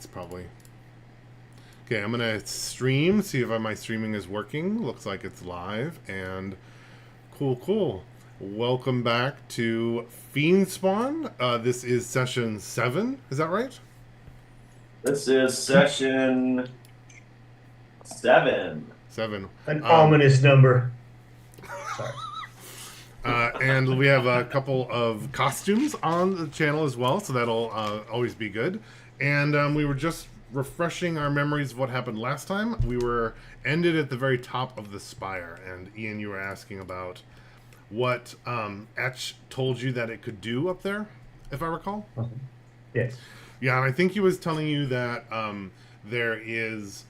it's probably... Okay, I'm going to stream, see if my streaming is working. Looks like it's live, and cool. Welcome back to Fiend Spawn. This is session 7, is that right? This is session 7. 7. An ominous number. Sorry. And we have a couple of costumes on the channel as well, so that'll always be good. And we were just refreshing our memories of what happened last time. We were ended at the very top of the spire, and Ian, you were asking about what Etch told you that it could do up there, if I recall. Yes. Yeah, and I think he was telling you that there is...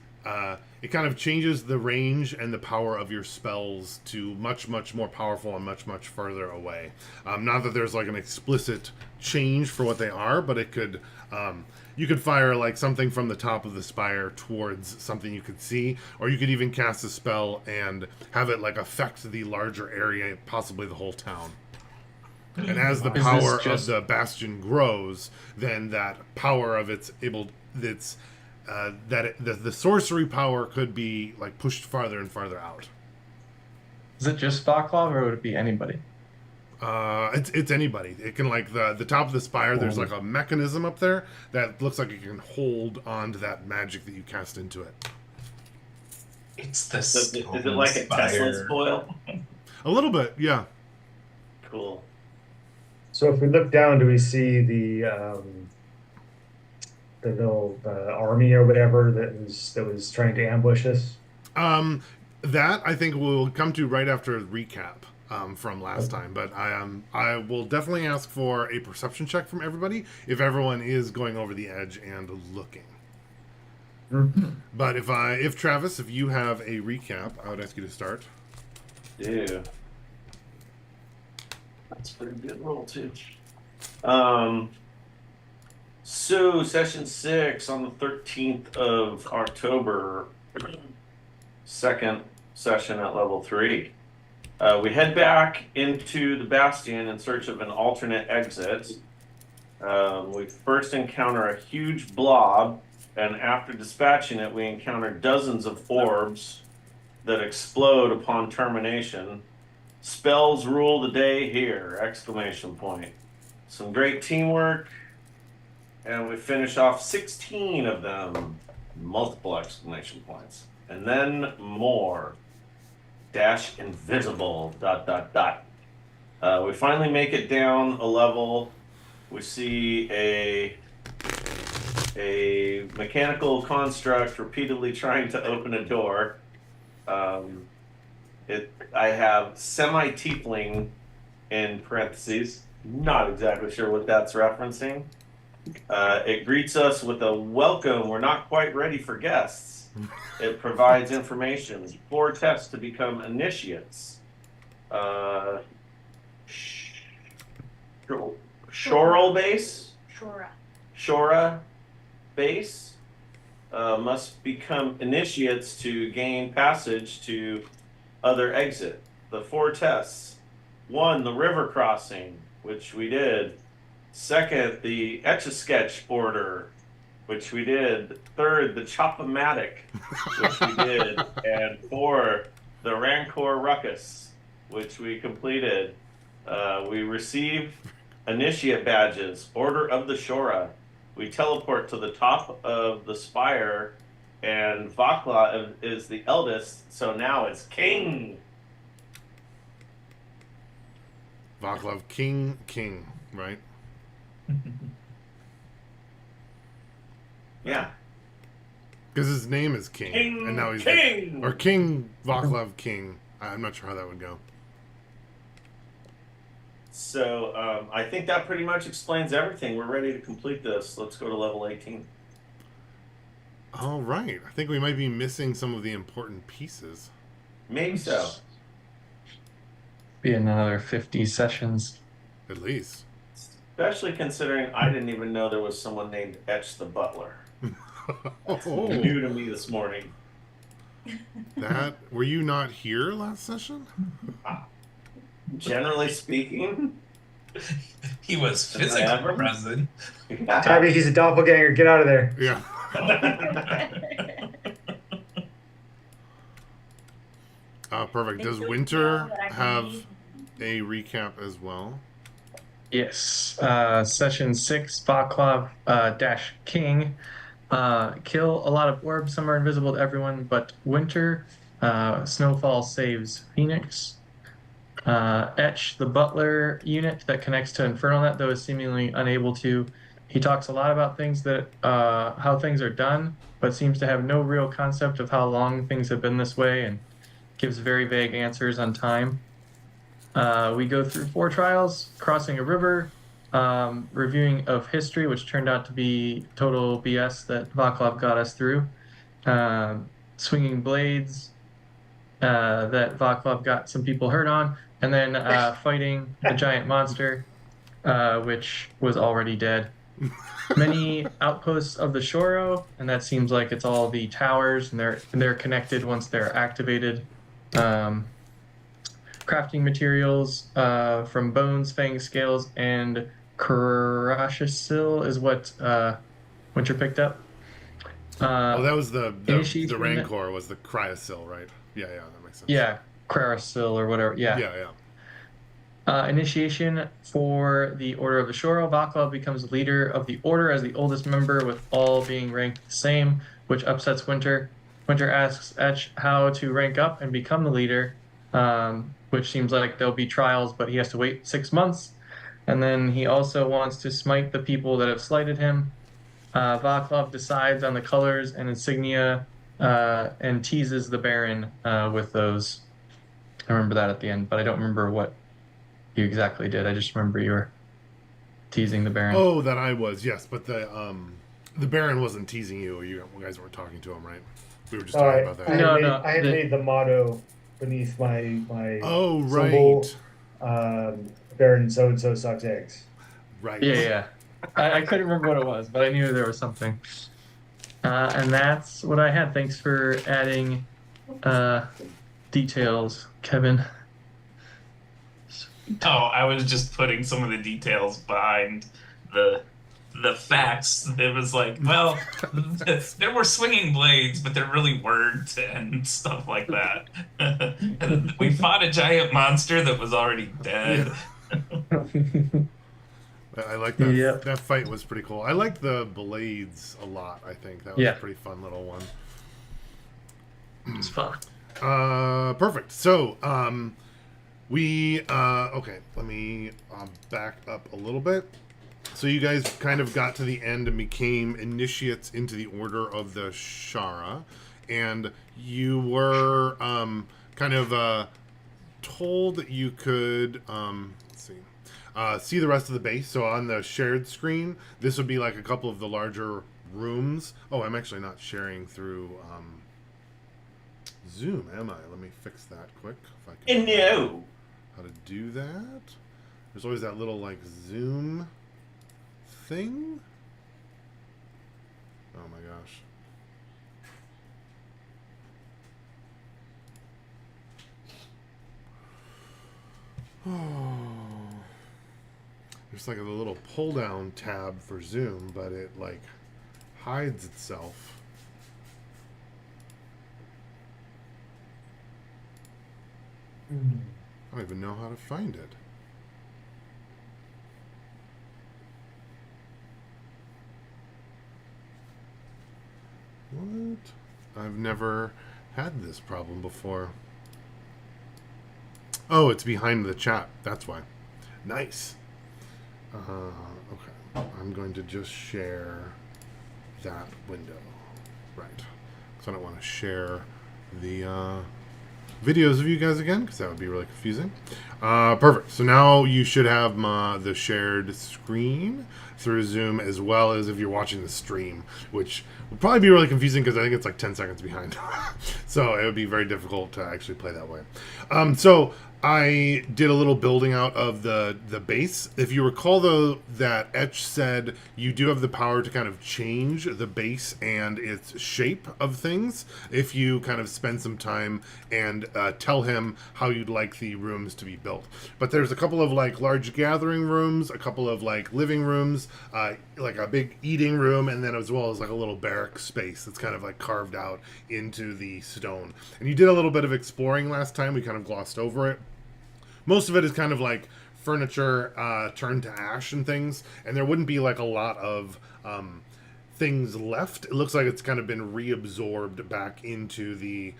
it kind of changes the range and the power of your spells to much more powerful and much further away. Not that there's like an explicit change for what they are, but it could... you could fire like something from the top of the spire towards something you could see, or you could even cast a spell and have it like affect the larger area, possibly the whole town. And as the power of the bastion grows, then that power of the sorcery power could be like pushed farther and farther out. Is it just Vaklav, or would it be anybody? It's anybody. It can, like, the top of the spire, there's like a mechanism up there that looks like it can hold on to that magic that you cast into it. It's the Is it like a Tesla spoil? A little bit, yeah. Cool. So if we look down, do we see the little army or whatever that was trying to ambush us? That I think we'll come to right after a recap from last time, but I will definitely ask for a perception check from everybody if everyone is going over the edge and looking. Mm-hmm. But if Travis, if you have a recap, I would ask you to start. Yeah. That's a pretty good roll too. So session 6 on the 13th of October, second session at level 3. We head back into the Bastion in search of an alternate exit. We first encounter a huge blob, and after dispatching it, we encounter dozens of orbs that explode upon termination. Spells rule the day here! Exclamation point. Some great teamwork, and we finish off 16 of them. Multiple exclamation points. And then more. Dash invisible, ... We finally make it down a level. We see a mechanical construct repeatedly trying to open a door. I have semi-tiefling in parentheses. Not exactly sure what that's referencing. It greets us with a welcome. We're not quite ready for guests. It provides information. 4 tests to become initiates. Shoral base? Shora base must become initiates to gain passage to other exit. The 4 tests. 1, the river crossing, which we did. 2nd, the Etch-a-Sketch border, which we did. 3rd, the Chop-O-Matic, which we did. And 4, the Rancor Ruckus, which we completed. We receive initiate badges, Order of the Shora. We teleport to the top of the spire, and Vakla is the eldest, so now it's King. Vaklav, King, right? Yeah. Because his name is King, and now he's King. Or King Vaklav King. I'm not sure how that would go. So I think that pretty much explains everything. We're ready to complete this. Let's go to level 18. All right. I think we might be missing some of the important pieces. Maybe so. Be another 50 sessions. At least. Especially considering I didn't even know there was someone named Etch the Butler. Oh, New to me this morning. Were you not here last session? Generally speaking, He was physically present. Tabby, he's a doppelganger. Get out of there. Yeah. Perfect. Does Make Winter sure that I can have leave. a recap as well? Yes. Session 6, Vaklav dash King. Kill a lot of orbs. Some are invisible to everyone, but Winter. Snowfall saves Phoenix. Etch, the butler unit that connects to InfernalNet, though is seemingly unable to. He talks a lot about things that how things are done, but seems to have no real concept of how long things have been this way, and gives very vague answers on time. We go through 4 trials, crossing a river, reviewing of history, which turned out to be total BS that Vaclav got us through. Swinging blades that Vaclav got some people hurt on, and then fighting the giant monster, which was already dead. Many outposts of the Shoro, and that seems like it's all the towers, and they're connected once they're activated. Crafting materials from bones, fangs, scales, and Karashasil is what Winter picked up. That was the Initiation- Rancor was the Cryosil, right? Yeah, that makes sense. Yeah, Karasil or whatever. Yeah. Initiation for the Order of the Shoro. Vaclav becomes leader of the Order as the oldest member, with all being ranked the same, which upsets Winter. Winter asks Etch how to rank up and become the leader, which seems like there'll be trials, but he has to wait 6 months. And then he also wants to smite the people that have slighted him. Vaclav decides on the colors and insignia and teases the Baron with those. I remember that at the end, but I don't remember what you exactly did. I just remember you were teasing the Baron. Oh, that I was, yes, but the Baron wasn't teasing you. You guys weren't talking to him, right? We were just talking about that. I had made the motto beneath my Oh, symbol, right. Baron so and so sucks eggs. Right. Yeah. I couldn't remember what it was, but I knew there was something. And that's what I had. Thanks for adding details, Kevin. Oh, I was just putting some of the details behind the facts. It was like, well, there were swinging blades, but there really weren't, and stuff like that. And we fought a giant monster that was already dead. I like that. Yep. That fight was pretty cool. I liked the blades a lot. I think that was a pretty fun little one. It's fun. Perfect. So, okay, let me back up a little bit. So you guys kind of got to the end and became initiates into the Order of the Shara, and you were kind of told that you could see the rest of the base. So on the shared screen, this would be like a couple of the larger rooms. Oh, I'm actually not sharing through Zoom, am I? Let me fix that quick. If I can No. how to do that. There's always that little like Zoom thing. Oh my gosh. Oh. There's like a little pull down tab for Zoom, but it like hides itself. I don't even know how to find it. What? I've never had this problem before. Oh, it's behind the chat. That's why. Nice. Okay. I'm going to just share that window. Right. So I don't want to share the videos of you guys again, because that would be really confusing. Perfect. So now you should have the shared screen through Zoom, as well as if you're watching the stream, which would probably be really confusing because I think it's like 10 seconds behind. So it would be very difficult to actually play that way. So I did a little building out of the base. If you recall, though, that Etch said you do have the power to kind of change the base and its shape of things if you kind of spend some time and tell him how you'd like the rooms to be built. But there's a couple of like large gathering rooms, a couple of like living rooms, like a big eating room, and then as well as like a little barrack space that's kind of like carved out into the stone. And you did a little bit of exploring last time. We kind of glossed over it. Most of it is kind of like furniture turned to ash and things, and there wouldn't be like a lot of things left. It looks like it's kind of been reabsorbed back into the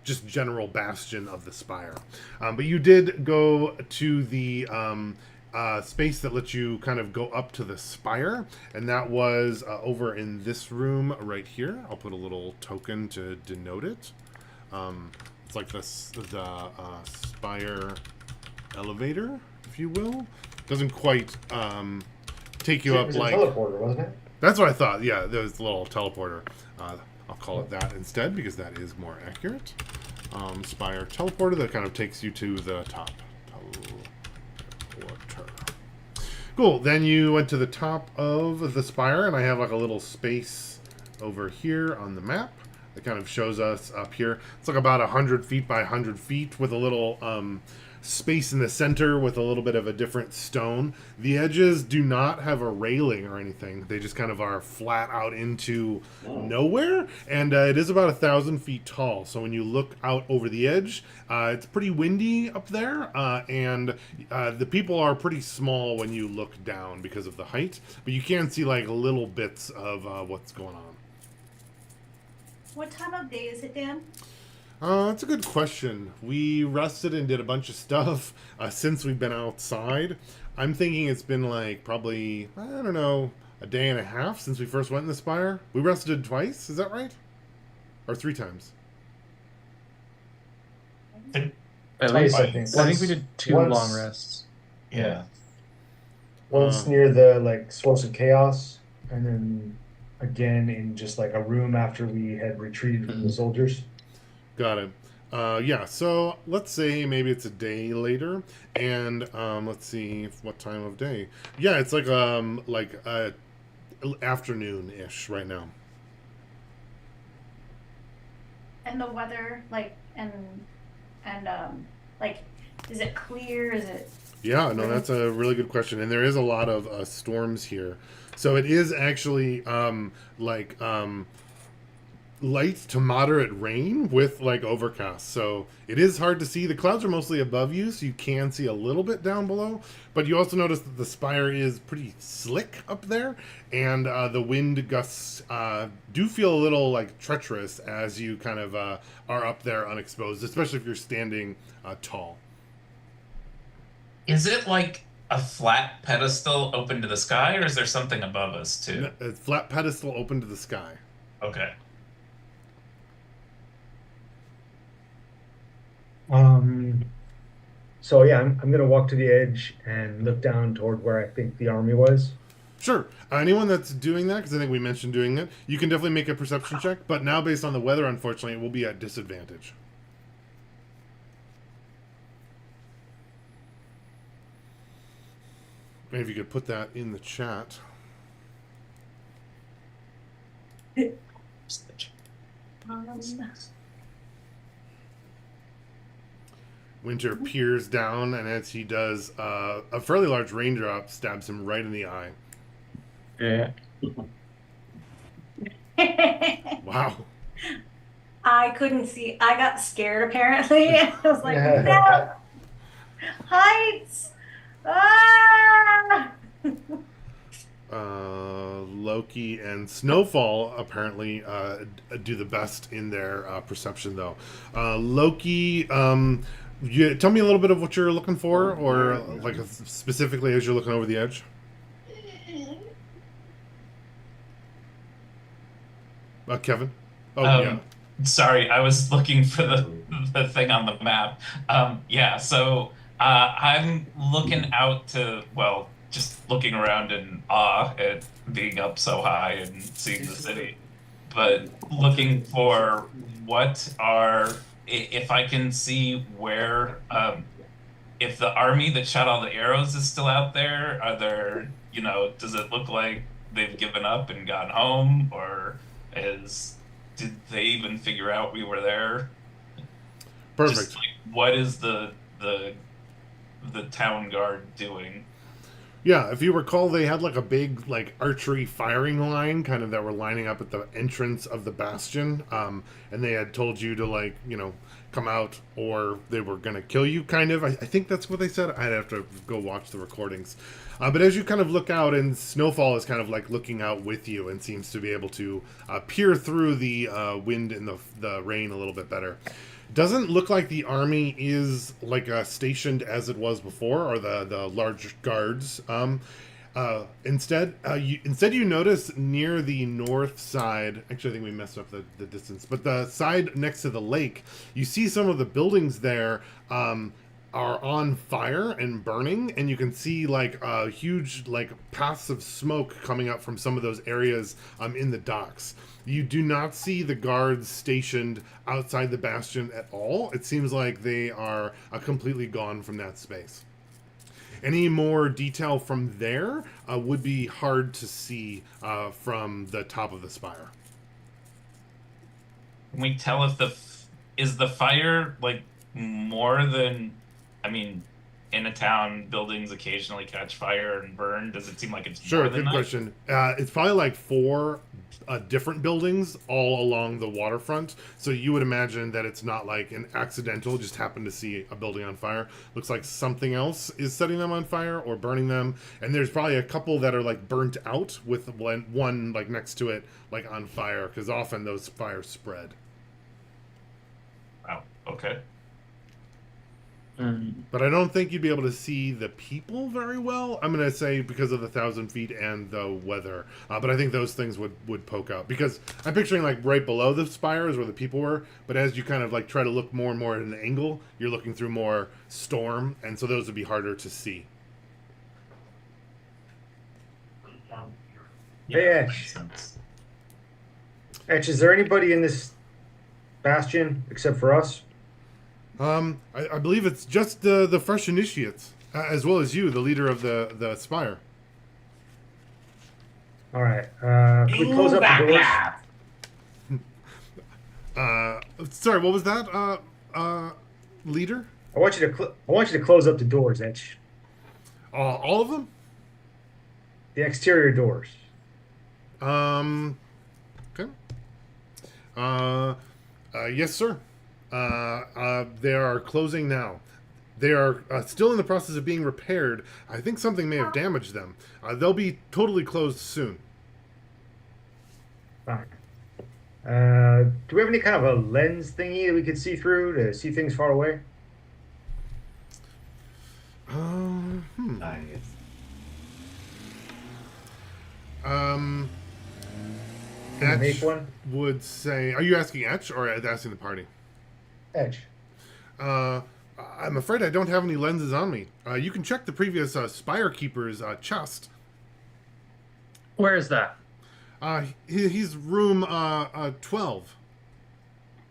just general bastion of the spire. But you did go to the space that lets you kind of go up to the spire, and that was over in this room right here. I'll put a little token to denote it. It's like the spire elevator, if you will. Doesn't quite take you It up was a like... teleporter, wasn't it? That's what I thought. Yeah, there's a little teleporter. I'll call it that instead because that is more accurate. Spire teleporter that kind of takes you to the top. Teleporter. Cool. Then you went to the top of the spire, and I have like a little space over here on the map that kind of shows us up here. It's like about 100 feet by 100 feet with a little space in the center with a little bit of a different stone. The edges do not have a railing or anything. They just kind of are flat out into nowhere, and it is about 1,000 feet tall. So when you look out over the edge, it's pretty windy up there, and the people are pretty small when you look down because of the height, but you can see like little bits of what's going on. What time of day is it, Dan? That's a good question. We rested and did a bunch of stuff since we've been outside. I'm thinking it's been like probably, I don't know, a day and a half since we first went in the spire. We rested twice, is that right? Or 3 times? At Twice, least, I think. I think we did 2 Once- long rests. Yeah. Once near the like source of chaos, and then again in just like a room after we had retreated from the soldiers. Got it. Yeah, so let's say maybe it's a day later, and let's see what time of day. Yeah, it's like afternoon-ish right now. And the weather, like, and like, is it clear? Is it? Yeah, no, that's a really good question, and there is a lot of storms here. So it is actually light to moderate rain with like overcast. So it is hard to see. The clouds are mostly above you, so you can see a little bit down below. But you also notice that the spire is pretty slick up there, and the wind gusts do feel a little like treacherous as you kind of are up there unexposed, especially if you're standing tall. Is it like a flat pedestal open to the sky, or is there something above us too? A flat pedestal open to the sky. Okay. So yeah, I'm gonna walk to the edge and look down toward where I think the army was. Sure. Anyone that's doing that, because I think we mentioned doing it, you can definitely make a perception check, but now based on the weather, unfortunately, it will be at disadvantage. And if you could put that in the chat. Winter peers down, and as he does, a fairly large raindrop stabs him right in the eye. Yeah. Wow. I couldn't see. I got scared apparently. I was like, no, heights. Ah! Loki and Snowfall apparently do the best in their perception, though. Loki, tell me a little bit of what you're looking for, or like specifically as you're looking over the edge. Kevin? Oh, yeah. Sorry, I was looking for the thing on the map. Yeah, so I'm looking out to, well, just looking around in awe at being up so high and seeing the city, but looking for what are, if I can see where if the army that shot all the arrows is still out there, are there, does it look like they've given up and gone home, or did they even figure out we were there? Perfect. Just like, what is the town guard doing? Yeah, if you recall, they had like a big like archery firing line, kind of that were lining up at the entrance of the bastion, and they had told you to like come out or they were gonna kill you. Kind of, I think that's what they said. I'd have to go watch the recordings. But as you kind of look out, and Snowfall is kind of like looking out with you and seems to be able to peer through the wind and the rain a little bit better. Doesn't look like the army is like stationed as it was before, or the large guards. Instead you notice near the north side. Actually, I think we messed up the distance, but the side next to the lake, you see some of the buildings there are on fire and burning, and you can see like huge like paths of smoke coming up from some of those areas in the docks. You do not see the guards stationed outside the bastion at all. It seems like they are completely gone from that space. Any more detail from there would be hard to see from the top of the spire. Can we tell if is the fire like more than, I mean, in a town, buildings occasionally catch fire and burn. Does it seem like it's Sure, more than good that? question. It's probably like 4 different buildings all along the waterfront. So you would imagine that it's not like an accidental, just happened to see a building on fire. Looks like something else is setting them on fire or burning them. And there's probably a couple that are like burnt out with one like next to it, like on fire, because often those fires spread. Wow. Okay. But I don't think you'd be able to see the people very well. I'm going to say because of the 1,000 feet and the weather. But I think those things would poke out. Because I'm picturing like right below the spire is where the people were. But as you kind of like try to look more and more at an angle, you're looking through more storm. And so those would be harder to see. Hey, that Ash. makes sense. Actually, is there anybody in this bastion except for us? I believe it's just the fresh initiates, as well as you, the leader of the spire. All right. Can we close up the doors? Sorry, what was that? Leader? I want you to close up the doors, Etch. All of them? The exterior doors. Okay. Yes, sir. They are closing now. They are still in the process of being repaired. I think something may have damaged them. They'll be totally closed soon. Fine. Do we have any kind of a lens thingy that we could see through to see things far away? Nice. Can we make Etch one? would say... Are you asking Etch or asking the party? Etch. I'm afraid I don't have any lenses on me. You can check the previous Spire Keeper's chest. Where is that? He's room 12.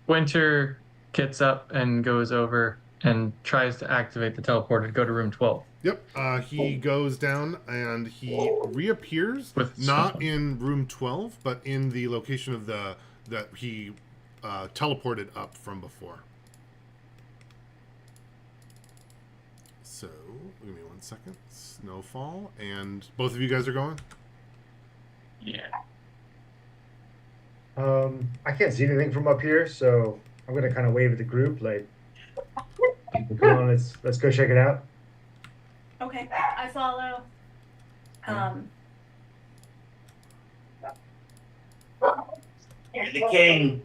Winter gets up and goes over and tries to activate the teleporter to go to room 12. Yep. He goes down and he reappears, With not someone. in room 12, but in the location of that he teleported up from before. So, give me 1 second. Snowfall, and both of you guys are going? Yeah. I can't see anything from up here, so I'm gonna kind of wave at the group, like, come on, let's go check it out. Okay, I follow. You're the king.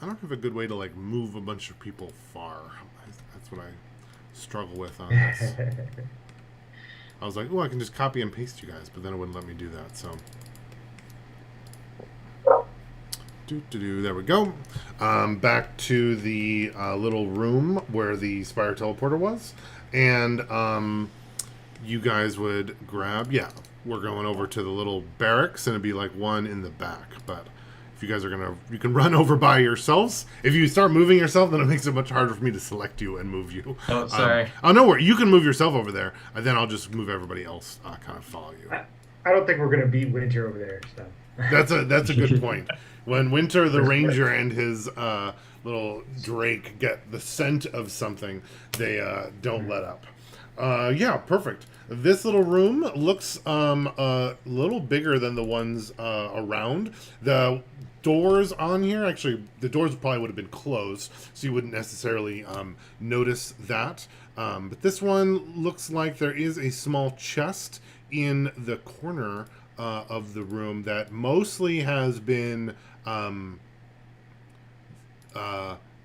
I don't have a good way to like move a bunch of people far. That's what I struggle with on this. I was like, oh, I can just copy and paste you guys, but then it wouldn't let me do that. So, there we go. Back to the little room where the Spire teleporter was, and you guys would grab. Yeah, we're going over to the little barracks, and it'd be like one in the back. But if if you guys are gonna, you can run over by yourselves. If you start moving yourself, then it makes it much harder for me to select you and move you. Oh, sorry. Oh, no worry. You can move yourself over there, and then I'll just move everybody else. Kind of follow you. I don't think we're gonna beat Winter over there. So That's a good point. When Winter the Ranger and his little Drake get the scent of something, they don't let up. Yeah, perfect. This little room looks a little bigger than the ones around. The doors on here, actually, the doors probably would have been closed, so you wouldn't necessarily notice that. But this one looks like there is a small chest in the corner of the room that mostly has been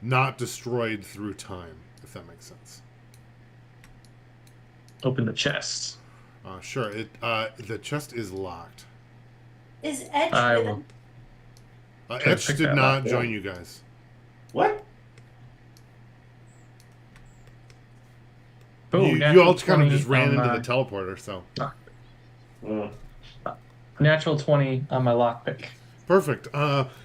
not destroyed through time, if that makes sense. Open the chest. Sure. The chest is locked. Is Edge I with will. him? Try to Etch pick did that not up. join you guys. What? Oh, you natural all kind of 20 just ran on into my- the teleporter, so. Mm. Natural 20 on my lockpick. Perfect.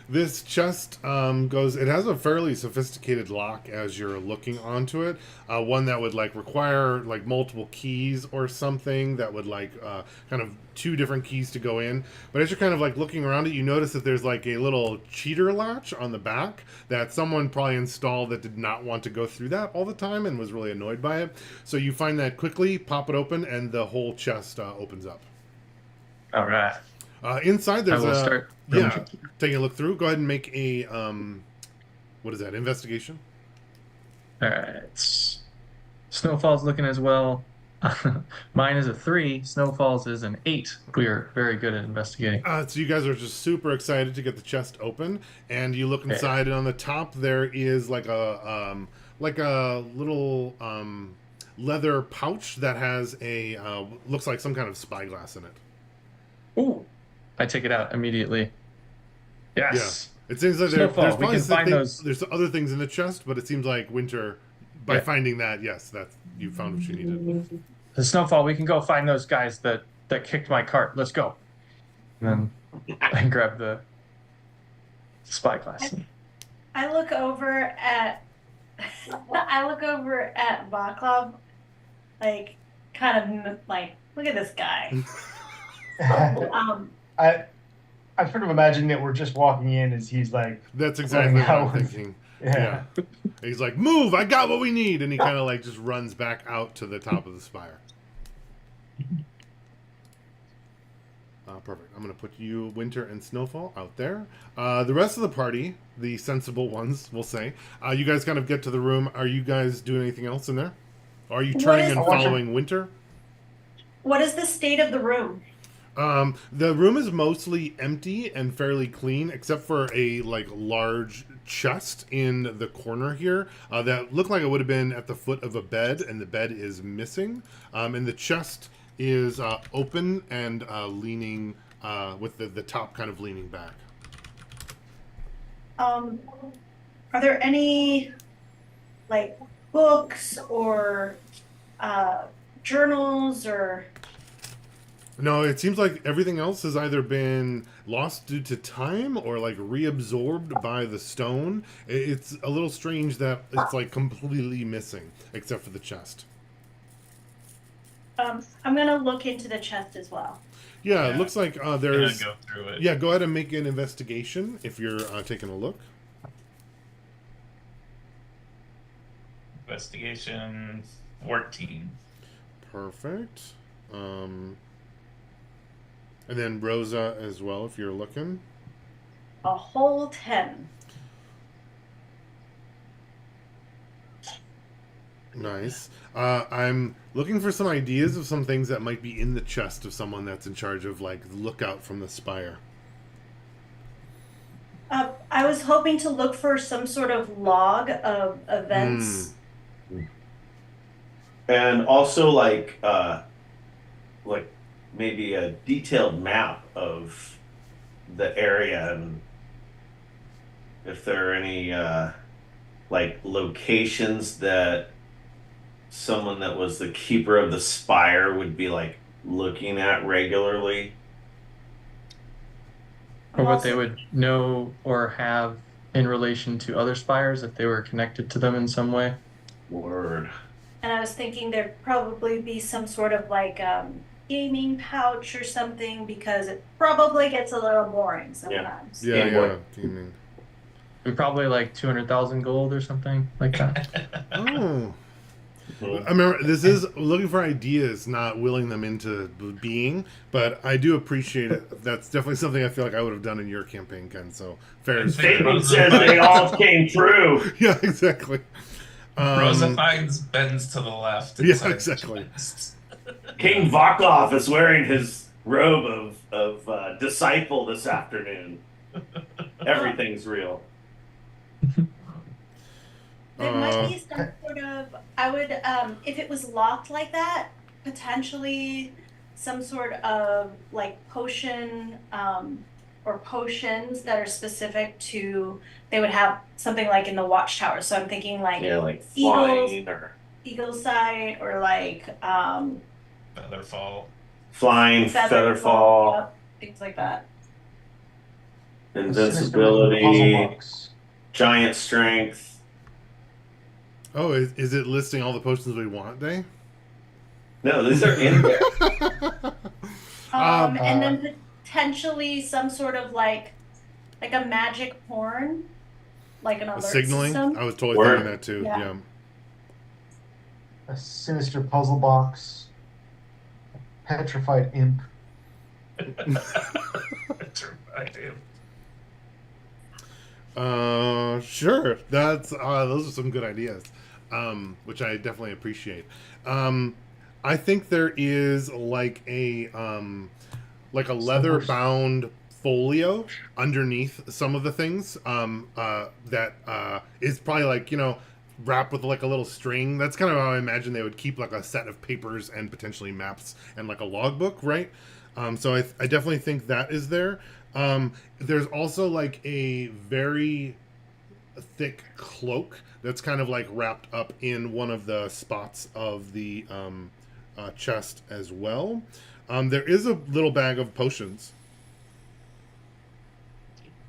This chest goes. It has a fairly sophisticated lock as you're looking onto it. One that would like require like multiple keys or something. That would like kind of 2 different keys to go in. But as you're kind of like looking around it, you notice that there's like a little cheater latch on the back that someone probably installed that did not want to go through that all the time and was really annoyed by it. So you find that quickly, pop it open, and the whole chest opens up. All right. Inside I there's will a start. yeah. Taking a look through. Go ahead and make a what is that? Investigation. All right. Snowfall's looking as well. Mine is a 3. Snowfall's is an 8. We are very good at investigating. So you guys are just super excited to get the chest open, and you look inside, and on the top there is like a little leather pouch that has a looks like some kind of spyglass in it. Ooh. I take it out immediately. Yes. It seems like Snowfall, there's we probably can find those. there's other things in the chest, but it seems like Winter, by finding that, yes, that you found what you needed. The Snowfall, we can go find those guys that kicked my cart. Let's go. And then I grab the spyglass. I look over at Vaclav, like kind of like, look at this guy. I sort of imagine that we're just walking in as he's like, That's exactly what I'm thinking. yeah. He's like, move, I got what we need. And he kind of like just runs back out to the top of the spire. Perfect. I'm going to put you, Winter and Snowfall, out there. The rest of the party, the sensible ones, we'll say, you guys kind of get to the room. Are you guys doing anything else in there? Are you turning and following Winter? What is the state of the room? The room is mostly empty and fairly clean, except for a like large chest in the corner here that looked like it would have been at the foot of a bed, and the bed is missing. And the chest is open and leaning with the top kind of leaning back. Are there any like books or journals or? No, it seems like everything else has either been lost due to time or like reabsorbed by the stone. It's a little strange that it's like completely missing except for the chest. I'm gonna look into the chest as well. Yeah, it looks like there's. Go through it. Yeah, go ahead and make an investigation if you're taking a look. Investigation 14. Perfect. And then Rosa as well, if you're looking. A whole 10. Nice. I'm looking for some ideas of some things that might be in the chest of someone that's in charge of like lookout from the spire. I was hoping to look for some sort of log of events. And also like maybe a detailed map of the area and if there are any like locations that someone that was the keeper of the spire would be like looking at regularly. Or I'm what they also- would know or have in relation to other spires if they were connected to them in some way. Word. And I was thinking there'd probably be some sort of like gaming pouch or something because it probably gets a little boring sometimes. Yeah, Game Boy. yeah. Gaming. And probably like 200,000 gold or something like that. Oh. Mhm. I remember this is looking for ideas, not willing them into being, but I do appreciate it. That's definitely something I feel like I would have done in your campaign, Ken. So fair is fair. Statement says they all came true. Yeah, exactly. Rosa finds bends to the left. Yeah, inside exactly. chest. King Vakov is wearing his robe of disciple this afternoon. Everything's real. There might be some sort of, I would, if it was locked like that, potentially some sort of like potion, or potions that are specific to, they would have something like in the watchtower. So I'm thinking like Yeah, like Eagles. flying or eagle sight or like, Featherfall. flying, featherfall, yep, things like that. invincibility, Puzzle box. giant strength. Oh, is it listing all the potions we want, Day? No, these are in there. And then potentially some sort of like a magic horn, like an alert Signaling? system. I was totally Word. thinking that too. Yeah. Yeah. A sinister puzzle box. Petrified imp. Sure. That's those are some good ideas, which I definitely appreciate. I think there is like a leather bound folio underneath some of the things that is probably like, you know, wrapped with like a little string. That's kind of how I imagine they would keep like a set of papers and potentially maps and like a logbook, right? So I definitely think that is there. There's also like a very thick cloak that's kind of like wrapped up in one of the spots of the chest as well. There is a little bag of potions.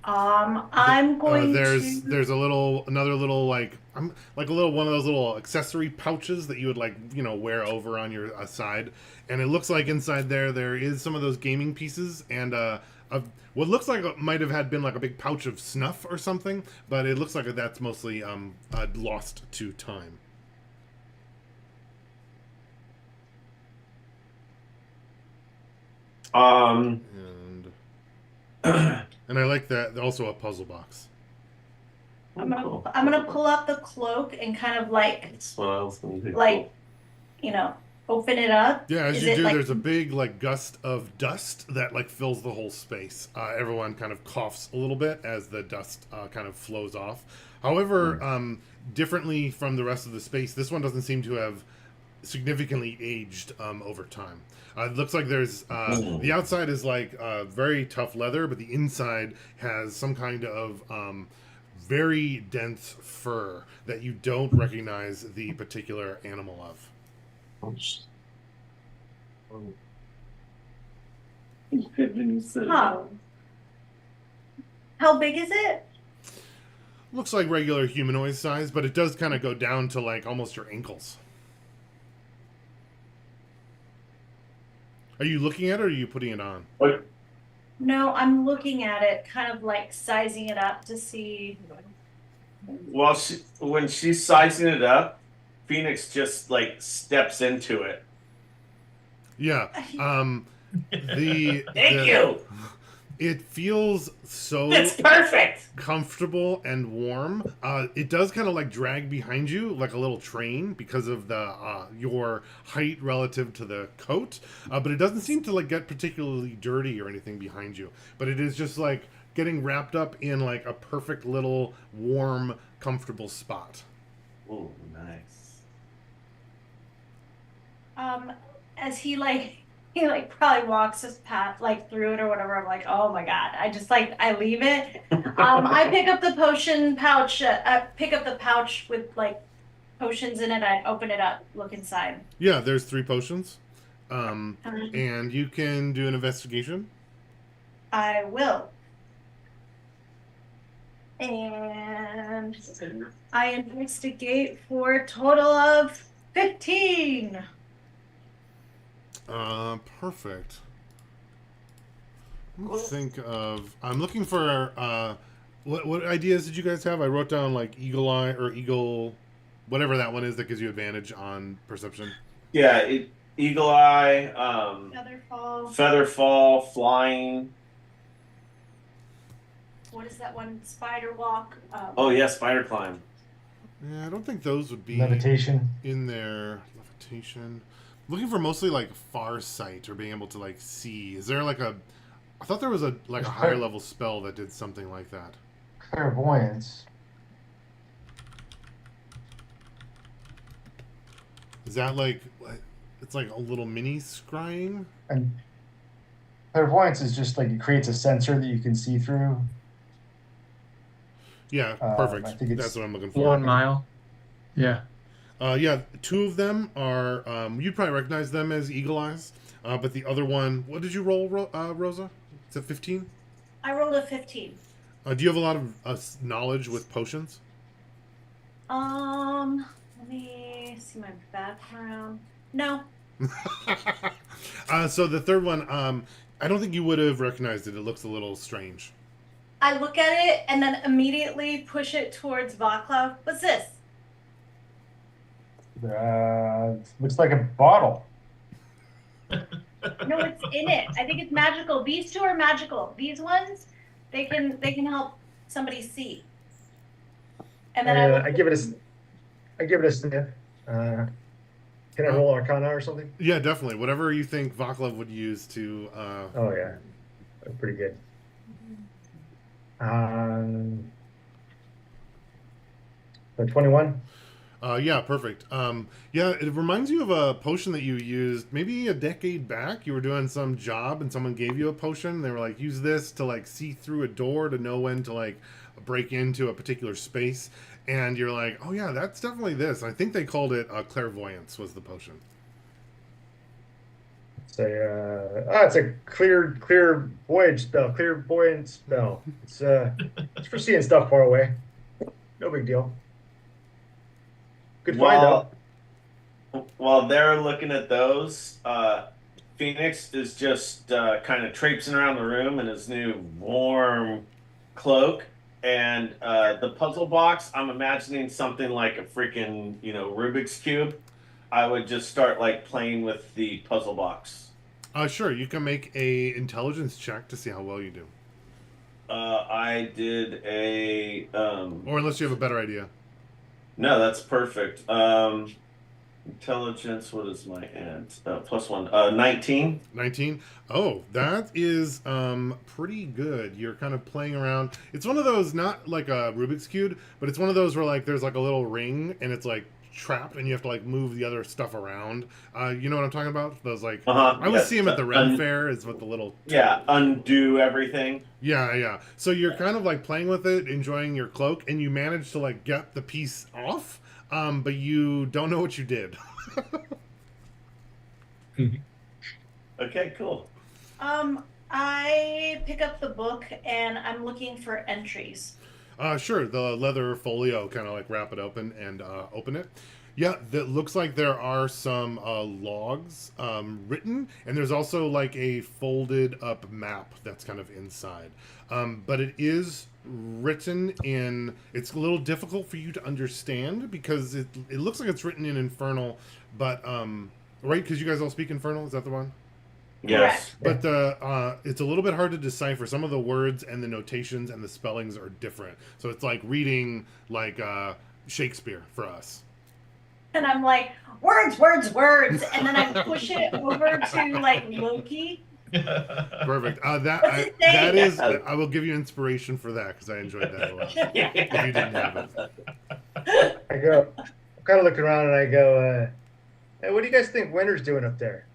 I'm going to. There's another little like like a little one of those little accessory pouches that you would like, you know, wear over on your side, and it looks like inside there is some of those gaming pieces and what looks like it might have had been like a big pouch of snuff or something, but it looks like that's mostly lost to time. And and I like that also a puzzle box. I'm gonna pull up the cloak and kind of like, That's what I was thinking. like, you know, open it up. Yeah, as Is you it do, like- there's a big like gust of dust that like fills the whole space. Everyone kind of coughs a little bit as the dust kind of flows off. However, differently from the rest of the space, this one doesn't seem to have significantly aged over time. It looks like there's the outside is like very tough leather, but the inside has some kind of very dense fur that you don't recognize the particular animal of. Huh. How big is it? Looks like regular humanoid size, but it does kind of go down to like almost your ankles. Are you looking at it or are you putting it on? What? No, I'm looking at it, kind of like sizing it up to see. Well, when she's sizing it up, Phoenix just like steps into it. Yeah. Thank you. It feels so That's perfect. comfortable and warm. It does kind of like drag behind you like a little train because of the your height relative to the coat, but it doesn't seem to like get particularly dirty or anything behind you. But it is just like getting wrapped up in like a perfect little warm, comfortable spot. Oh, nice. As he probably walks his path like through it or whatever. I'm like, oh my god! I just like I leave it. I pick up the potion pouch. I pick up the pouch with like potions in it. I open it up, look inside. Yeah, there's 3 potions, and you can do an investigation. I will. And I investigate for a total of 15. Perfect. Let me think of. I'm looking for. What ideas did you guys have? I wrote down like eagle eye or eagle, whatever that one is that gives you advantage on perception. Yeah, eagle eye, feather fall, flying. What is that one? Spider walk. Oh yeah, spider climb. Yeah, I don't think those would be Levitation. in there. Levitation. Looking for mostly like far sight or being able to like see. Is there like a? I thought there was a like a higher level spell that did something like that. Clairvoyance. Is that like it's like a little mini scrying? And clairvoyance is just like it creates a sensor that you can see through. Yeah, I perfect. think it's That's what I'm looking for. 1 mile. Yeah. Yeah, two of them are. You'd probably recognize them as eagle eyes. But the other one, what did you roll, Rosa? Is it 15? I rolled a 15. Do you have a lot of knowledge with potions? Let me see my background. No. So the third one, I don't think you would have recognized it. It looks a little strange. I look at it and then immediately push it towards Vaclav. What's this? Looks like a bottle. No, it's in it. I think it's magical. These two are magical. These ones, they can help somebody see. And then I give it a sniff. Can I roll Arcana or something? Yeah, definitely. Whatever you think Vaclav would use to. Oh yeah, that's pretty good. So 21. Yeah, perfect. Yeah, it reminds you of a potion that you used maybe a decade back. You were doing some job and someone gave you a potion. They were like, use this to like see through a door to know when to like break into a particular space. And you're like, oh yeah, that's definitely this. I think they called it clairvoyance was the potion. It's a clear voyage spell, clairvoyant spell. It's for seeing stuff far away. No big deal. Good find though. While they're looking at those, Phoenix is just kind of traipsing around the room in his new warm cloak. And the puzzle box, I'm imagining something like a freaking, Rubik's Cube. I would just start like playing with the puzzle box. Sure, you can make a intelligence check to see how well you do. I did a. Or unless you have a better idea. No, that's perfect. Intelligence, what is my ant? +1. 19. 19. Oh, that is pretty good. You're kind of playing around. It's one of those, not like a Rubik's Cube, but it's one of those where like there's like a little ring and it's like trapped and you have to like move the other stuff around. You know what I'm talking about? Those like I would see them at the Ren Fair is what the little undo everything. Yeah. So you're kind of like playing with it, enjoying your cloak, and you manage to like get the piece off, but you don't know what you did. Okay, cool. I pick up the book and I'm looking for entries. Sure. The leather folio, kind of like wrap it open and open it. Yeah, that looks like there are some logs written, and there's also like a folded up map that's kind of inside. But it is written in. It's a little difficult for you to understand because it looks like it's written in Infernal, but right? Because you guys all speak Infernal, is that the one? Yes. But it's a little bit hard to decipher. Some of the words and the notations and the spellings are different. So it's like reading like Shakespeare for us. And I'm like, words. And then I push it over to like Loki. Perfect. What's it that say? is, I will give you inspiration for that because I enjoyed that a lot. If you didn't have it. I'm kind of looking around and I go, hey, what do you guys think Winter's doing up there?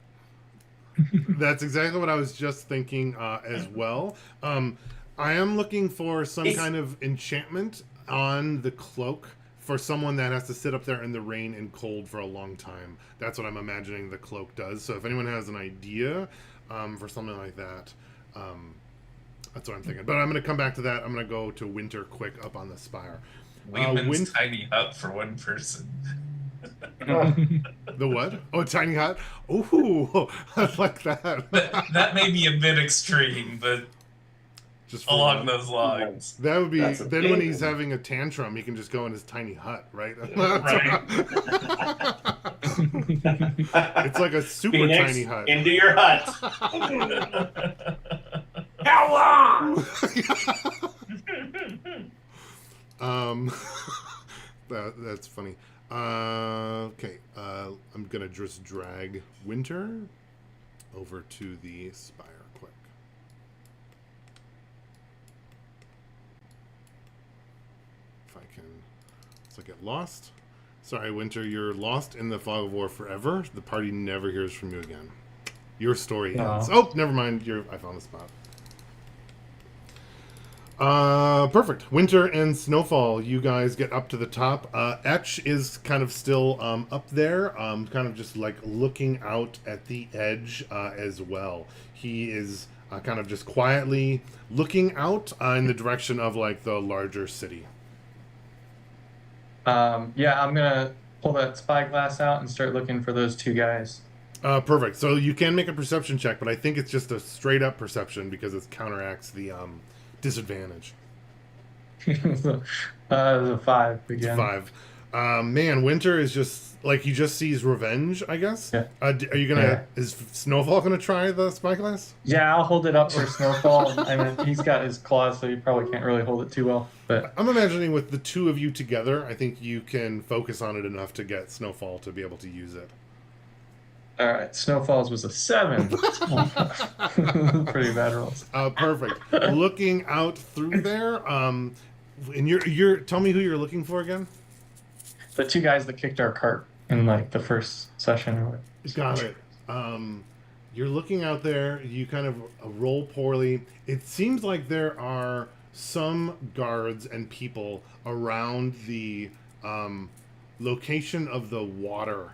That's exactly what I was just thinking as well. I am looking for some kind of enchantment on the cloak for someone that has to sit up there in the rain and cold for a long time. That's what I'm imagining the cloak does. So if anyone has an idea for something like that, That's what I'm thinking. But I'm going to come back to that. I'm going to go to Winter quick up on the spire. Lehman's tiny hut for one person. The what? Oh, a tiny hut? Ooh, I like that. That may be a bit extreme, but Just for along one. those lines. That would be, That's a then big when he's one. having a tantrum, he can just go in his tiny hut, right? Right. It's like a super Phoenix, tiny hut. into your hut. How long? That's funny. Okay, I'm gonna just drag Winter over to the spire quick. If I can, so I get lost. Sorry, Winter, you're lost in the fog of war forever. The party never hears from you again. Your story ends. Oh, never mind. I found the spot. Perfect. Winter and Snowfall, you guys get up to the top. Etch is kind of still up there, kind of just like looking out at the edge as well. He is kind of just quietly looking out in the direction of like the larger city. Yeah, I'm gonna pull that spyglass out and start looking for those two guys. Perfect. So you can make a perception check, but I think it's just a straight up perception because it counteracts the disadvantage. It was a 5 It's again. 5. Man, Winter is just like he just sees revenge, I guess. Yeah. Are you gonna? Yeah. Is Snowfall gonna try the spyglass? Yeah, I'll hold it up for Snowfall. I mean, he's got his claws, so he probably can't really hold it too well. But I'm imagining with the two of you together, I think you can focus on it enough to get Snowfall to be able to use it. all right, Snowfall's was a 7. Pretty bad rolls. Perfect. Looking out through there, and you're tell me who you're looking for again. The two guys that kicked our cart in like the first session. Got it. You're looking out there. You kind of roll poorly. It seems like there are some guards and people around the location of the water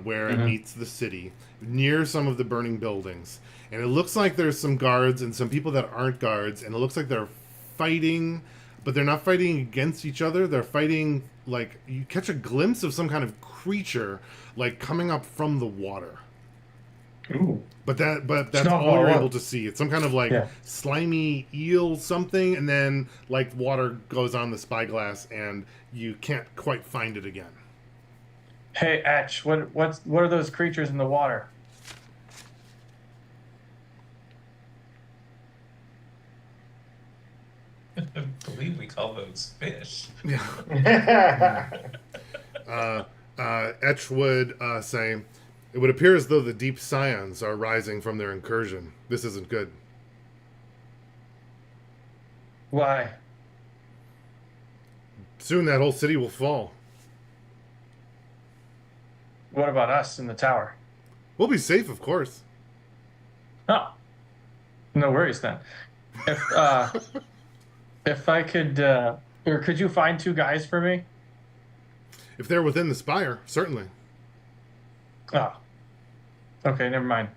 where it meets the city, near some of the burning buildings. And it looks like there's some guards and some people that aren't guards, and it looks like they're fighting, but they're not fighting against each other. They're fighting, like, you catch a glimpse of some kind of creature, like, coming up from the water. Ooh. But that's Snowfall, all you're what? able to see. It's some kind of, like, Yeah. slimy eel something, and then, like, water goes on the spyglass, and you can't quite find it again. Hey, Etch, what are those creatures in the water? I believe we call those fish. Etch would say, it would appear as though the deep scions are rising from their incursion. This isn't good. Why? Soon that whole city will fall. What about us in the tower? We'll be safe, of course. Oh, no worries then. If I could, or could you find two guys for me? If they're within the spire, certainly. Oh, okay, never mind.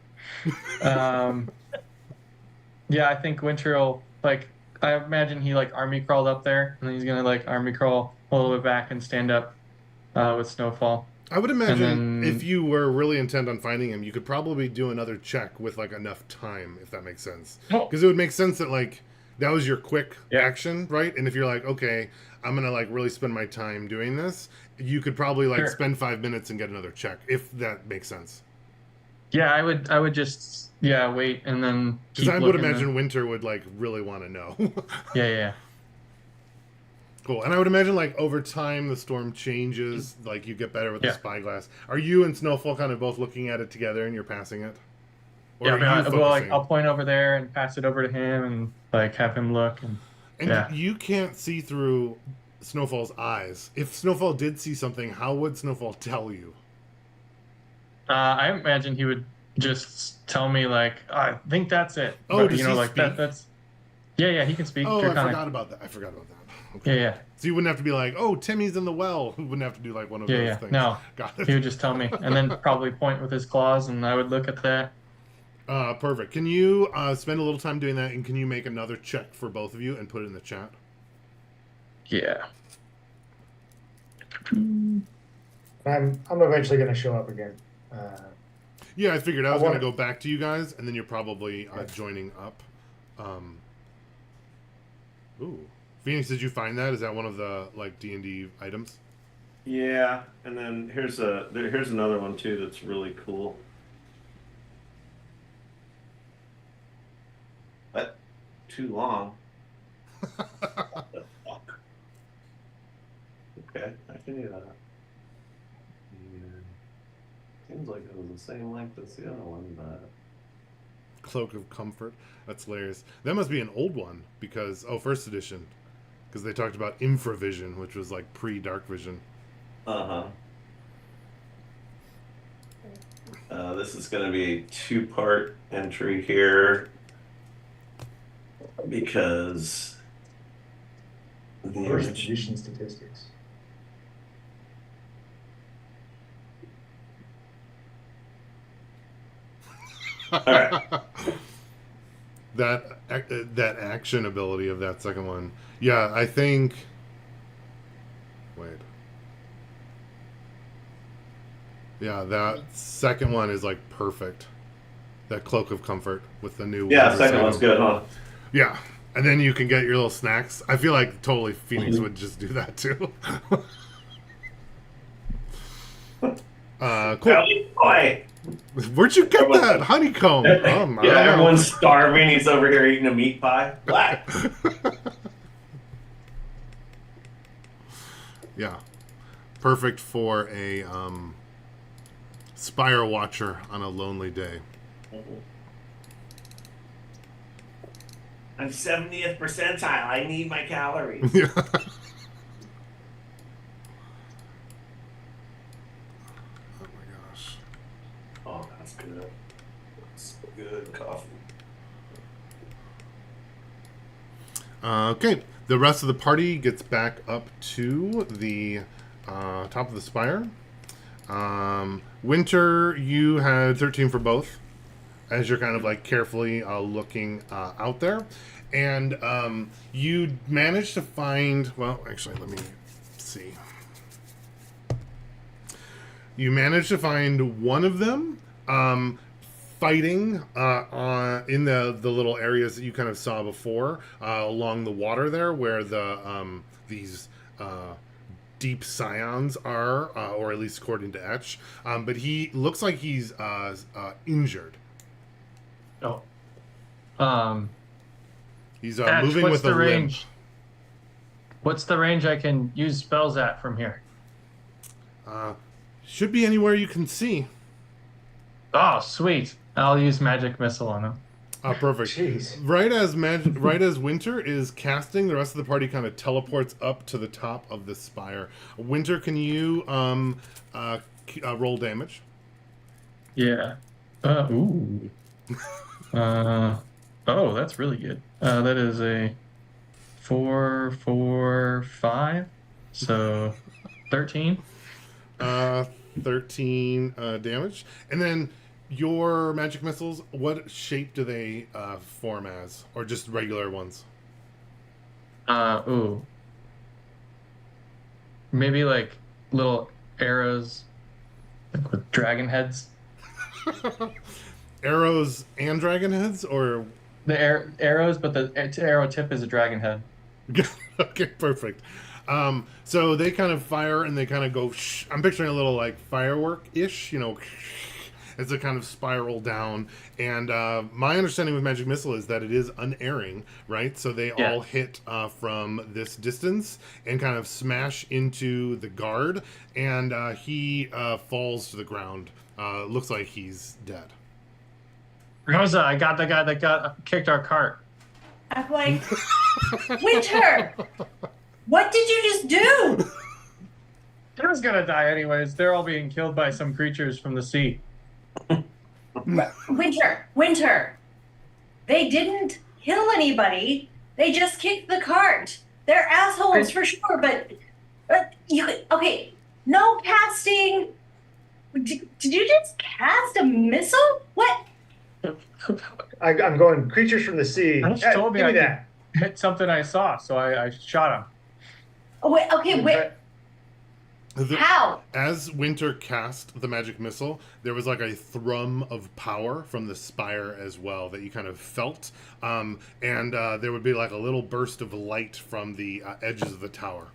Yeah, I think Winter will, like, I imagine he, like, army crawled up there, and then he's gonna, like, army crawl a little bit back and stand up with Snowfall. I would imagine then- if you were really intent on finding him, you could probably do another check with, like, enough time, if that makes sense. Oh. Because it would make sense that, like, that was your quick Yeah. action, right? And if you're like, okay, I'm gonna, like, really spend my time doing this, you could probably, like, Sure. spend 5 minutes and get another check, if that makes sense. Yeah, I would just, yeah, wait, and then Because keep I would looking imagine Winter would, like, really want to know. Yeah. Cool. And I would imagine, like, over time, the storm changes, like, you get better with Yeah. the spyglass. Are you and Snowfall kind of both looking at it together and you're passing it? Or Yeah, are but you well, like, focusing? I'll point over there and pass it over to him and, like, have him look. And And yeah. you can't see through Snowfall's eyes. If Snowfall did see something, how would Snowfall tell you? I imagine he would just tell me, like, I think that's it. Oh, But, does you know, he like, speak? that's... Yeah, he can speak. Oh, I Draconic. forgot about that. Okay. Yeah. So you wouldn't have to be like, oh, Timmy's in the well. You wouldn't have to do, like, one of those Yeah. things. No, Got he it. would just tell me, and then probably point with his claws, and I would look at that. Perfect. Can you spend a little time doing that, and can you make another check for both of you and put it in the chat? Yeah. I'm eventually going to show up again. Yeah, I figured I was I going to wanna- go back to you guys, and then you're probably joining up. Ooh, Phoenix, did you find that? Is that one of the like D&D items? Yeah, and then here's another one too that's really cool. But too long. What the fuck? Okay, I can do that. And seems like it was the same length as the other one, but Cloak of Comfort. That's hilarious. That must be an old one because first edition, because they talked about infravision, which was like pre-dark vision. This is going to be a two-part entry here because the First image. edition statistics. All right. that action ability of that second one. Yeah, I think. Wait. Yeah, that second one is like perfect. That Cloak of Comfort with the new. Yeah, second one's good, huh? Yeah, and then you can get your little snacks. I feel like totally Phoenix would just do that too. Cool. Boy. Where'd you get that honeycomb? Yeah, everyone's starving. He's over here eating a meat pie. Black. Yeah, perfect for a spire watcher on a lonely day. I'm 70th percentile. I need my calories. Yeah. Oh my gosh. Oh, that's good. That's good coffee. Okay, the rest of the party gets back up to the top of the spire. Winter, you had 13 for both, as you're kind of like carefully looking out there. And you managed to find, well, actually, let me see. You managed to find one of them fighting in the little areas that you kind of saw before along the water there, where the these deep scions are, or at least according to Etch. But he looks like he's injured. Oh. He's Etch, moving what's with a the limp. range? What's the range I can use spells at from here? Should be anywhere you can see. Oh, sweet. I'll use magic missile on him. Perfect. Jeez. Right as Winter is casting, the rest of the party kind of teleports up to the top of the spire. Winter, can you roll damage? Yeah. Ooh. Oh, that's really good. That is a 4, 4, 5. So 13. 13 damage. And then your magic missiles, what shape do they form as? Or just regular ones? Ooh. Maybe like little arrows, like with dragon heads. Arrows and dragon heads? Or The arrows, but the arrow tip is a dragon head. okay, perfect. So they kind of fire and they kind of go I'm picturing a little like firework-ish, as they kind of spiral down. And my understanding with magic missile is that it is unerring, right? So they all hit from this distance and kind of smash into the guard, and he falls to the ground. Looks like he's dead. Rosa, I got the guy that kicked our cart. I'm like, Winter, what did you just do? He was gonna die anyways. They're all being killed by some creatures from the sea. Winter, they didn't kill anybody. They just kicked the cart. They're assholes for sure, but okay, no casting. Did you just cast a missile? What? I'm going creatures from the sea. I just told me Give I me could that. hit something I saw, so I shot him. Oh, wait, okay, wait. How? As Winter cast the magic missile, there was like a thrum of power from the spire as well that you kind of felt, and there would be like a little burst of light from the edges of the tower.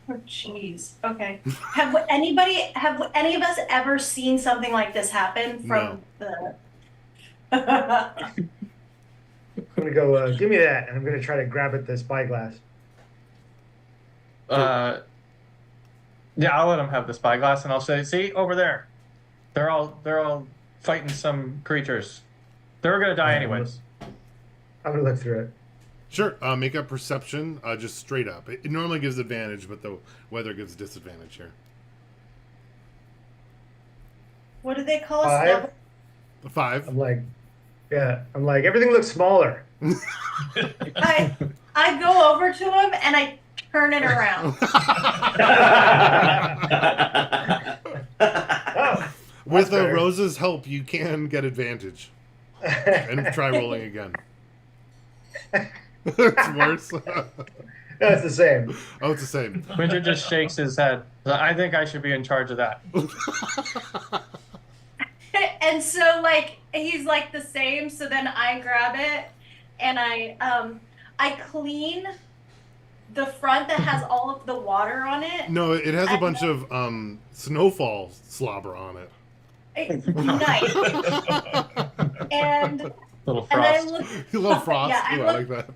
Oh, jeez. Okay. Have any of us ever seen something like this happen from the? I'm gonna go. Give me that, and I'm gonna try to grab at the spyglass. Yeah, I'll let him have the spyglass, and I'll say, "See over there, they're all fighting some creatures. They're gonna die anyways." I'm gonna look through it. Sure, make a perception, just straight up. It normally gives advantage, but the weather gives disadvantage here. What do they call us? 5. 5. I'm like, yeah. I'm like, everything looks smaller. I go over to him and I turn it around. Oh, With better. Rose's help, you can get advantage. And try rolling again. It's worse. No, it's the same. Oh, it's the same. Winter just shakes his head. I think I should be in charge of that. And so like he's like the same, so then I grab it and I clean the front that has all of the water on it. No, it has a bunch of snowfall slobber on it. Nice. And Little and I frost. look You love frost? Yeah, I like that.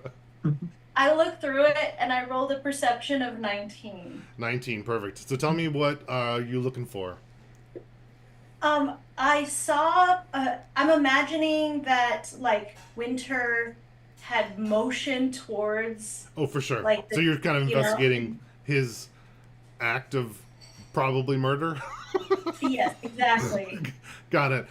I look through it and I rolled a perception of 19. 19, perfect. So tell me what you're looking for. I saw, I'm imagining that, like, Winter had motion towards, Oh, for sure. Like So you're kind of you know? investigating his act of probably murder? yes, exactly. Got it.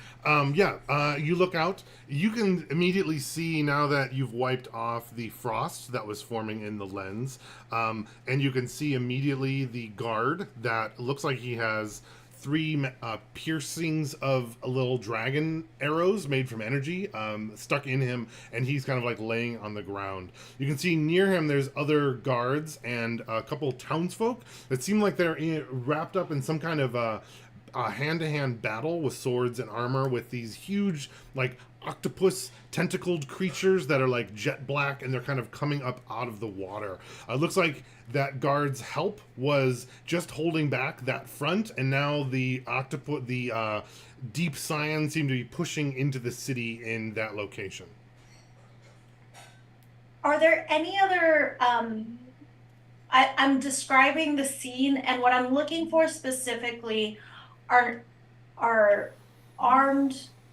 You look out. You can immediately see now that you've wiped off the frost that was forming in the lens. And you can see immediately the guard that looks like he has 3 piercings of little dragon arrows made from energy stuck in him, and he's kind of like laying on the ground. You can see near him there's other guards and a couple townsfolk that seem like they're wrapped up in some kind of a hand-to-hand battle with swords and armor with these huge like octopus tentacled creatures that are like jet black, and they're kind of coming up out of the water. It looks like that guard's help was just holding back that front, and now the deep scion seem to be pushing into the city in that location. Are there any other, I'm describing the scene, and what I'm looking for specifically are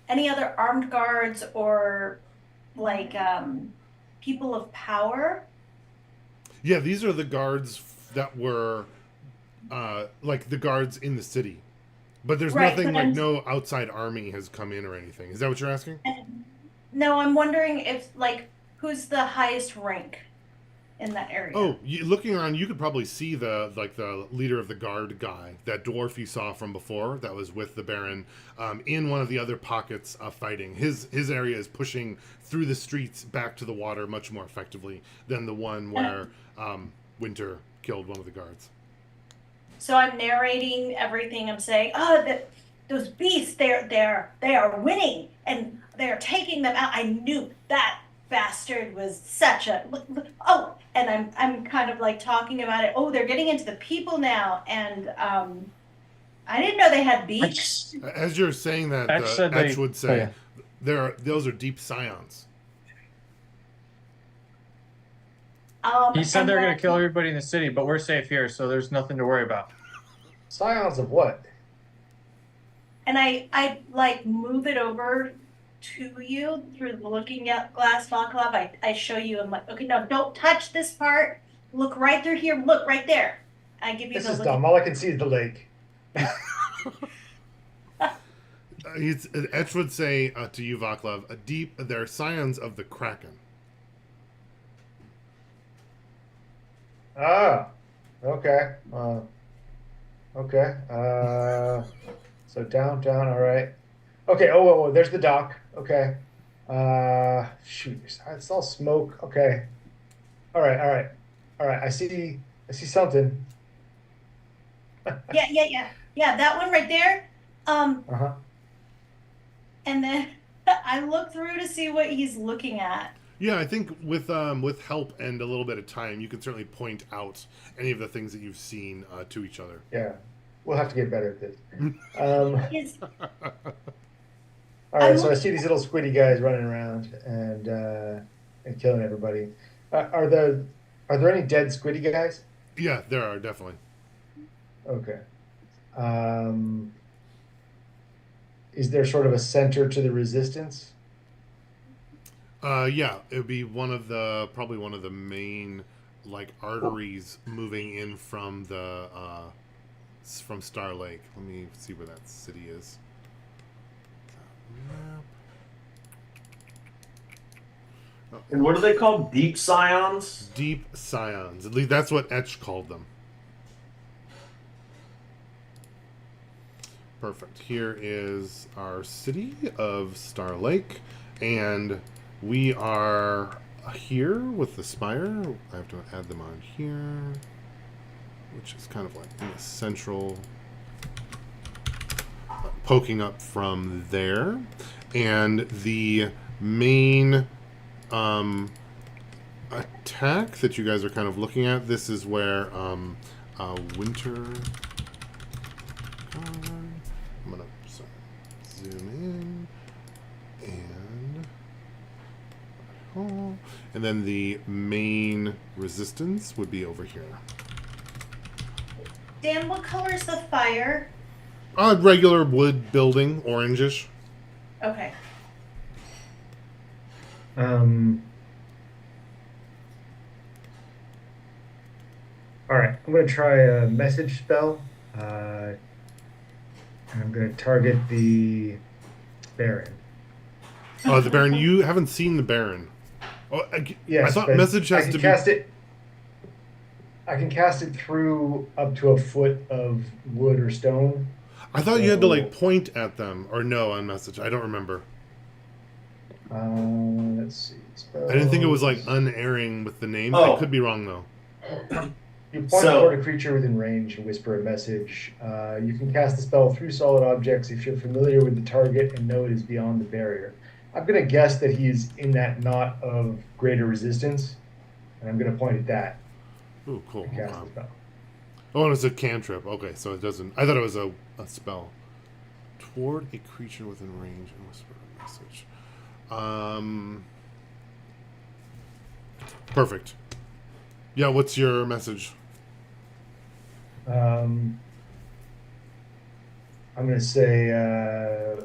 any other armed guards or like people of power? Yeah, these are the guards that were like the guards in the city, but there's Right, nothing but like no outside army has come in or anything. Is that what you're asking? No, I'm wondering if like who's the highest rank in that area? Oh, looking around, you could probably see the leader of the guard guy, that dwarf you saw from before, that was with the Baron, in one of the other pockets of fighting. His area is pushing through the streets back to the water much more effectively than the one where Winter killed one of the guards. So I'm narrating everything. I'm saying, those beasts, they are winning and they're taking them out. I knew that bastard was such a and I'm kind of like talking about it. Oh, they're getting into the people now, and I didn't know they had beaks. As you're saying that, Etch would say, those are deep scions. He said they're going to kill everybody in the city, but we're safe here, so there's nothing to worry about. Scions of what? And I like move it over to you through the looking glass Volkov. I show you. I'm like, okay, now don't touch this part. Look right through here. Look right there. I give you This is dumb. All I can see is the lake. Etch would say to you, Vaclav, they're scions of the Kraken. Ah, okay. Okay. So down, all right. Okay. Oh, there's the dock. Okay. Shoot, it's all smoke. Okay. All right, all right, all right. I see something. Yeah, that one right there. Uh-huh. And then I look through to see what he's looking at. Yeah, I think with help and a little bit of time, you can certainly point out any of the things that you've seen to each other. Yeah. We'll have to get better at this. Um, Is all I'm right, so I looking see these little squiddy guys running around and killing everybody. Are there any dead squiddy guys? Yeah, there are definitely. Okay. Um, is there sort of a center to the resistance? Yeah, it would be probably one of the main like arteries moving in from the from Star Lake. Let me see where that city is. Map. And what are they called? Deep Scions? Deep Scions. At least that's what Etch called them. Perfect. Here is our city of Star Lake, and we are here with the spire. I have to add them on here, which is kind of like in the central, poking up from there, and the main attack that you guys are kind of looking at. This is where winter. I'm gonna zoom in and then the main resistance would be over here. Dan, what color is the fire? Regular wood building, orangish. Okay. All right, I'm going to try a message spell. And I'm going to target the Baron. The Baron. You haven't seen the Baron. Oh, Yes, I thought but message I has can to be. cast it. I can cast it through up to a foot of wood or stone. I thought you had to like point at them or no on message. I don't remember. Let's see. I didn't think it was like unerring with the name. Oh. I could be wrong though. You point So- toward a creature within range and whisper a message. You can cast the spell through solid objects if you're familiar with the target and know it is beyond the barrier. I'm going to guess that he's in that knot of greater resistance, and I'm going to point at that Ooh, cool. and cast the spell. Oh, and it's a cantrip. Okay, so it doesn't. I thought it was a spell. Toward a creature within range and whisper a message. Perfect. Yeah, what's your message? I'm going to say,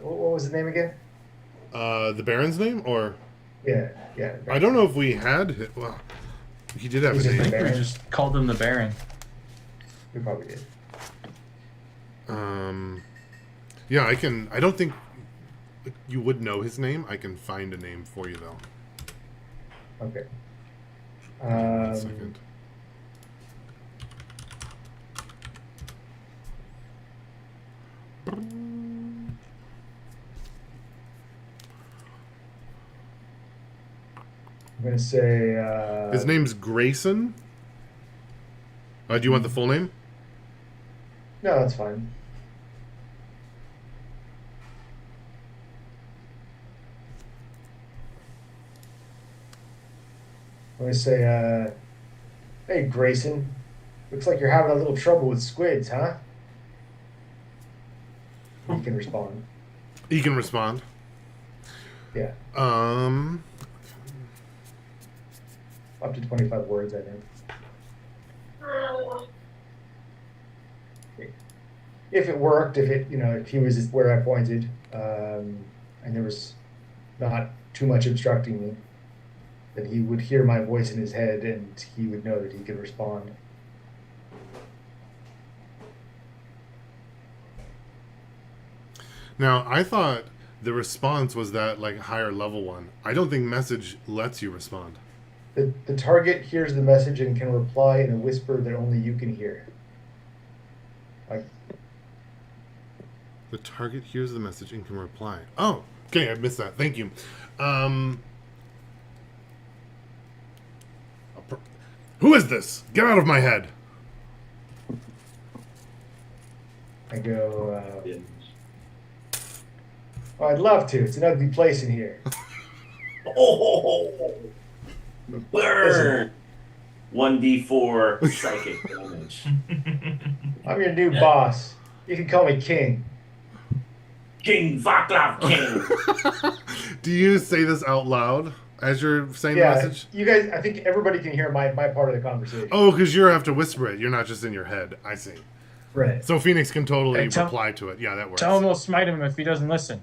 what was the name again? The Baron's name, or Yeah. I don't know if we had. Well, he did have He's a just I name. think we Baron. just called him the Baron. We probably did. Yeah, I can. I don't think you would know his name. I can find a name for you though. Okay. One second. I'm going to say... His name's Grayson. Do you want the full name? No, that's fine. I'm going to say, hey, Grayson. Looks like you're having a little trouble with squids, huh? He can respond. He can respond. Yeah. Up to 25 words, I think. If it worked, if he was where I pointed, and there was not too much obstructing me, then he would hear my voice in his head and he would know that he could respond. Now, I thought the response was that like higher level one. I don't think message lets you respond. The target hears the message and can reply in a whisper that only you can hear. Like, The target hears the message and can reply. Oh, Okay, I missed that. Thank you. Who is this? Get out of my head. I go, oh, I'd love to. It's an ugly place in here. Oh, burn! 1d4 psychic damage. I'm your new boss. You can call me King. King Vaclav King. Do you say this out loud as you're saying the Yeah, message? you guys, I think everybody can hear my part of the conversation. Oh, because you have to whisper it. You're not just in your head. I see. Right. So Phoenix can totally Hey, tell- reply to it. Yeah, that works. Tell him we'll smite him if he doesn't listen.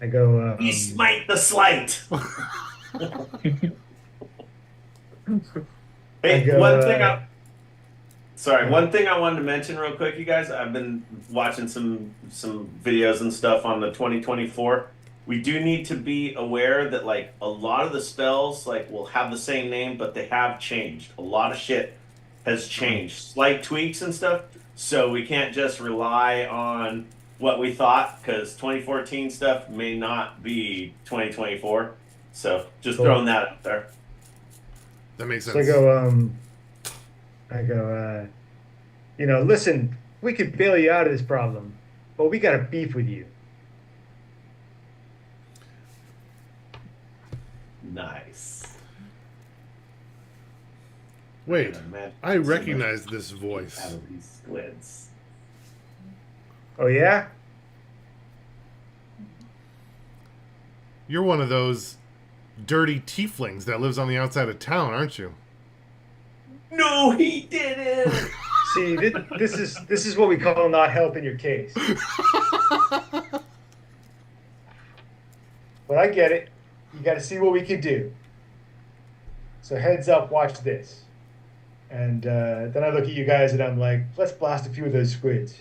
I go, We smite the slight. Hey, I go, one thing one thing I wanted to mention real quick, you guys. I've been watching some videos and stuff on the 2024. We do need to be aware that like a lot of the spells like will have the same name, but they have changed. A lot of shit has changed, slight tweaks and stuff. So we can't just rely on what we thought because 2014 stuff may not be 2024. So just Cool. throwing that out there. That makes sense. so I go, listen, we could bail you out of this problem, but we got a beef with you. Nice. Wait, Man, I recognize this voice. out of these squids. Oh, yeah? You're one of those dirty tieflings that lives on the outside of town, aren't you? No, he didn't. See, this is what we call not helping your case. But I get it. You got to see what we can do. So heads up, watch this. And then I look at you guys and I'm like, let's blast a few of those squids.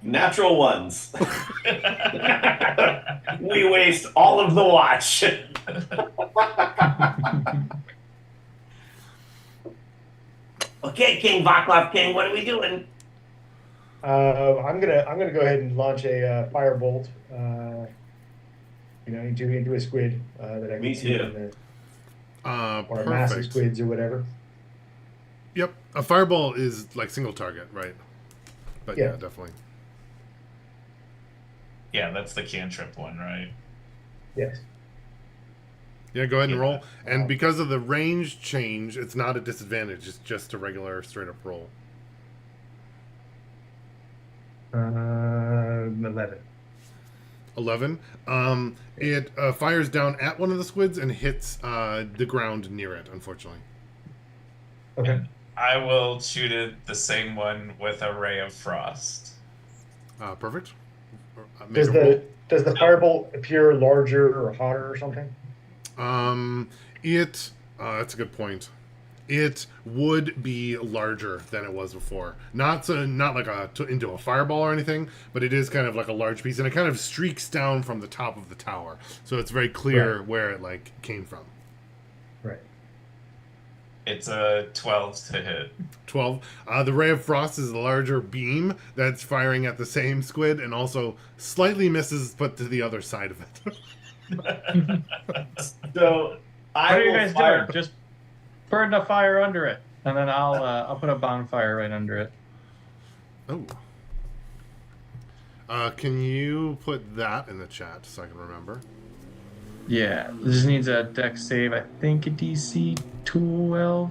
Natural ones. We waste all of the watch. Okay, King Vaclav King, what are we doing? I'm gonna go ahead and launch a firebolt, into a squid that I Me can see too. in the, or massive Perfect. squids or whatever. Yep. A fireball is like single target, right? But yeah, Yeah. definitely. Yeah, that's the cantrip one, right? Yes. Yeah, go ahead and Yeah. roll. And because of the range change, it's not a disadvantage. It's just a regular straight up roll. 11. 11. It fires down at one of the squids and hits the ground near it, unfortunately. Okay. I will shoot it the same one with a ray of frost. Perfect. Make Does a roll. does the firebolt appear larger or hotter or something? That's a good point. It would be larger than it was before. Not like into a fireball or anything, but it is kind of like a large piece, and it kind of streaks down from the top of the tower, so it's very clear where it like came from. Right. It's a 12 to hit. 12. The ray of frost is the larger beam that's firing at the same squid, and also slightly misses, but to the other side of it. So I What are you will guys fire. doing? Just burn the fire under it, and then I'll put a bonfire right under it. Oh. Can you put that in the chat so I can remember? Yeah, this needs a dex save. I think a DC 12.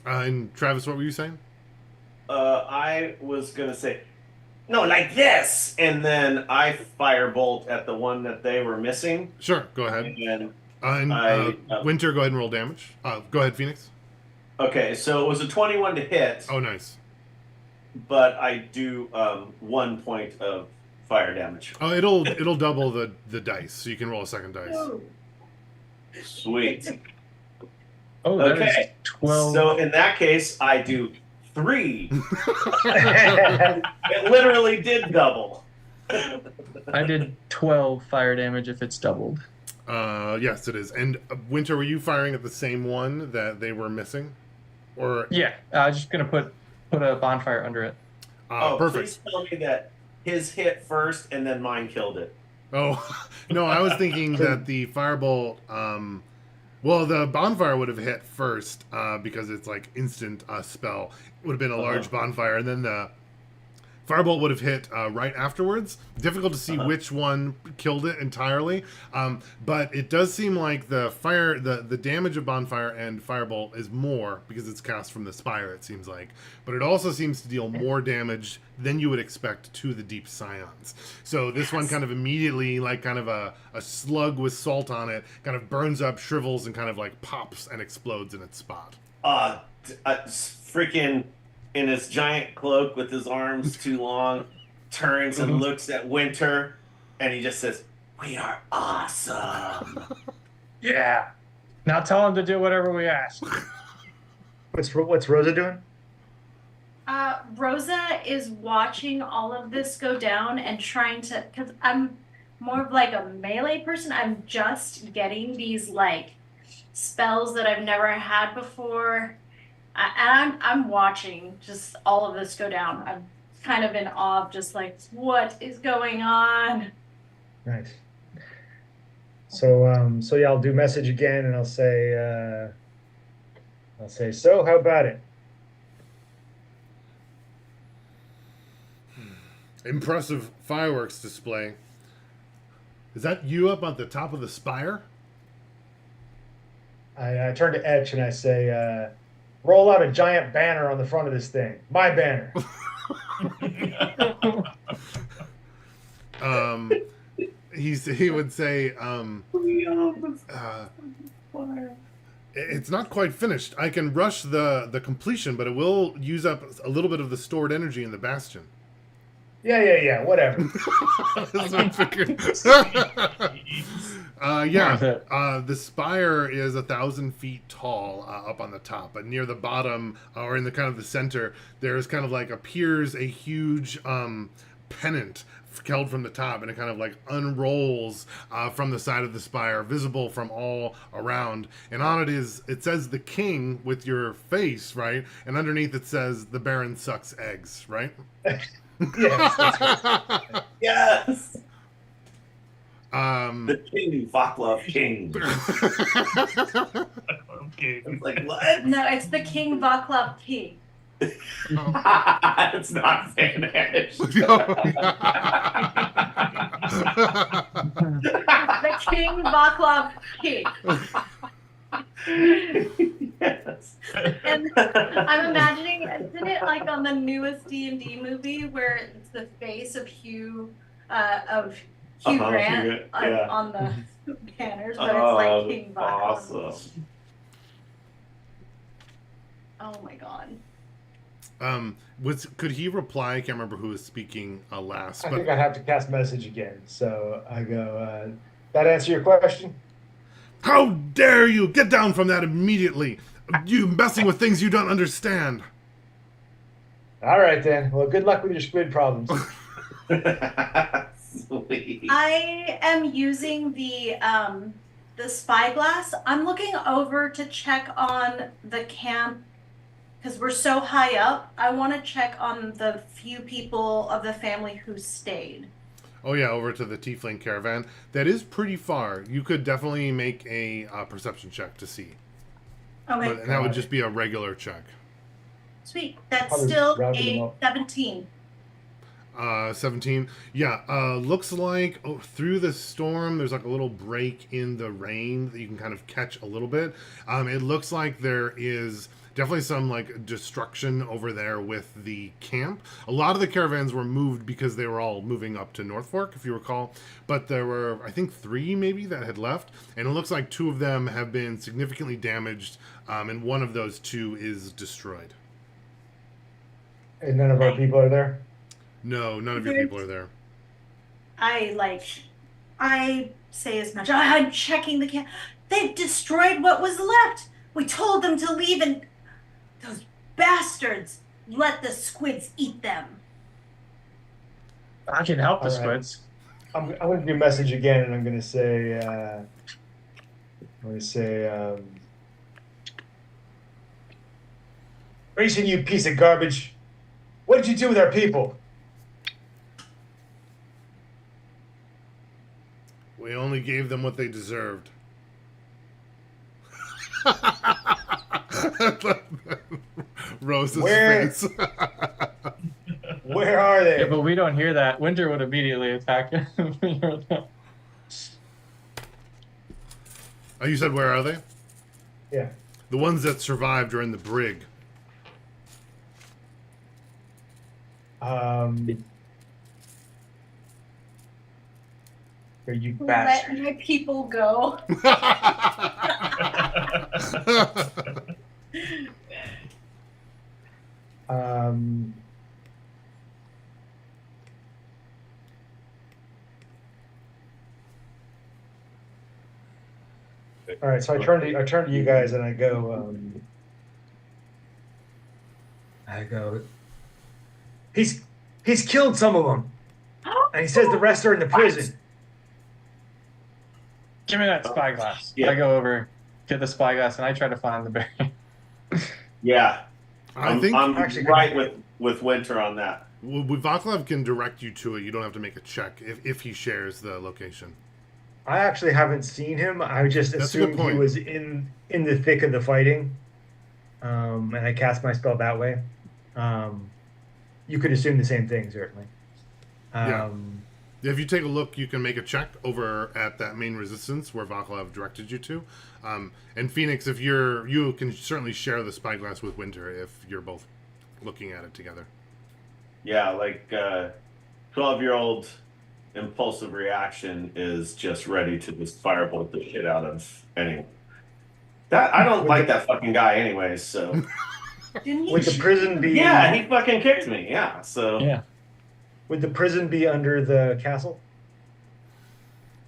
And Travis, what were you saying? I was gonna say, no, like this, and then I firebolt at the one that they were missing, Sure, go ahead. and And Winter, go ahead and roll damage. Go ahead, Phoenix. okay, so it was a 21 to hit, Oh, nice. but I do 1 point of fire damage. Oh, it'll double the dice, so you can roll a second dice. Sweet. Oh, that is Okay, 12. so in that case, I do 3. It literally did double. I did 12 fire damage if it's doubled. Yes, it is. And Winter, were you firing at the same one that they were missing? Or Yeah, I was just gonna put a bonfire under it. perfect. Please tell me that his hit first and then mine killed it. Oh, no, I was thinking that the firebolt, well, the bonfire would have hit first because it's like instant spell. It would have been a large bonfire, and then the firebolt would have hit right afterwards. Difficult to see which one killed it entirely, but it does seem like the damage of bonfire and firebolt is more because it's cast from the spire. It seems like, but it also seems to deal more damage than you would expect to the deep scions. So this one kind of immediately, like kind of a slug with salt on it, kind of burns up, shrivels, and kind of like pops and explodes in its spot. Freaking in his giant cloak with his arms too long, turns and looks at Winter, and he just says, "We are awesome." Yeah. Now tell him to do whatever we ask. What's Rosa doing? Rosa is watching all of this go down and trying to, because I'm more of like a melee person. I'm just getting these like spells that I've never had before. And I'm watching just all of this go down. I'm kind of in awe of just like, what is going on? Nice. So yeah, I'll do message again, and I'll say, so how about it? Impressive fireworks display. Is that you up at the top of the spire? I turn to Etch and I say, roll out a giant banner on the front of this thing. My banner. He would say, it's not quite finished. I can rush the completion, but it will use up a little bit of the stored energy in the bastion. Yeah, whatever. That's what I figured. The spire is 1,000 feet tall up on the top, but near the bottom or in the kind of the center, there's kind of like appears a huge pennant held from the top, and it kind of like unrolls from the side of the spire, visible from all around. And on it says the king with your face, right? And underneath it says the Baron sucks eggs, right? Yes, that's right. Yes. The King, Vaclav King. Okay. It's like, what? No, it's the King Vaclav King. It's not Spanish. The King Vaclav King. Yes. And I'm imagining, isn't it like on the newest D&D movie where it's the face of Hugh Grant on the banners, but it's like King Vaclav. Awesome. Oh my god. Could he reply? I can't remember who was speaking last. I But think I have to cast message again. So I go, that answer your question? how dare you get down from that immediately? You messing with things you don't understand. All right then. Well, good luck with your squid problems. Sweet. I am using the spyglass. I'm looking over to check on the camp because we're so high up. I want to check on the few people of the family who stayed. Oh yeah, over to the Tiefling caravan. That is pretty far. You could definitely make a perception check to see. Okay, And that would just be a regular check. sweet. That's Probably still rounded them a up. 17. 17. Yeah, looks like through the storm, there's like a little break in the rain that you can kind of catch a little bit. It looks like there is definitely some like destruction over there with the camp. A lot of the caravans were moved because they were all moving up to North Fork, if you recall. But there were, I think, 3 maybe that had left. And it looks like 2 of them have been significantly damaged. And one of those 2 is destroyed. And none of our people are there? No, none of your people are there. I say as much. I'm checking the camp. They've destroyed what was left. We told them to leave and those bastards let the squids eat them. I can help the All right. squids. I'm going to do message again, and I'm going to say, Grayson, you piece of garbage. What did you do with our people? We only gave them what they deserved. Rose's Where- face. Where are they? Yeah, but we don't hear that. Winter would immediately attack him. Oh, you said where are they? Yeah. The ones that survived are in the brig. Are you Let bastard? my people go. All right, so I turn to you guys and I go, he's killed some of them, and he says the rest are in the prison. Give me that spyglass. Yeah. I go over, get the spyglass, and I try to find the bear. Yeah, I think I'm Actually, right with Winter on that. Vaclav can direct you to it. You don't have to make a check if he shares the location. I actually haven't seen him. I just That's a good assumed he point. was in the thick of the fighting, and I cast my spell that way. You could assume the same thing, certainly. Yeah. If you take a look, you can make a check over at that main resistance where Vaclav directed you to. And Phoenix, if you can certainly share the spyglass with Winter if you're both looking at it together. Yeah, like 12-year-old impulsive reaction is just ready to just firebolt the shit out of anyone. That I don't like that fucking guy anyways, so Didn't he? Would the prison be? yeah, he fucking kicked me. Yeah, so Yeah. Would the prison be under the castle?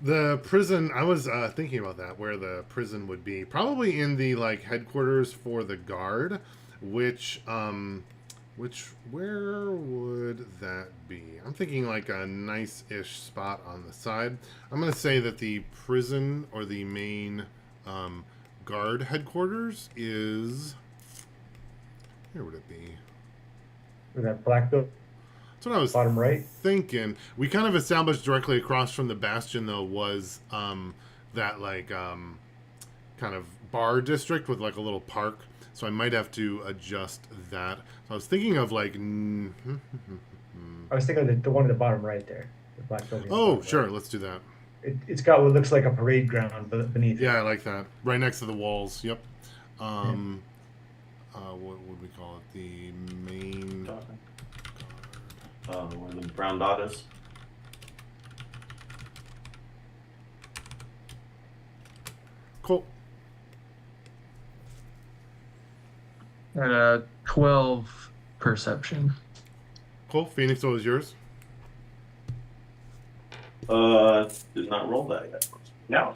The prison, I was thinking about that, where the prison would be. Probably in the headquarters for the guard, where would that be? I'm thinking like a nice-ish spot on the side. I'm going to say that the prison or the main guard headquarters is... Where would it be? Or that black building, That's what I was bottom right? thinking. We kind of established directly across from the bastion, though, was that kind of bar district with a little park. So I might have to adjust that. So I was thinking of I was thinking of the one at the bottom right there, the black building. Oh, sure. Let's do that. It's got what looks like a parade ground beneath. Yeah, I like that. Right next to the walls. Yep. What would we call it? The main guard. where the brown dot is. Cool. 12 perception. Cool. Phoenix, what was yours? Did not roll that yet. No.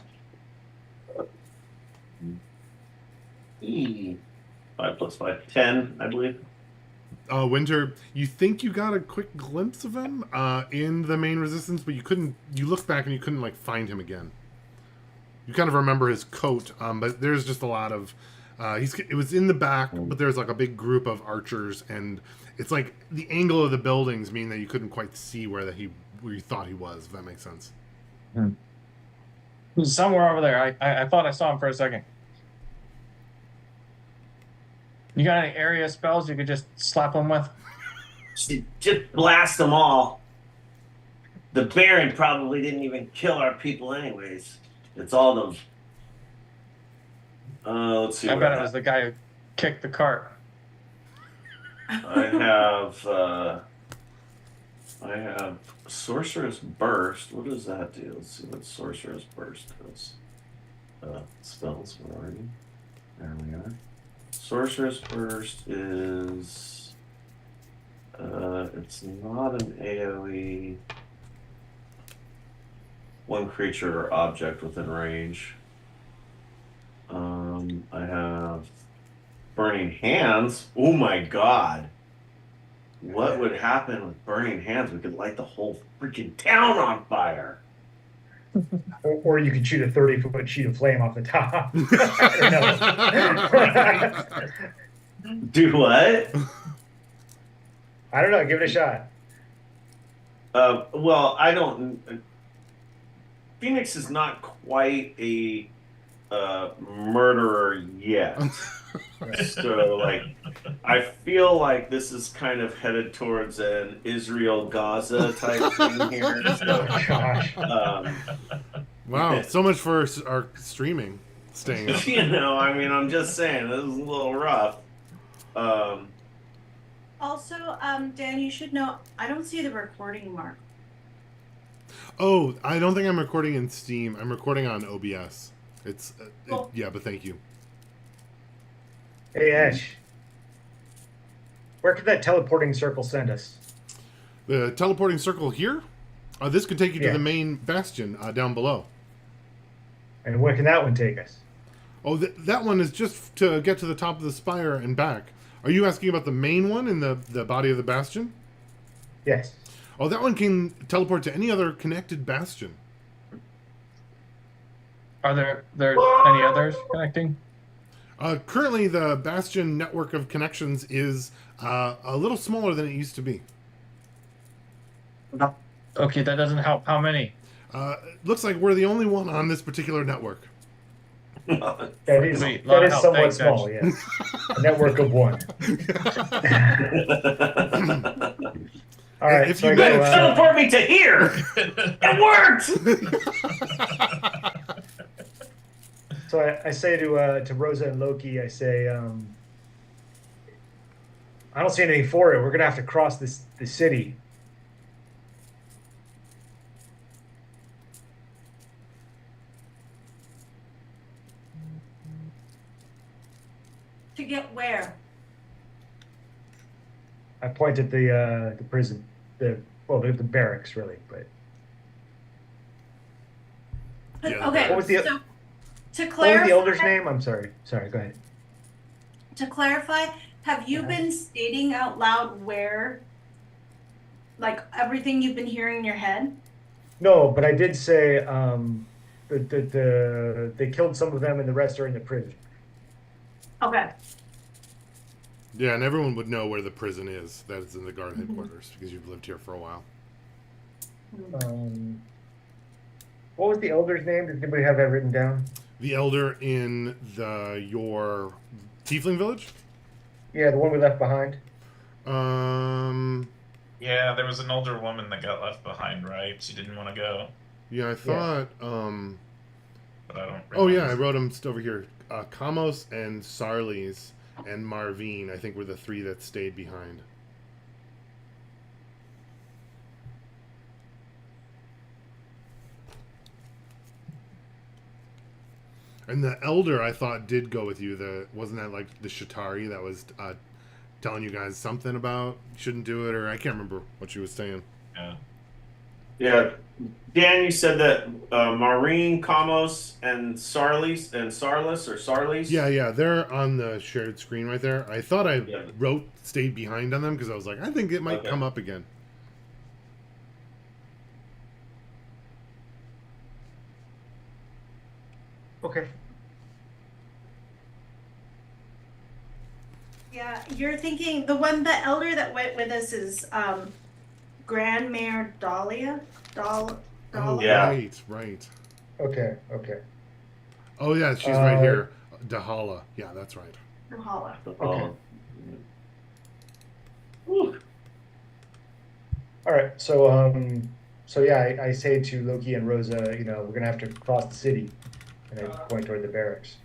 5 plus 5, 10, I believe. Winter, you think you got a quick glimpse of him in the main resistance, but you couldn't. You looked back and you couldn't find him again. You kind of remember his coat, but there's just a lot of. It was in the back, but there's a big group of archers, and it's the angle of the buildings mean that you couldn't quite see where you thought he was. If that makes sense. He's somewhere over there. I thought I saw him for a second. You got any area spells you could just slap him with? Just blast them all. The Baron probably didn't even kill our people anyways. It's all them. Let's see. I what bet it was the guy who kicked the cart. I have Sorcerer's Burst. What does that do? Let's see what Sorcerer's Burst does. Spells, where are you? There we are. Sorcerer's Burst is... it's not an AoE. One creature or object within range. I have Burning Hands. Oh my god. what would happen with burning hands? We could light the whole freaking town on fire. Or you could shoot a 30-foot sheet of flame off the top. I don't know. Do what? I don't know. Give it a shot. Well, I don't. Phoenix is not quite a murderer yet. So, like, I feel like this is kind of headed towards an Israel-Gaza type thing here. So, Gosh. Wow, so much for our streaming staying up. you know, I mean, I'm just saying, this is a little rough. Also, Dan, you should know, I don't see the recording mark. Oh, I don't think I'm recording in Steam. I'm recording on OBS. It's Cool. yeah, but thank you. Hey, Ash. Where could that teleporting circle send us? The teleporting circle here. This could take you to Yeah. the main bastion down below. And where can that one take us? Oh, that one is just to get to the top of the spire and back. Are you asking about the main one in the body of the bastion? Yes. Oh, that one can teleport to any other connected bastion. Are there any others connecting? Currently, the bastion network of connections is a little smaller than it used to be. Okay, that doesn't help. How many? Looks like we're the only one on this particular network. That is, Sweet. Lot that of is help. somewhat Thanks, small, Ash. yes. A network of one. All right. If so you I go, manage- Teleport me to here! It worked! so I say to Rosa and Loki, I say, I don't see anything for it. We're gonna have to cross the city. To get where? I point at the prison, the barracks, really. But Yeah, Okay, what was the- so to what was clarify, the elder's name? I'm sorry. Sorry. Go ahead. to clarify, have you been stating out loud where, like everything you've been hearing in your head? No, but I did say they killed some of them, and the rest are in the prison. Okay. Yeah, and everyone would know where the prison is. That is in the guard headquarters because you've lived here for a while. What was the elder's name? Does anybody have that written down? The elder in your tiefling village. Yeah, the one we left behind. Yeah, there was an older woman that got left behind, right? She didn't want to go, Yeah, I thought. but I don't. Oh yeah, I remember. wrote them over here. Kamos and Sarlis and Marvine, I think, were the three that stayed behind. And the elder, I thought, did go with you. Wasn't that like the Shatari that was telling you guys something about you shouldn't do it, or I can't remember what she was saying. Yeah. Yeah, Dan, you said that Maureen, Kamos, and Sarlis or Sarlis. Yeah, they're on the shared screen right there. I thought I Yeah. wrote stayed behind on them because I was like, I think it might Okay. come up again. Okay. Yeah, you're thinking the elder that went with us is Grand Mayor Dahlia. Oh, Dahlia. Yeah. right. Okay. Oh yeah, she's right here. Dahala. Yeah, that's right. Dahala. Oh. All right. So yeah, I say to Loki and Rosa, we're gonna have to cross the city, and I point toward the barracks.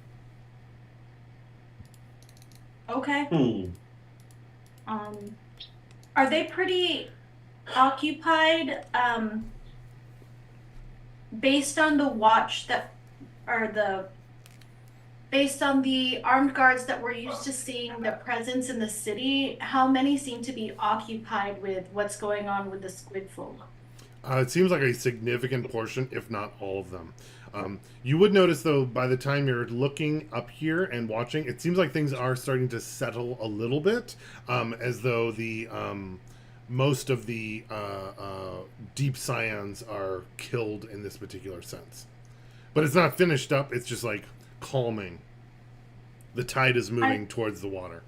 Okay. Are they pretty occupied? Based on the watch based on the armed guards that we're used to seeing the presence in the city, how many seem to be occupied with what's going on with the squid folk? It seems like a significant portion, if not all of them. You would notice, though, by the time you're looking up here and watching, it seems like things are starting to settle a little bit, as though the most of the deep scions are killed in this particular sense. But it's not finished up, it's just like calming. The tide is moving towards the water.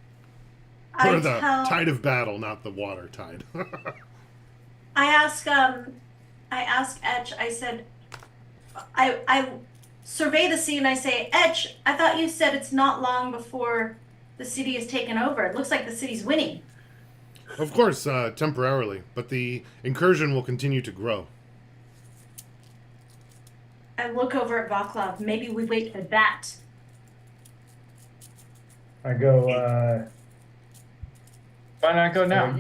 Or the tide of battle, not the water tide. I asked Etch, I said, I survey the scene, I say, Etch, I thought you said it's not long before the city is taken over. It looks like the city's winning. Of course, temporarily, but the incursion will continue to grow. I look over at Vaclav. Maybe we wait for that. I go, Why not go now?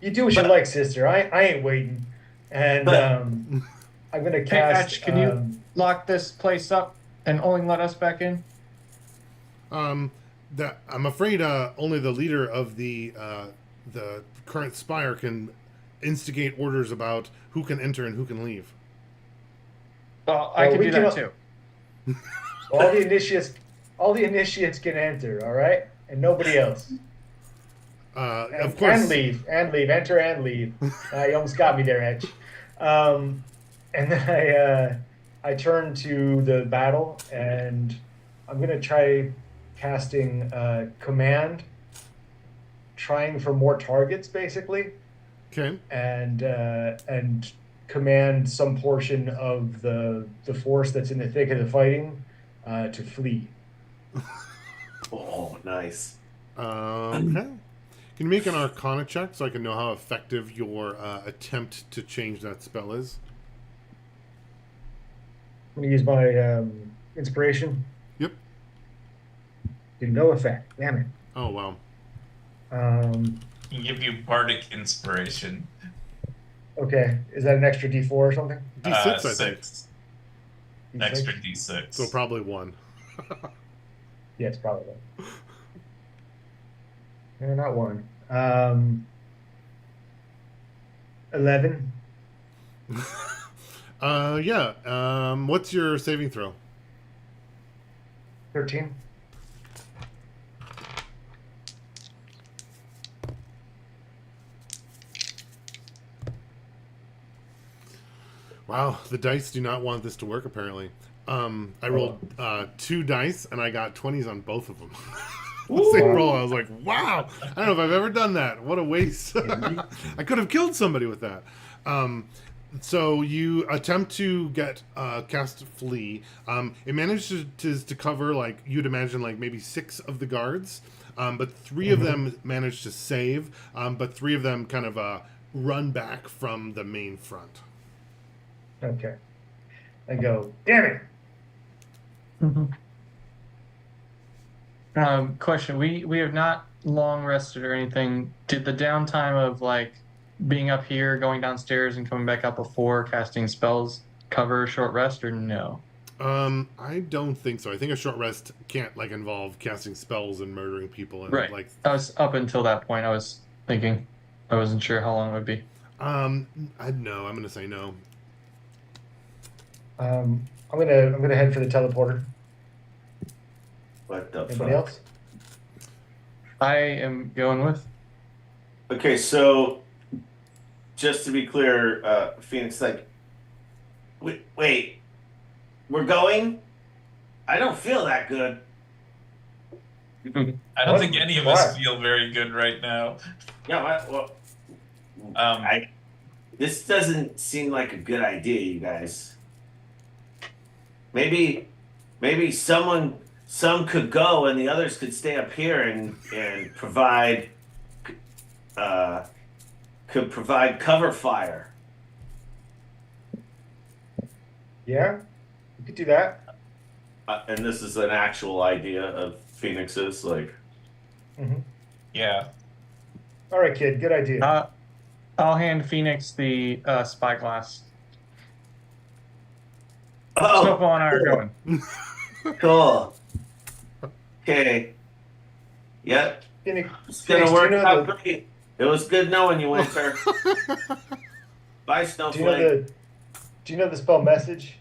you do what you like, sister. I ain't waiting. And I'm gonna Hey, cast. Ash, can you lock this place up and only let us back in? That I'm afraid only the leader of the current spire can instigate orders about who can enter and who can leave. Well, I can do that too. All the initiates can enter. All right, and nobody else. Of course. And leave, enter and leave. You almost got me there, Edge. And then I turn to the battle, and I'm gonna try casting command, trying for more targets, basically. Okay. And command some portion of the force that's in the thick of the fighting to flee. Oh, nice. Okay. Can you make an Arcana check so I can know how effective your attempt to change that spell is? I'm gonna use my inspiration. Yep. To no effect. Damn it. Oh, wow. Can give you bardic inspiration. Okay. Is that an extra D4 or something? D6, I think. 6. D6? Extra D6. So probably 1. Yes, probably. No, not 1. 11. Yeah. What's your saving throw? 13. Wow, the dice do not want this to work, apparently. I rolled 2 dice, and I got 20s on both of them. The same roll. I was like, wow, I don't know if I've ever done that. What a waste. I could have killed somebody with that. So you attempt to get cast flee. It manages to cover, like, you'd imagine, like maybe 6 of the guards. But 3 of them manage to save. But 3 of them kind of run back from the main front. Okay. I go, damn it. Question: We have not long rested or anything. Did the downtime of like being up here, going downstairs, and coming back up before casting spells cover a short rest, or no? I don't think so. I think a short rest can't like involve casting spells and murdering people and Right. like. I was up until that point. I was thinking. I wasn't sure how long it would be. I'm gonna say no. I'm gonna head for the teleporter. What the Anybody fuck? else? I am going with. Okay, so just to be clear, Phoenix, like, wait, we're going? I don't feel that good. I don't think any of us feel very good right now. Yeah, this doesn't seem like a good idea, you guys. Maybe some could go and the others could stay up here and provide cover fire. Yeah, you could do that. And this is an actual idea of Phoenix's, like. Yeah. All right, kid. Good idea. I'll hand Phoenix the spyglass. Oh, Snowfall and I are going. cool. Okay. Yep. Phoenix, It's gonna do work you know out the- great. It was good knowing you, Winter. Bye, Do you know Snowflake. the spell message?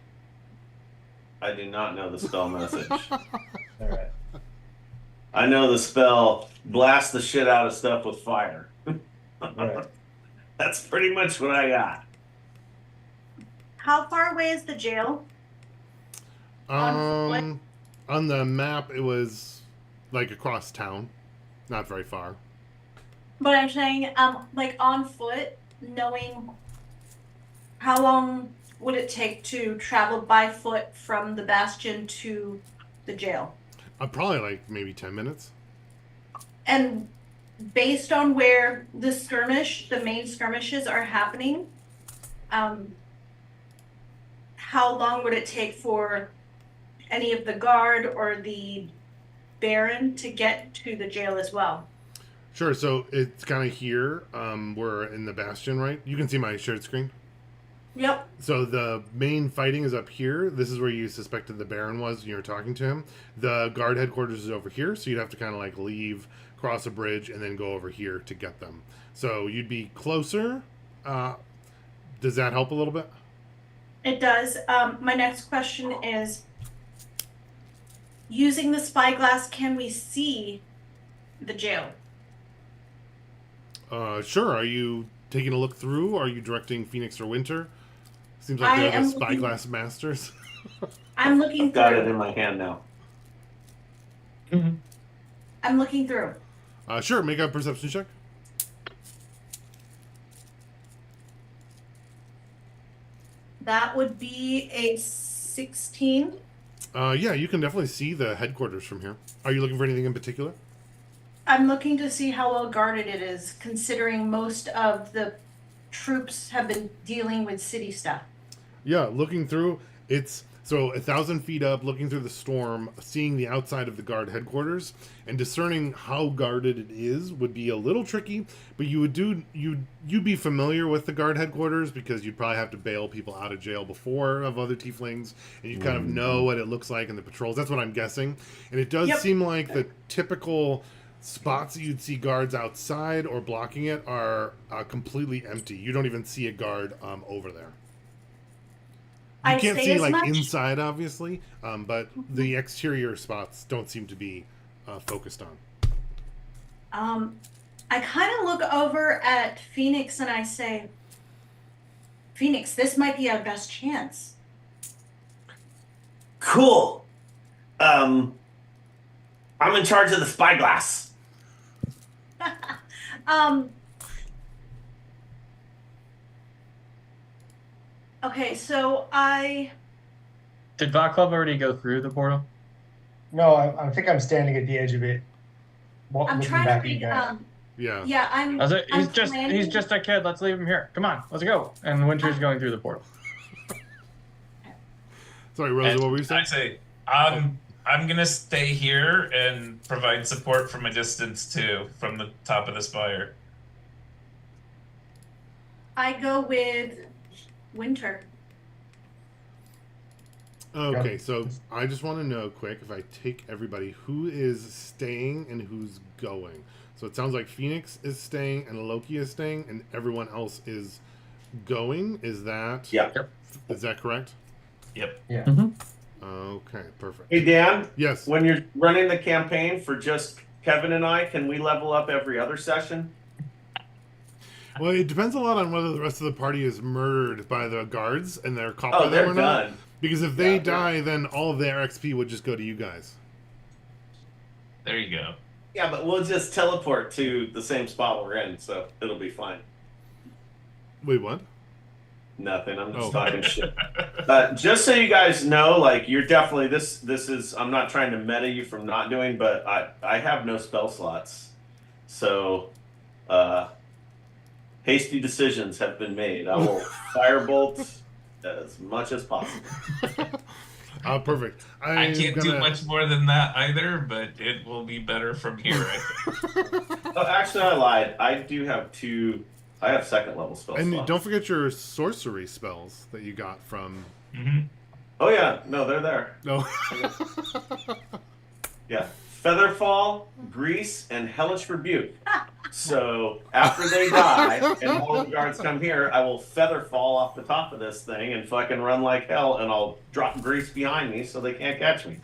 I do not know the spell message. All right. I know the spell blast the shit out of stuff with fire. Right. That's pretty much what I got. How far away is the jail? On foot? On the map, it was like across town, not very far. But I'm saying, like on foot, knowing how long would it take to travel by foot from the bastion to the jail? Probably like maybe 10 minutes. And based on where the skirmish, the main skirmishes are happening, how long would it take for any of the guard or the baron to get to the jail as well? Sure. So it's kind of here. We're in the bastion, right? You can see my shared screen. Yep. So the main fighting is up here. This is where you suspected the Baron was when you were talking to him. The guard headquarters is over here, so you'd have to kind of like leave, cross a bridge, and then go over here to get them. So you'd be closer. Does that help a little bit? It does. My next question is, using the spyglass, can we see the jail? Sure. Are you taking a look through? Are you directing Phoenix or Winter? Seems like I they're the am spyglass masters. I'm looking Got it through. in my hand now. I'm looking through. Sure. Make a perception check. That would be a 16. Yeah, you can definitely see the headquarters from here. Are you looking for anything in particular? I'm looking to see how well guarded it is, considering most of the troops have been dealing with city stuff. Yeah, looking through, it's so 1,000 feet up, looking through the storm, seeing the outside of the guard headquarters, and discerning how guarded it is would be a little tricky. But you'd be familiar with the guard headquarters because you'd probably have to bail people out of jail before of other tieflings, and you kind of know what it looks like in the patrols. That's what I'm guessing, and it does Yep. seem like the typical spots that you'd see guards outside or blocking it are completely empty. You don't even see a guard over there. You I can't say see as like much. inside, obviously, but the exterior spots don't seem to be focused on. I kind of look over at Phoenix and I say, Phoenix, this might be our best chance. Cool. I'm in charge of the spyglass. Okay, so I Did Vaclav already go through the portal? No, I think I'm standing at the edge of it, I'm looking trying back to at you read. guys. Yeah. Yeah, I'm. I was like, I'm he's planning- just a kid. Let's leave him here. Come on, let's go. And Winter's going through the portal. Sorry, Rosa, And what were you saying? I say, I'm gonna stay here and provide support from a distance too, from the top of the spire. I go with Winter. Okay, so I just want to know quick if I take everybody who is staying and who's going. So it sounds like Phoenix is staying and Loki is staying and everyone else is going. Is that Is that correct? Yep. Yeah. Okay, perfect. Hey, Dan, Yes. when you're running the campaign for just Kevin and I, can we level up every other session? Well, it depends a lot on whether the rest of the party is murdered by the guards and they're caught by Oh, them they're or not. done. Because if they Yeah, die, then all of their XP would just go to you guys. There you go. Yeah, but we'll just teleport to the same spot we're in, so it'll be fine. Wait, what? Nothing. I'm just Oh. talking shit. Just so you guys know, like you're definitely this is. I'm not trying to meta you from not doing, but I have no spell slots, so hasty decisions have been made. I will firebolt as much as possible. Perfect. I can't do much more than that either, but it will be better from here, I think. Oh, actually, I lied. I do have two. I have second level spell And slots. don't forget your sorcery spells that you got from. Mm-hmm. Oh yeah, no, they're there. No. Yeah, Featherfall, Grease, and Hellish Rebuke. So after they die and all the guards come here, I will feather fall off the top of this thing and fucking run like hell, and I'll drop grease behind me so they can't catch me.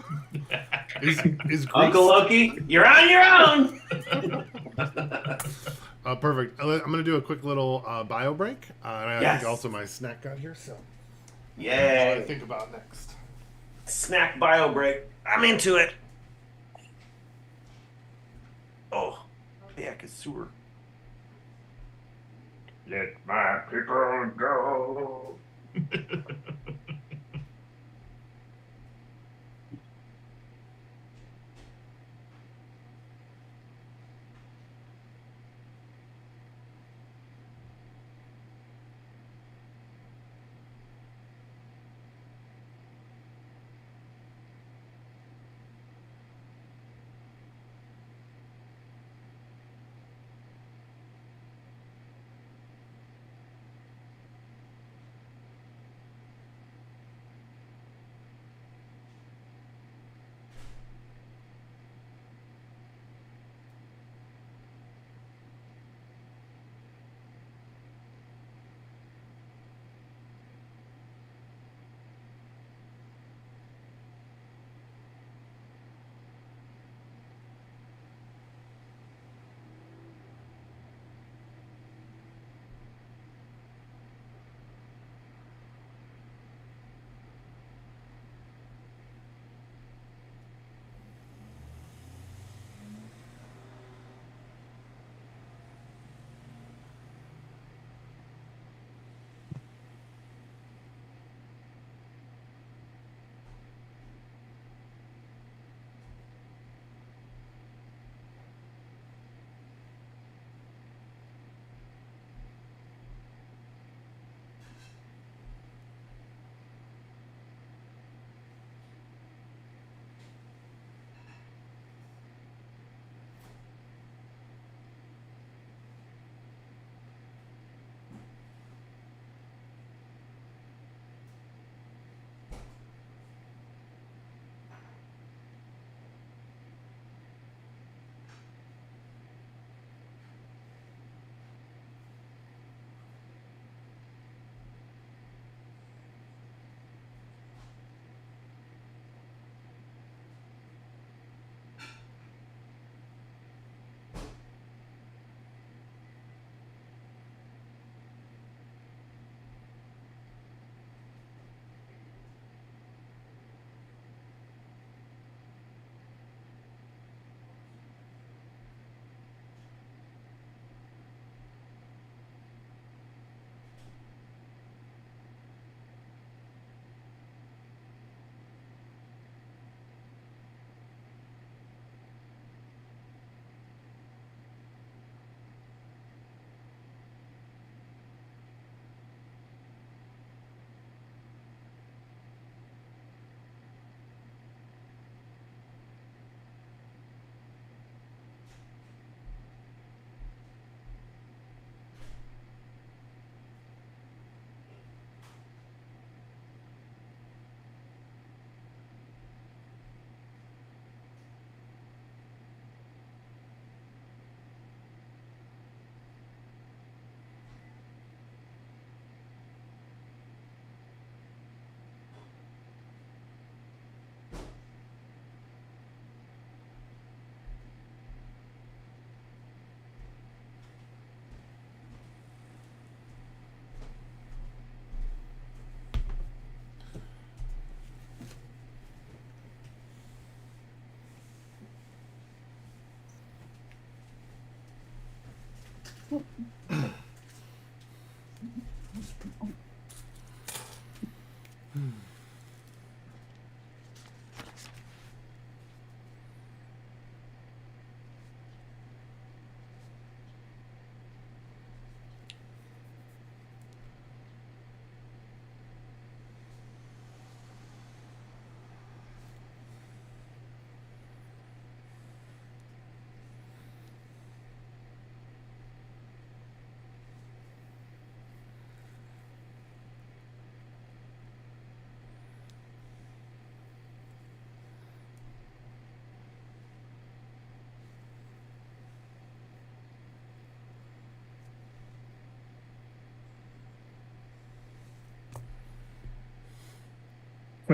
Is Grease Uncle Loki, you're on your own. Perfect. I'm gonna do a quick little bio break, and I Yes. think also my snack got here. So, what do I Yay! think about next? Snack bio break. I'm into it. Oh, the heck is sewer. Let my people go.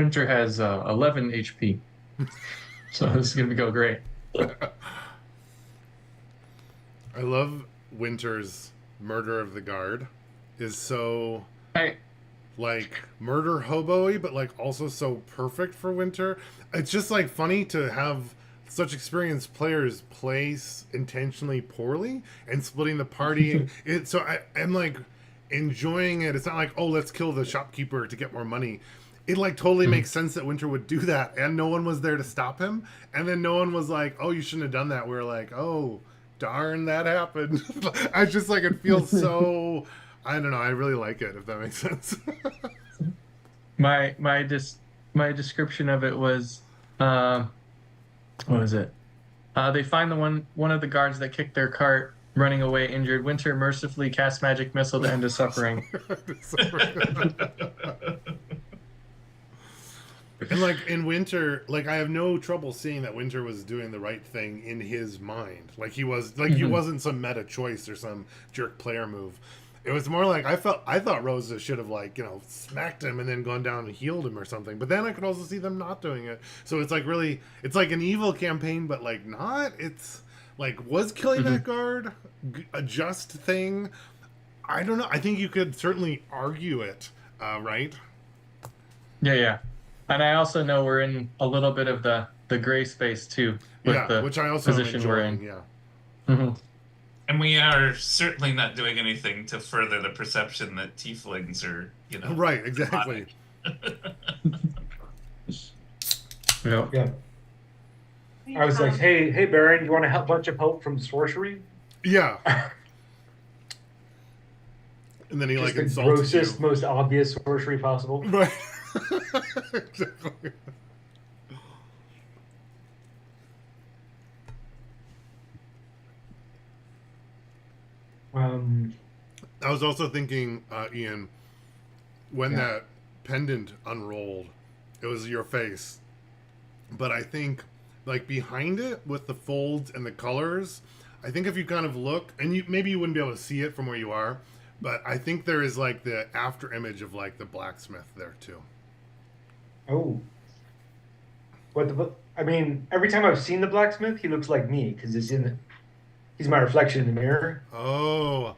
Winter has 11 HP. So this is going to go great. I love Winter's Murder of the Guard. Is so like murder hobo-y, but like also so perfect for Winter. It's just like funny to have such experienced players play intentionally poorly and splitting the party. So I'm like enjoying it. It's not like, oh, let's kill the shopkeeper to get more money. It like totally makes sense that Winter would do that, and no one was there to stop him. And then no one was like, oh, you shouldn't have done that. We're like, oh, darn, that happened. I just like, it feels so, I don't know. I really like it, if that makes sense. My description of it was, what was it? They find one of the guards that kicked their cart running away injured. Winter mercifully casts magic missile to end his suffering. And like in Winter, like I have no trouble seeing that Winter was doing the right thing in his mind. Like he was, like he wasn't some meta choice or some jerk player move. It was more like I thought Rosa should have like, you know, smacked him and then gone down and healed him or something. But then I could also see them not doing it. So it's like really, it's like an evil campaign, but like not. It's like, was killing that guard a just thing? I don't know. I think you could certainly argue it, right? Yeah. And I also know we're in a little bit of the gray space too, with the which I also position we're in. Yeah. Mm-hmm. And we are certainly not doing anything to further the perception that tieflings are, you know. Right, exactly. Yeah. I was like, hey, Baron, you want a bunch of help from sorcery? Yeah. And then he Just like the insults grossest, you. most obvious sorcery possible. Right. Exactly. I was also thinking, Ian, when that pendant unrolled, it was your face. But I think, like, behind it, with the folds and the colors, I think if you kind of look, and maybe you wouldn't be able to see it from where you are, but I think there is, like, the after image of, like, the blacksmith there, too. Oh. I mean, every time I've seen the blacksmith, he looks like me, because he's my reflection in the mirror. Oh.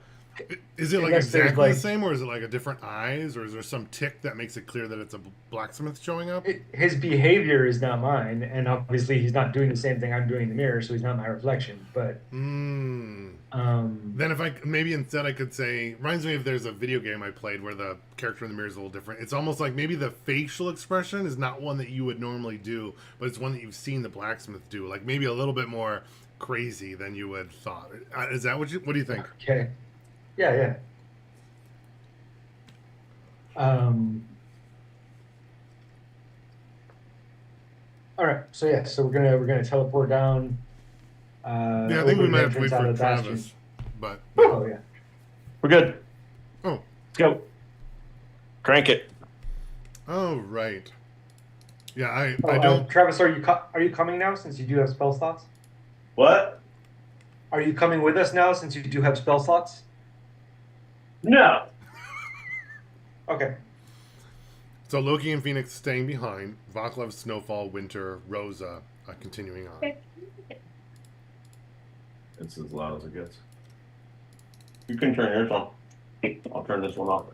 Is it like Unless there's, exactly like, the same, or is it like a different eyes, or is there some tick that makes it clear that it's a blacksmith showing up? His behavior is not mine, and obviously he's not doing the same thing I'm doing in the mirror, so he's not my reflection. But then if maybe instead I could say, reminds me if there's a video game I played where the character in the mirror is a little different. It's almost like maybe the facial expression is not one that you would normally do, but it's one that you've seen the blacksmith do, like maybe a little bit more crazy than you would thought. Is that what do you think? Okay. Yeah. All right. So we're gonna teleport down. Yeah, I think we might have to wait for Travis. But oh yeah, We're good. oh, Let's go. Crank it. oh right. Yeah, I don't. Travis, are you coming now since you do have spell slots? What? Are you coming with us now since you do have spell slots? No. Okay. So Loki and Phoenix staying behind. Vaclav, Snowfall, Winter, Rosa continuing on. It's as loud as it gets. You can turn yours on. I'll turn this one off.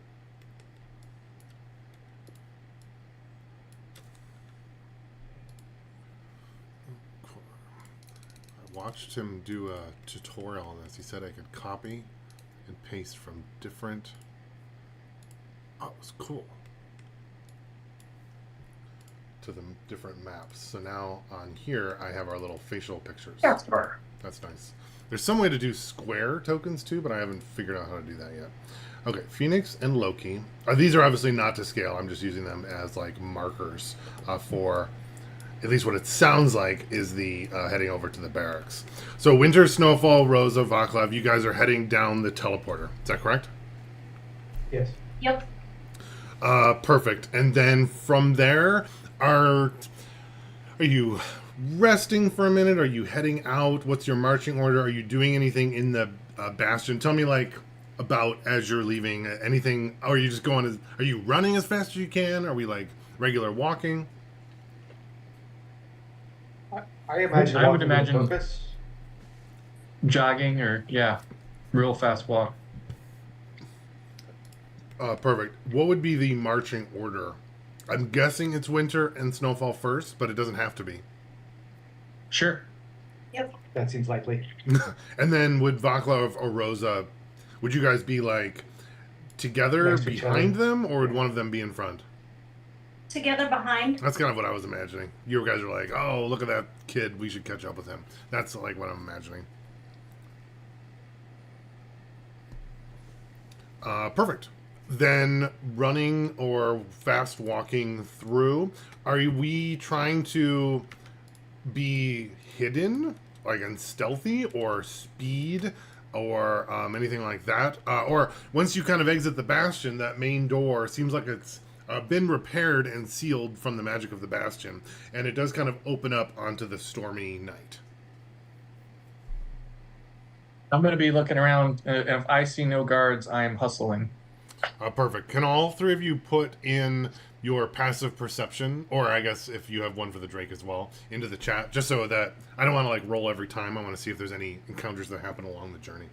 I watched him do a tutorial on this. He said I could copy and paste from different. Oh, it was cool. To the different maps. So now on here, I have our little facial pictures. That's far. That's nice. There's some way to do square tokens too, but I haven't figured out how to do that yet. Okay, Phoenix and Loki. These are obviously not to scale. I'm just using them as like markers for at least what it sounds like is the heading over to the barracks. So Winter, Snowfall, Rosa, Vaclav, you guys are heading down the teleporter. Is that correct? Yes. Yep. Perfect. And then from there, are you resting for a minute? Are you heading out? What's your marching order? Are you doing anything in the bastion? Tell me like about as you're leaving anything. Or are you just going? Are you running as fast as you can? Are we like regular walking? I imagine I would walking with a imagine- purpose. Jogging or real fast walk. Perfect. What would be the marching order? I'm guessing it's winter and snowfall first, but it doesn't have to be. Sure. That seems likely. And then would Vaclav or Rosa, would you guys be like together Next to each behind other. them, or would one of them be in front? Together behind. That's kind of what I was imagining. You guys are like, oh, look at that kid. We should catch up with him. That's like what I'm imagining. Perfect. Then running or fast walking through, are we trying to be hidden, like and stealthy, or speed, or anything like that? Or once you kind of exit the bastion, that main door seems like it's been repaired and sealed from the magic of the bastion, and it does kind of open up onto the stormy night. I'm going to be looking around. If I see no guards, I am hustling. Perfect. Can all three of you put in your passive perception, or I guess if you have one for the Drake as well, into the chat, just so that I don't want to like roll every time. I want to see if there's any encounters that happen along the journey.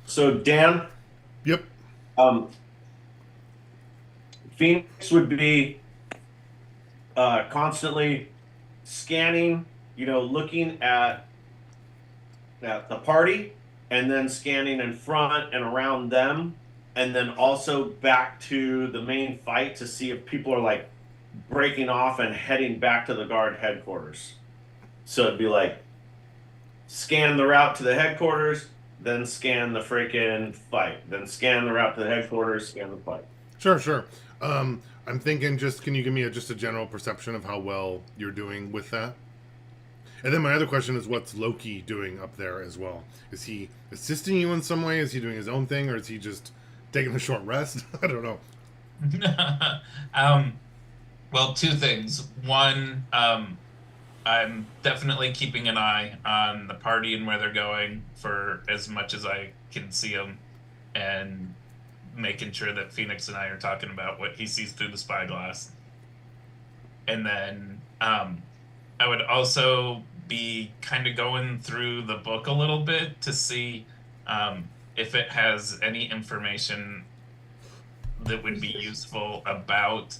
So Dan, Yep. Phoenix would be constantly scanning, looking at the party, and then scanning in front and around them, and then also back to the main fight to see if people are like breaking off and heading back to the guard headquarters. So it'd be like scan the route to the headquarters, then scan the freaking fight, then scan the route to the headquarters, scan the fight. Sure. I'm thinking can you give me just a general perception of how well you're doing with that? And then my other question is, what's Loki doing up there as well? Is he assisting you in some way? Is he doing his own thing, or is he just taking a short rest? I don't know. Well, two things. One, I'm definitely keeping an eye on the party and where they're going for as much as I can see them, and making sure that Phoenix and I are talking about what he sees through the spyglass. And then I would also be kind of going through the book a little bit to see if it has any information that would be useful about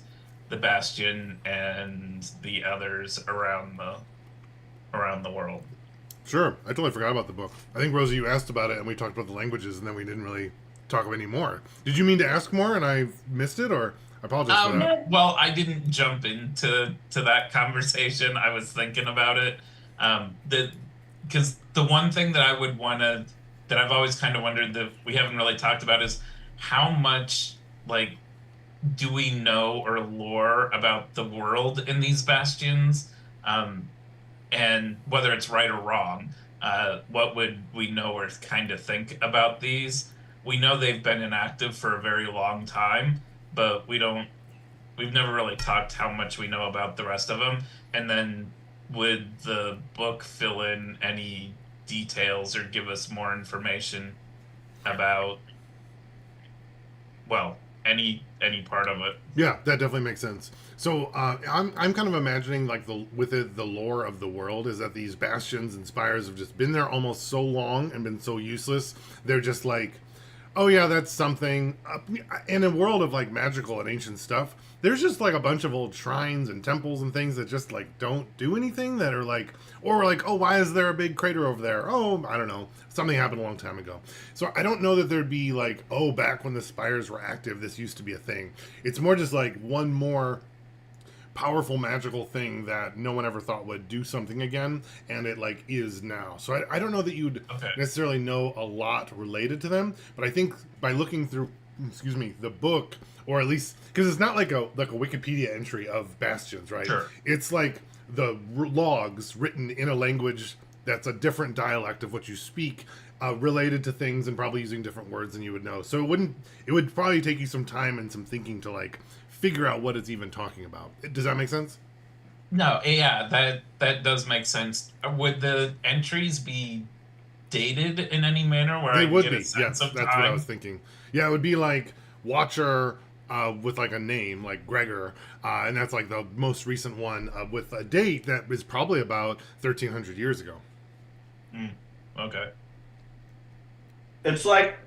the Bastion and the others around the world. Sure. I totally forgot about the book. I think, Rosie, you asked about it, and we talked about the languages, and then we didn't really talk of any more. Did you mean to ask more, and I missed it, or I apologize for that? Well, I didn't jump into that conversation. I was thinking about it. Because the one thing that I would want to, that I've always kind of wondered that we haven't really talked about is how much, like, do we know or lore about the world in these bastions? And whether it's right or wrong, what would we know or kind of think about these? We know they've been inactive for a very long time, but we've never really talked how much we know about the rest of them. And then would the book fill in any details or give us more information about, well, any part of it? Yeah, that definitely makes sense. So I'm kind of imagining like the lore of the world is that these bastions and spires have just been there almost so long and been so useless. They're just like, oh yeah, that's something. In a world of like magical and ancient stuff, there's just like a bunch of old shrines and temples and things that just like don't do anything, that are like, or like, oh, why is there a big crater over there? Oh, I don't know. Something happened a long time ago. So I don't know that there'd be like, oh, back when the spires were active, this used to be a thing. It's more just like one more powerful magical thing that no one ever thought would do something again, and it like is now. So I don't know that you'd necessarily know a lot related to them, but I think by looking through the book, or at least because it's not like a Wikipedia entry of bastions, right? Sure. It's like the logs written in a language that's a different dialect of what you speak, related to things and probably using different words than you would know. So it would probably take you some time and some thinking to like figure out what it's even talking about. Does that make sense? No, yeah, that does make sense. Would the entries be dated in any manner where They I can would get a be. sense Yes, of that's what I time? was thinking. Yeah, it would be like Watcher with like a name like Gregor, and that's like the most recent one with a date that is probably about 1,300 years ago. Okay. It's like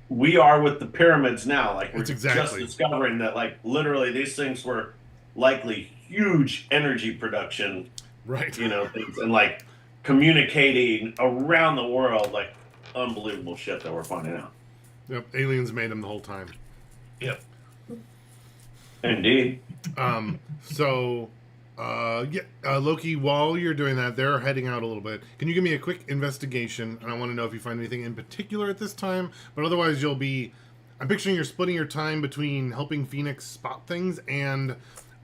we are with the pyramids now. Like we're It's just exactly. discovering that, like literally, these things were likely huge energy production, Right. things, and like communicating around the world, like unbelievable shit that we're finding out. Yep. Aliens made them the whole time. Yep. Indeed. So, Loki, while you're doing that, they're heading out a little bit. Can you give me a quick investigation? And I want to know if you find anything in particular at this time. But otherwise, you'll be. I'm picturing you're splitting your time between helping Phoenix spot things and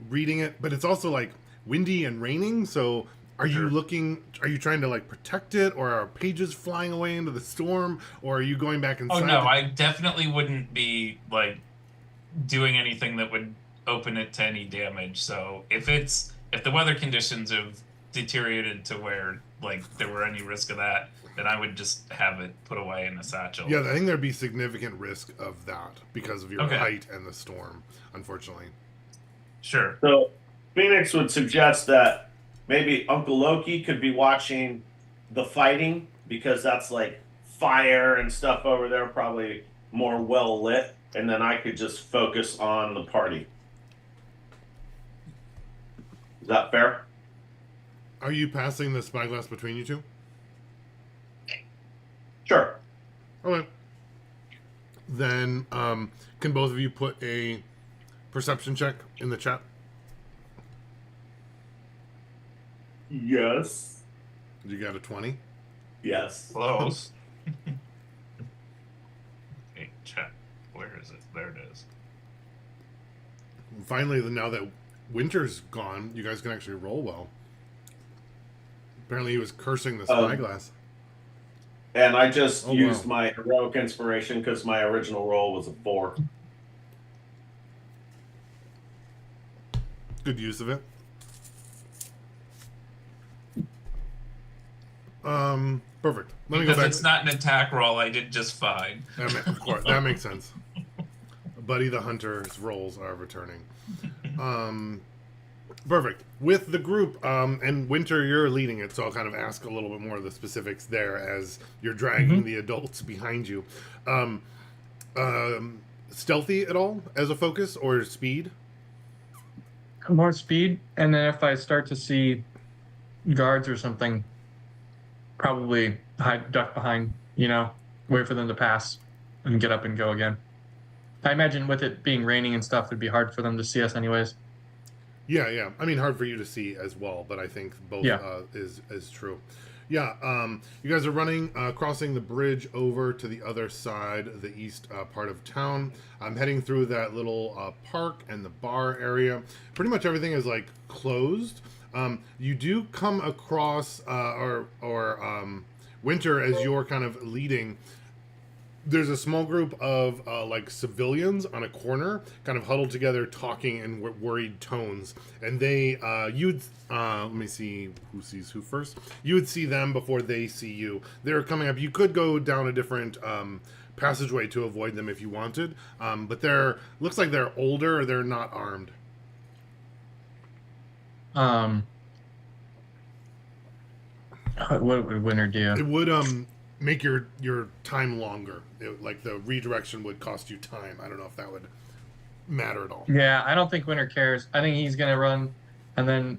reading it. But it's also like windy and raining. So, are you looking? Are you trying to like protect it, or are pages flying away into the storm, or are you going back inside? Oh no, I definitely wouldn't be like doing anything that would open it to any damage. So if the weather conditions have deteriorated to where like there were any risk of that, then I would just have it put away in a satchel. Yeah, I think there'd be significant risk of that because of your Okay. height and the storm, unfortunately. Sure. So Phoenix would suggest that maybe Uncle Loki could be watching the fighting because that's like fire and stuff over there, probably more well lit, and then I could just focus on the party. Is that fair? Are you passing the spyglass between you two? Sure. Okay. Then, can both of you put a perception check in the chat? Yes. You got a 20? Yes. Close. Okay, chat. Where is it? There it is. Finally, now that Winter's gone, you guys can actually roll well. Apparently he was cursing the spyglass. And I just Oh, used wow. my heroic inspiration because my original roll was a 4. Good use of it. Perfect. Let me go Because back. it's not an attack roll, I did just fine. Of course, that makes sense. Buddy the Hunter's rolls are returning. Perfect. With the group, and Winter, you're leading it, so I'll kind of ask a little bit more of the specifics there as you're dragging the adults behind you. Stealthy at all as a focus, or speed? More speed, and then if I start to see guards or something, probably duck behind, wait for them to pass and get up and go again. I imagine with it being raining and stuff, it'd be hard for them to see us anyways. Yeah. I mean, hard for you to see as well, but I think both is true. Yeah, you guys are running, crossing the bridge over to the other side, the east part of town. I'm heading through that little park and the bar area. Pretty much everything is like closed. You do come across, Winter, as you're kind of leading. There's a small group of like civilians on a corner, kind of huddled together, talking in worried tones. And they, let me see who sees who first. You would see them before they see you. They're coming up. You could go down a different passageway to avoid them if you wanted, but looks like they're older. They're not armed. What would Winter do? It would make your time longer. Like the redirection would cost you time. I don't know if that would matter at all. Yeah, I don't think Winter cares. I think he's gonna run, and then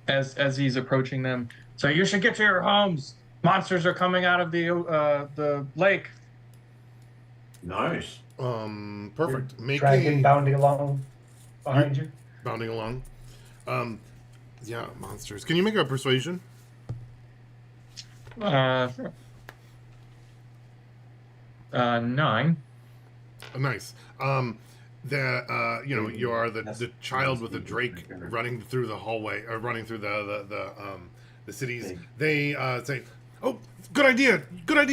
as he's approaching them, so you should get to your homes. Monsters are coming out of the lake. Nice. Perfect. Make Dragon bounding along behind you. bounding along. Yeah, monsters. Can you make a persuasion? Sure. 9. Nice. You are the child with the drake running through the hallway or running through the cities. They say, "Oh, good idea,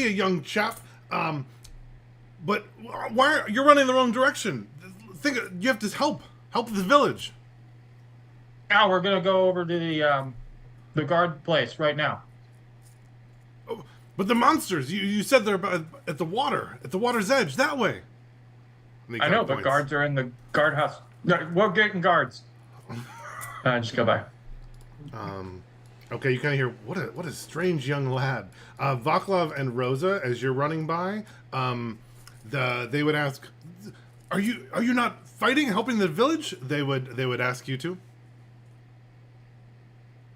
young chap. But you're running the wrong direction. think you have to help the village. Now we're gonna go over to the guard place right now. Oh, but the monsters, you said they're at the water's edge, that way. And he I kind know, of but points. guards are in the guardhouse. No, we're getting guards. Just go by. Okay, you kind of hear what a strange young lad. Vaclav and Rosa, as you're running by, they would ask, "Are you not fighting, helping the village?" They would ask you to.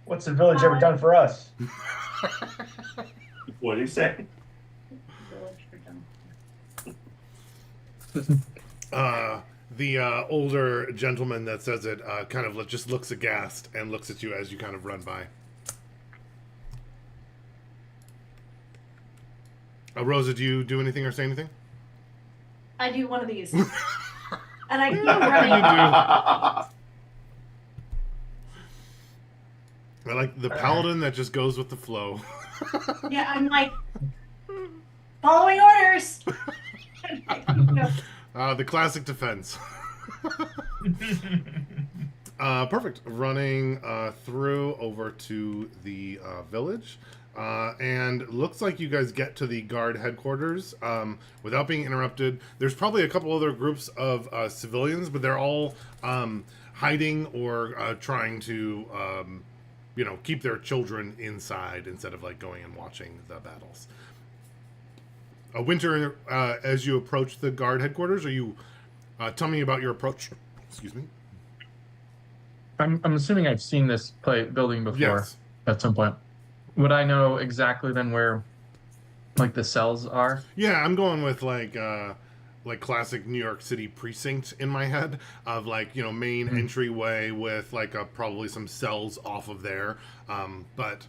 What's the village ever done for us? What do you say? The older gentleman that says it kind of just looks aghast and looks at you as you kind of run by. Rosa, do you do anything or say anything? I do one of these. And I keep running. I like the paladin that just goes with the flow. Yeah, I'm like, following orders. The classic defense. Perfect. Running through over to the village. And looks like you guys get to the guard headquarters without being interrupted. There's probably a couple other groups of civilians, but they're all hiding or trying to, keep their children inside instead of like going and watching the battles. Winter, as you approach the guard headquarters, are you tell me about your approach? Excuse me. I'm assuming I've seen this building before Yes. at some point. Would I know exactly then where, like, the cells are? Yeah, I'm going with like classic New York City precinct in my head of main entryway with probably some cells off of there, but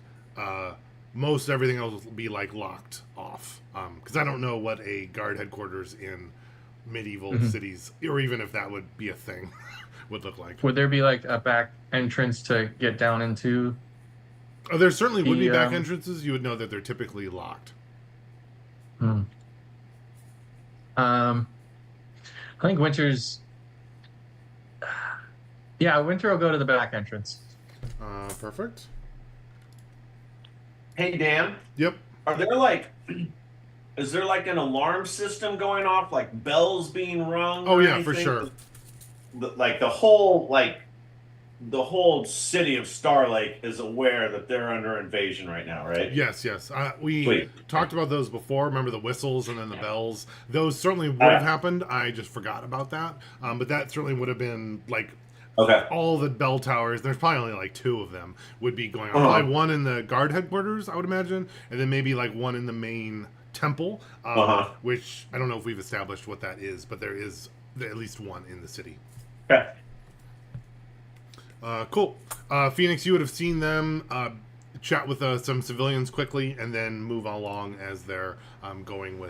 most everything else will be locked off because I don't know what a guard headquarters in medieval cities, or even if that would be a thing, would look like. Would there be like a back entrance to get down into? Oh, there certainly would be back entrances. You would know that they're typically locked. I think Winter's. Yeah, Winter will go to the back entrance. Perfect. Hey, Dan. Yep. Are there is there an alarm system going off, like bells being rung? Oh or yeah, for anything? sure. The whole city of Star Lake is aware that they're under invasion right now, right? Yes. We Sweet. talked about those before. Remember the whistles and then the bells? Those certainly would have happened. I just forgot about that. But that certainly would have been Okay. all the bell towers. There's probably only two of them would be going on. Probably one in the guard headquarters, I would imagine, and then maybe one in the main temple, which I don't know if we've established what that is, but there is at least one in the city. Okay. Cool. Phoenix, you would have seen them chat with some civilians quickly and then move along as they're going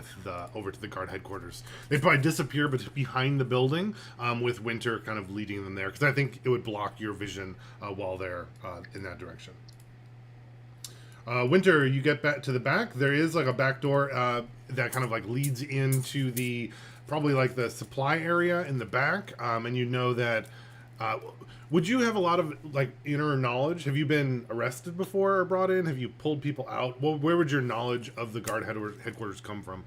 over to the guard headquarters. They'd probably disappear behind the building with Winter kind of leading them there because I think it would block your vision while they're in that direction. Winter, you get back to the back. There is a back door that kind of leads into probably the supply area in the back, and you know that. Would you have a lot of inner knowledge? Have you been arrested before or brought in? Have you pulled people out? Well, where would your knowledge of the guard headquarters come from?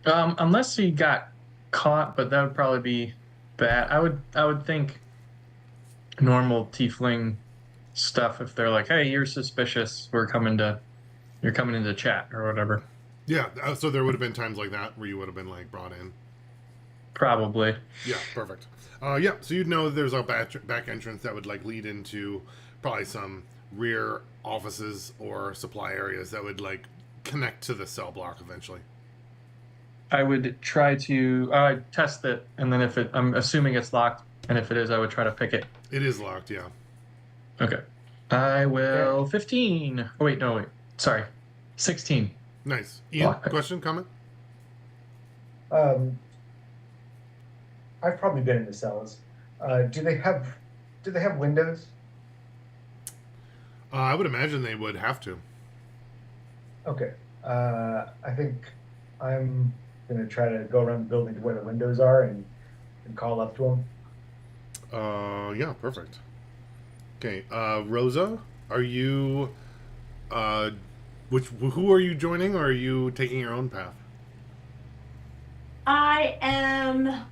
Unless he got caught, but that would probably be bad. I would think normal tiefling stuff. If they're like, "Hey, you're suspicious. You're coming into chat or whatever." Yeah. So there would have been times like that where you would have been brought in. Probably. Yeah. Perfect. Yeah, so you'd know there's a back entrance that would lead into probably some rear offices or supply areas that would connect to the cell block eventually. I would try to test it, and then I'm assuming it's locked, and if it is, I would try to pick it. It is locked, yeah. Okay. I will 15. Oh wait, no, wait. Sorry, 16. Nice. Ian, question, comment? I've probably been in the cells. Do they have windows? I would imagine they would have to. Okay. I think I'm gonna try to go around the building to where the windows are and and call up to him. Yeah, perfect. Okay, Rosa, are you, who are you joining, or are you taking your own path? I am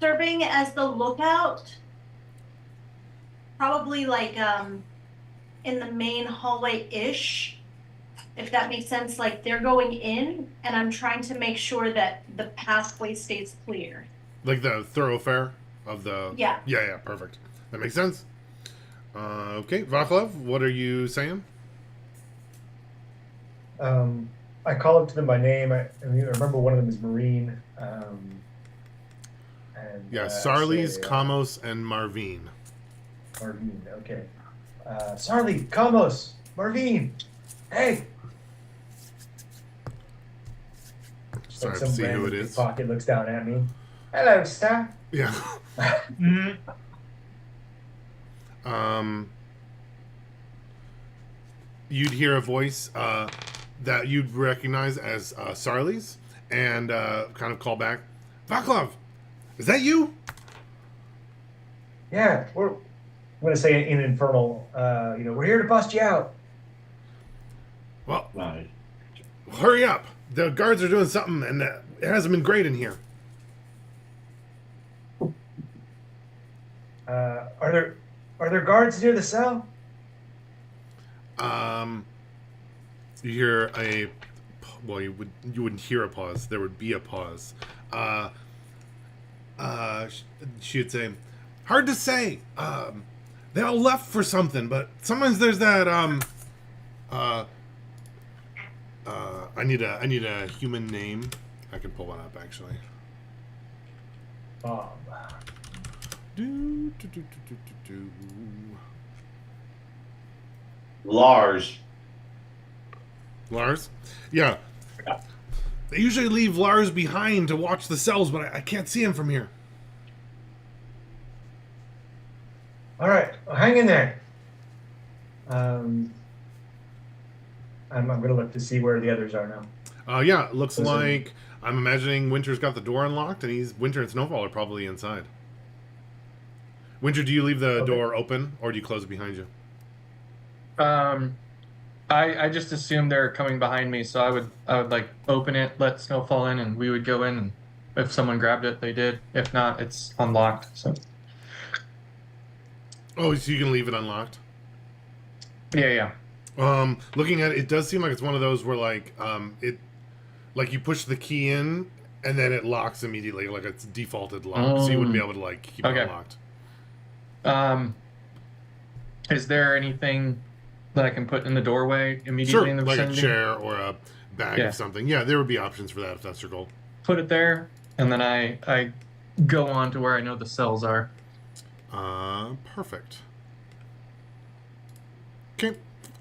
serving as the lookout, probably like in the main hallway-ish, if that makes sense. Like they're going in, and I'm trying to make sure that the pathway stays clear. Like the thoroughfare of the... Yeah. Yeah, perfect. That makes sense. Okay, Vaclav, what are you saying? I call up to them by name. I remember one of them is Marine. And Yeah, I Sarles, say, Kamos, and Marvine. Marvine, okay. Sarli, Kamos, Marvine, hey! Just Sorry, like to some see who random it is. pocket looks down at me. Hello, sir. Yeah. Mm. You'd hear a voice that you'd recognize as Sarles, and kind of call back, Vaclav, is that you? Yeah, I'm gonna say in infernal. We're here to bust you out. Well, Right. hurry up. The guards are doing something, and it hasn't been great in here. Are there guards near the cell? You hear a... Well, you wouldn't hear a pause. There would be a pause. She would say, hard to say. They all left for something, but sometimes there's that, I need a human name. I can pull one up, actually. Bob. Lars. Lars? Yeah. They usually leave Lars behind to watch the cells, but I can't see him from here. All right, well, hang in there. I'm gonna look to see where the others are now. Yeah, it looks Those are- like... I'm imagining Winter's got the door unlocked, and Winter and Snowfall are probably inside. Winter, do you leave the Okay. door open, or do you close it behind you? I just assumed they're coming behind me, so I would like open it, let Snowfall in, and we would go in. And if someone grabbed it, they did. If not, it's unlocked. So Oh, so you can leave it unlocked? yeah. Looking at it, it does seem like it's one of those where like you push the key in and then it locks immediately, like it's defaulted lock, so you wouldn't be able to like keep Okay. it unlocked. Is there anything that I can put in the doorway immediately Sure, in the like a vicinity? chair or a bag Yeah. of something. Yeah, there would be options for that if that's your goal. Put it there, and then I go on to where I know the cells are. Perfect. Okay.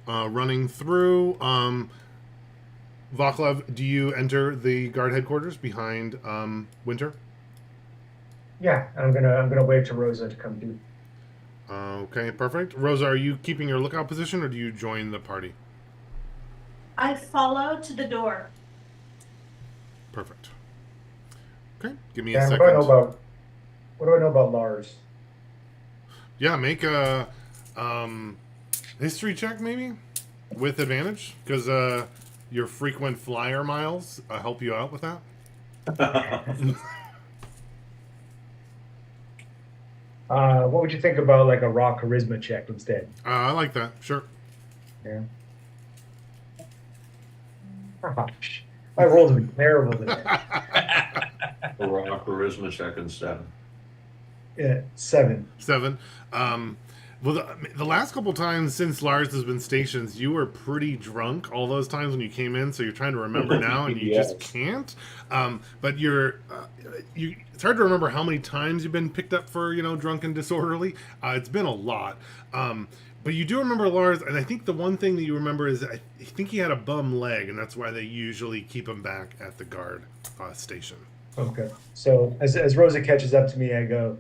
Running through. Vaclav, do you enter the guard headquarters behind Winter? Yeah, I'm gonna wave to Rosa to come do. Okay, perfect. Rosa, are you keeping your lookout position, or do you join the party? I follow to the door. Perfect. Okay, give me Yeah, a what do I know second. about Lars? Yeah, make a history check maybe with advantage, because your frequent flyer miles help you out with that. What would you think about like a raw charisma check instead? I like that. Sure. Yeah. My rolls have been terrible today. A raw charisma check instead. Yeah, 7. 7. Well, the last couple times since Lars has been stationed, you were pretty drunk all those times when you came in, so you're trying to remember now, and you Yes. just can't. But it's hard to remember how many times you've been picked up for, drunk and disorderly. It's been a lot. But you do remember Lars, and I think the one thing that you remember is I think he had a bum leg, and that's why they usually keep him back at the guard station. Okay. So as Rosa catches up to me, I go,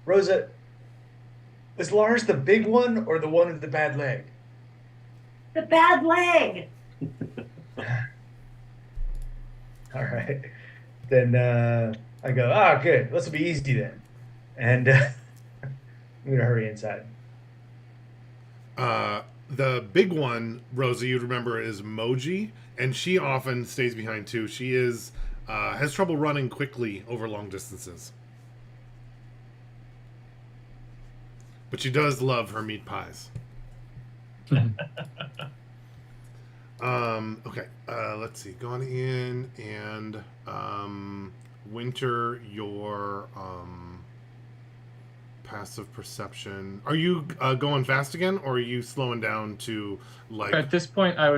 Rosa, is Lars the big one or the one with the bad leg? The bad leg. All right. then I go, good. This will be easy then. And I'm gonna hurry inside. The big one, Rosa, you'd remember, is Moji, and she often stays behind too. She is has trouble running quickly over long distances, but she does love her meat pies. Okay, let's see. Gone in and Winter, your passive perception. Are you going fast again, or are you slowing down to like? At this point, I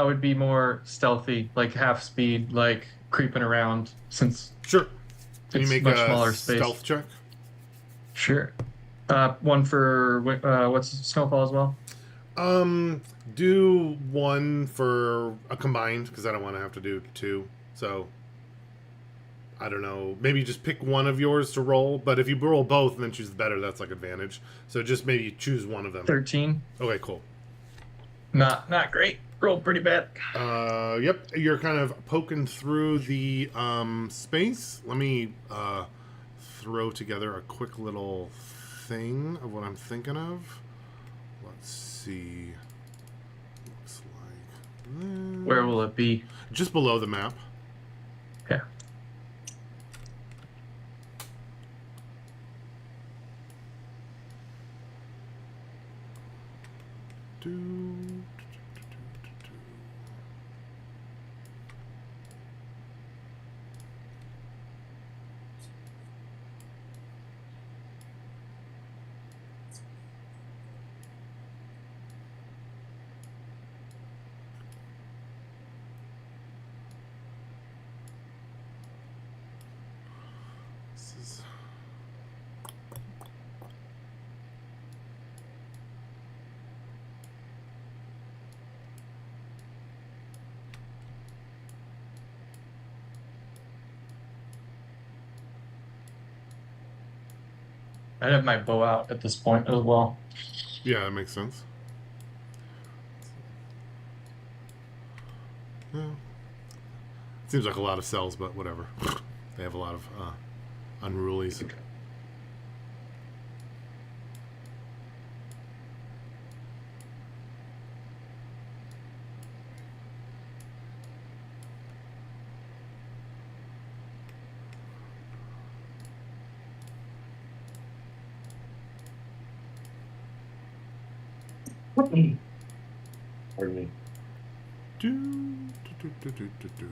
would be more stealthy, like half speed, like creeping around, since Sure. Can you it's make much a smaller space. stealth check? Sure. One for what's Snowfall as well? Do one for a combined, because I don't want to have to do two. So I don't know. Maybe just pick one of yours to roll. But if you roll both and then choose the better, that's like advantage. So just maybe choose one of them. 13. Okay, cool. Not great. Rolled pretty bad. Yep. You're kind of poking through the space. Let me throw together a quick little thing of what I'm thinking of. Let's see. Looks like that. Where will it be? Just below the map. Yeah. This is... I'd have my bow out at this point as well. Yeah, that makes sense. Yeah. Seems like a lot of cells, but whatever. They have a lot of unrulies. Pardon me. Do, do, do, do, do, do.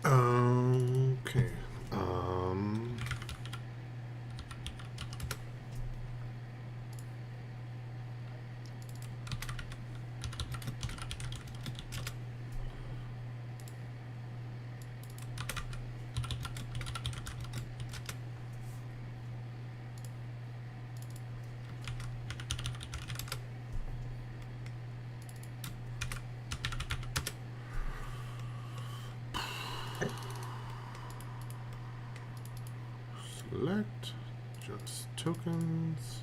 Okay. Select just tokens.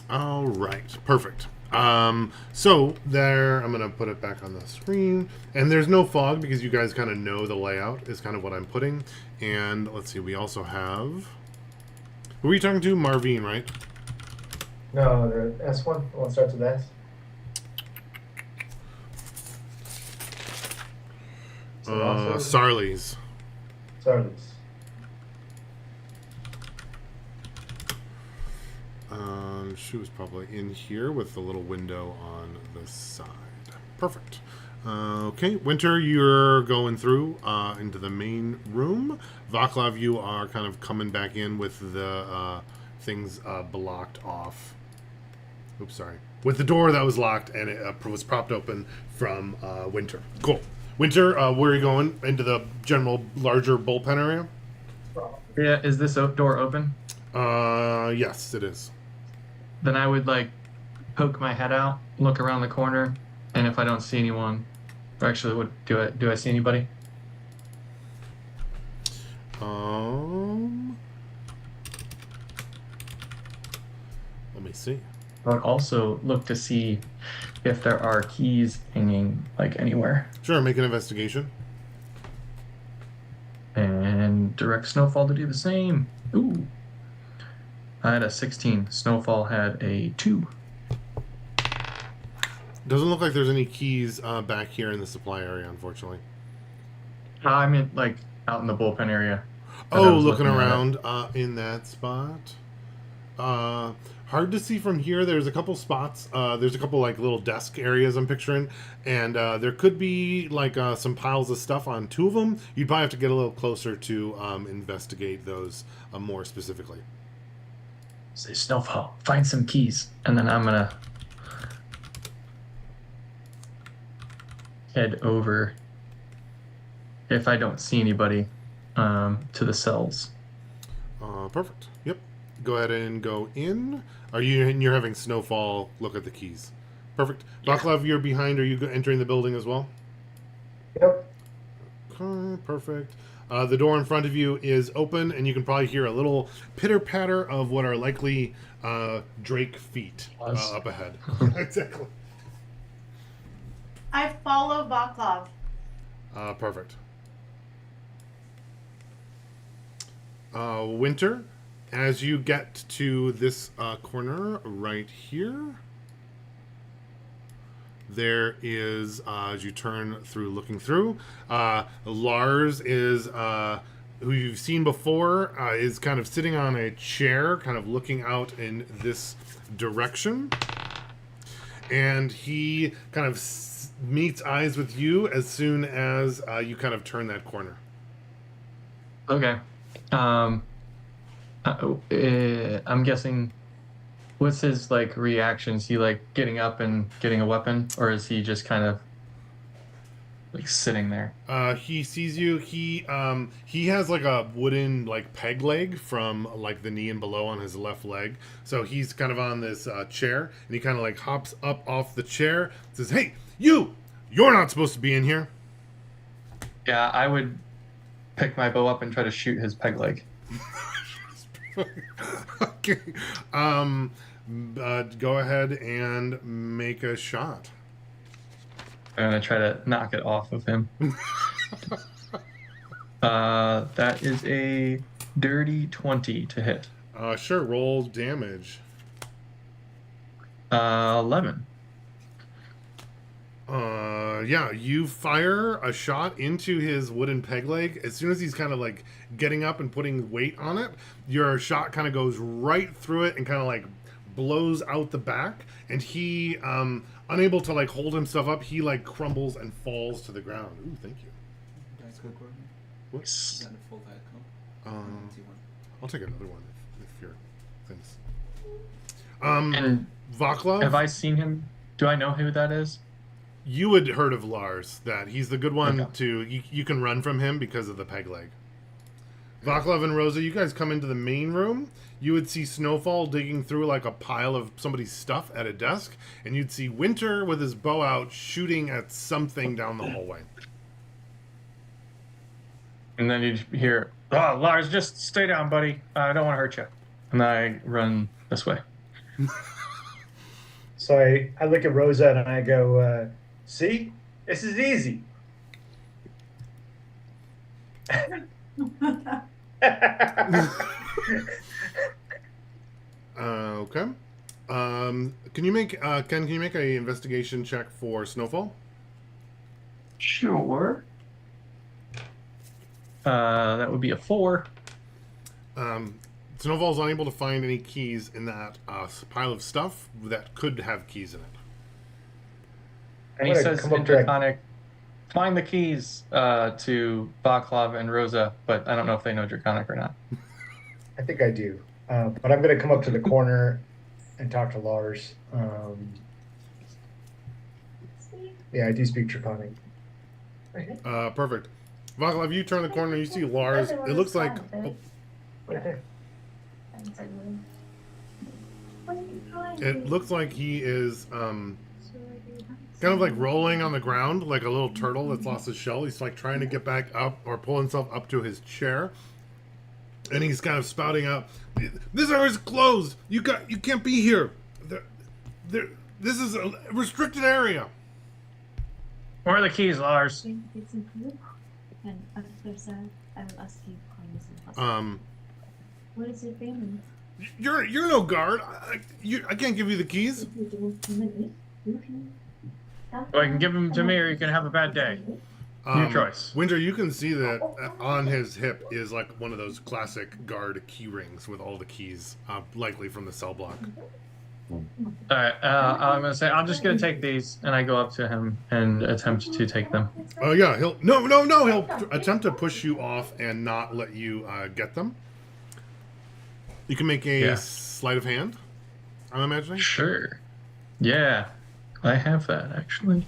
All right, perfect. So there, I'm gonna put it back on the screen, and there's no fog because you guys kind of know the layout is kind of what I'm putting. And let's see, we also have. Who are you talking to? Marvine, right? No, the S1. The one starts with S. Sarli's. Sarli's. She was probably in here with the little window on the side. Perfect. Okay, Winter, you're going through into the main room. Vaclav, you are kind of coming back in with the things blocked off. Oops, sorry. With the door that was locked and it was propped open from Winter. Cool. Winter, where are you going? Into the general larger bullpen area? Yeah, is this door open? Yes, it is. then I would like poke my head out, look around the corner, and if I don't see anyone, or actually, what do I see anybody? Let me see. I would also look to see if there are keys hanging like anywhere. Sure, make an investigation. And direct Snowfall to do the same. Ooh. I had a 16. Snowfall had a 2. Doesn't look like there's any keys back here in the supply area, unfortunately. I mean, like out in the bullpen area. Oh, looking around in that spot. Hard to see from here. There's a couple spots. There's a couple like little desk areas I'm picturing, and there could be like some piles of stuff on 2 of them. You'd probably have to get a little closer to investigate those more specifically. Say, Snowfall, find some keys, and then I'm gonna head over, if I don't see anybody, to the cells. Perfect. Yep. Go ahead and go in. You're having Snowfall look at the keys. Perfect. Yeah. Vaclav, you're behind. Are you entering the building as well? Yep. Okay, perfect. The door in front of you is open, and you can probably hear a little pitter-patter of what are likely Drake feet up ahead. Exactly. I follow Vaclav. Perfect. Winter, as you get to this corner right here, there is, as you turn through, looking through, Lars is, who you've seen before, is kind of sitting on a chair, kind of looking out in this direction. And he kind of meets eyes with you as soon as you kind of turn that corner. Okay. I'm guessing. What's his like reaction? Is he like getting up and getting a weapon, or is he just kind of like sitting there? He sees you. He has like a wooden like peg leg from like the knee and below on his left leg. So he's kind of on this chair, and he kind of like hops up off the chair, says, "Hey, you're not supposed to be in here." Yeah, I would pick my bow up and try to shoot his peg leg. Okay. Go ahead and make a shot. I'm gonna try to knock it off of him. That is a dirty 20 to hit. Sure. Roll damage. 11. Yeah, you fire a shot into his wooden peg leg. As soon as he's kind of like getting up and putting weight on it, your shot kind of goes right through it and kind of like blows out the back. And he, unable to like hold himself up, he like crumbles and falls to the ground. Ooh, thank you. Dice go coordinate. Whoops. Is that a full diet comp? I'll take another one if you're. Thanks. And Vaclav, have I seen him? Do I know who that is? you had heard of Lars, that he's the good one Okay. to you can run from him because of the peg leg. Vaclav and Rosa, you guys come into the main room. You would see Snowfall digging through like a pile of somebody's stuff at a desk, and you'd see Winter with his bow out shooting at something down the hallway. And then you'd hear, "Oh, Lars, just stay down, buddy. I don't want to hurt you." And I run this way. So I look at Rosa and I go, see, this is easy. Okay. Can you make Ken? Can you make a investigation check for Snowfall? Sure. That would be a 4. Snowfall's unable to find any keys in that pile of stuff that could have keys in it. And he I'm gonna says come up to Draconic, find the keys to Vaclav and Rosa, but I don't know if they know Draconic or not. I think I do. But I'm going to come up to the corner and talk to Lars. Yeah, I do speak Draconic. Perfect. Vaclav, you turn the corner, you see Lars. It looks like It looks like he is kind of like rolling on the ground like a little turtle that's lost his shell. He's like trying to get back up or pull himself up to his chair. And he's kind of spouting out, "This area is closed. You can't be here. This is a restricted area." Where are the keys, Lars? And after that, I will ask you questions. What is your family? You're no guard. I can't give you the keys. If you don't come in, you can. Well, you can give them to me, or you can have a bad day. Your choice. Winter, you can see that on his hip is like one of those classic guard key rings with all the keys, likely from the cell block. All right, I'm gonna say I'm just gonna take these, and I go up to him and attempt to take them. Oh yeah, he'll he'll attempt to push you off and not let you get them. You can make a sleight of hand, I'm imagining. Sure. Yeah, I have that actually.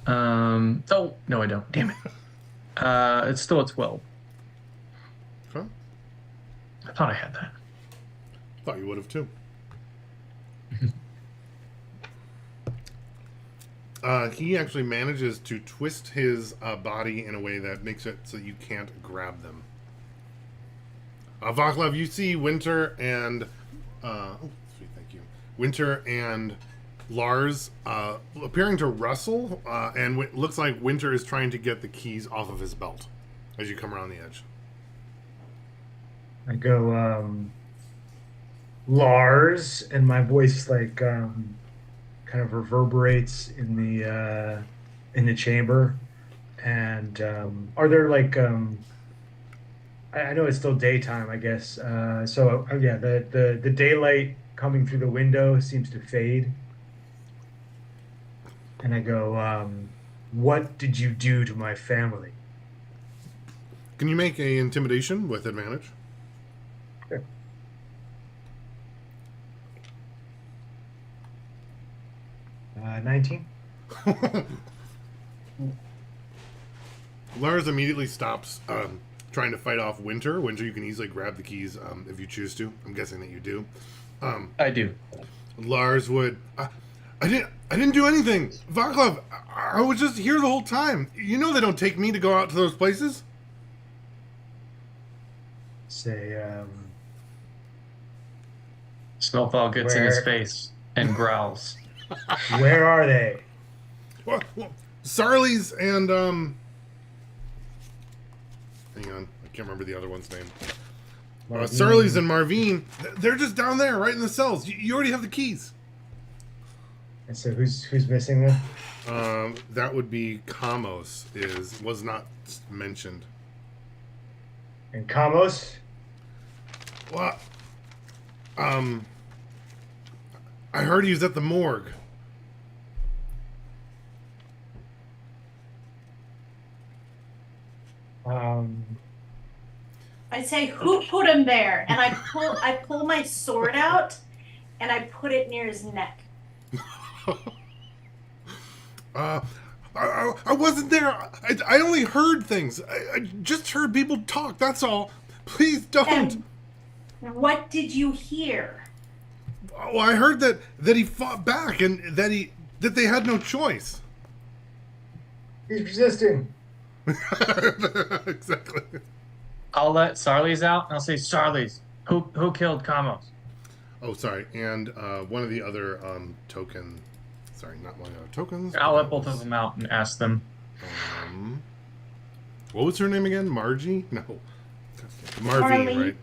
Oh no, I don't. Damn it. It's still a 12. Okay. I thought I had that. Thought you would have too. He actually manages to twist his body in a way that makes it so you can't grab them. Vaclav, you see Winter and sweet, thank you. Winter and Lars appearing to wrestle, and it looks like Winter is trying to get the keys off of his belt as you come around the edge. I go, Lars, and my voice like kind of reverberates in the chamber. And are there like I know it's still daytime, I guess. So yeah, the daylight coming through the window seems to fade. And I go, what did you do to my family? Can you make a intimidation with advantage? Sure. Uh, 19. Lars immediately stops trying to fight off Winter. Winter, you can easily grab the keys if you choose to. I'm guessing that you do. I do. Lars would. I didn't do anything, Vaclav. I was just here the whole time. You know they don't take me to go out to those places. Say, Snowfall gets in his Where- face and growls. where are they? Well, Sarli's and hang on, I can't remember the other one's name. Sarli's and Marvine, they're just down there, right in the cells. You already have the keys. And so who's missing them? That would be Kamos. Was not mentioned. And Kamos? Well, I heard he was at the morgue. I say, who put him there? And I pull my sword out, and I put it near his neck. I wasn't there. I only heard things. I just heard people talk. That's all. Please don't. And what did you hear? Oh, I heard that he fought back and that they had no choice. He's resisting. Exactly. I'll let Sarli's out, and I'll say, Sarli's, who killed Kamos? Oh, sorry. And one of the other token. Sorry, not one of the other tokens. I'll let both of them out and ask them. What was her name again? Margie? No. Marvine, right?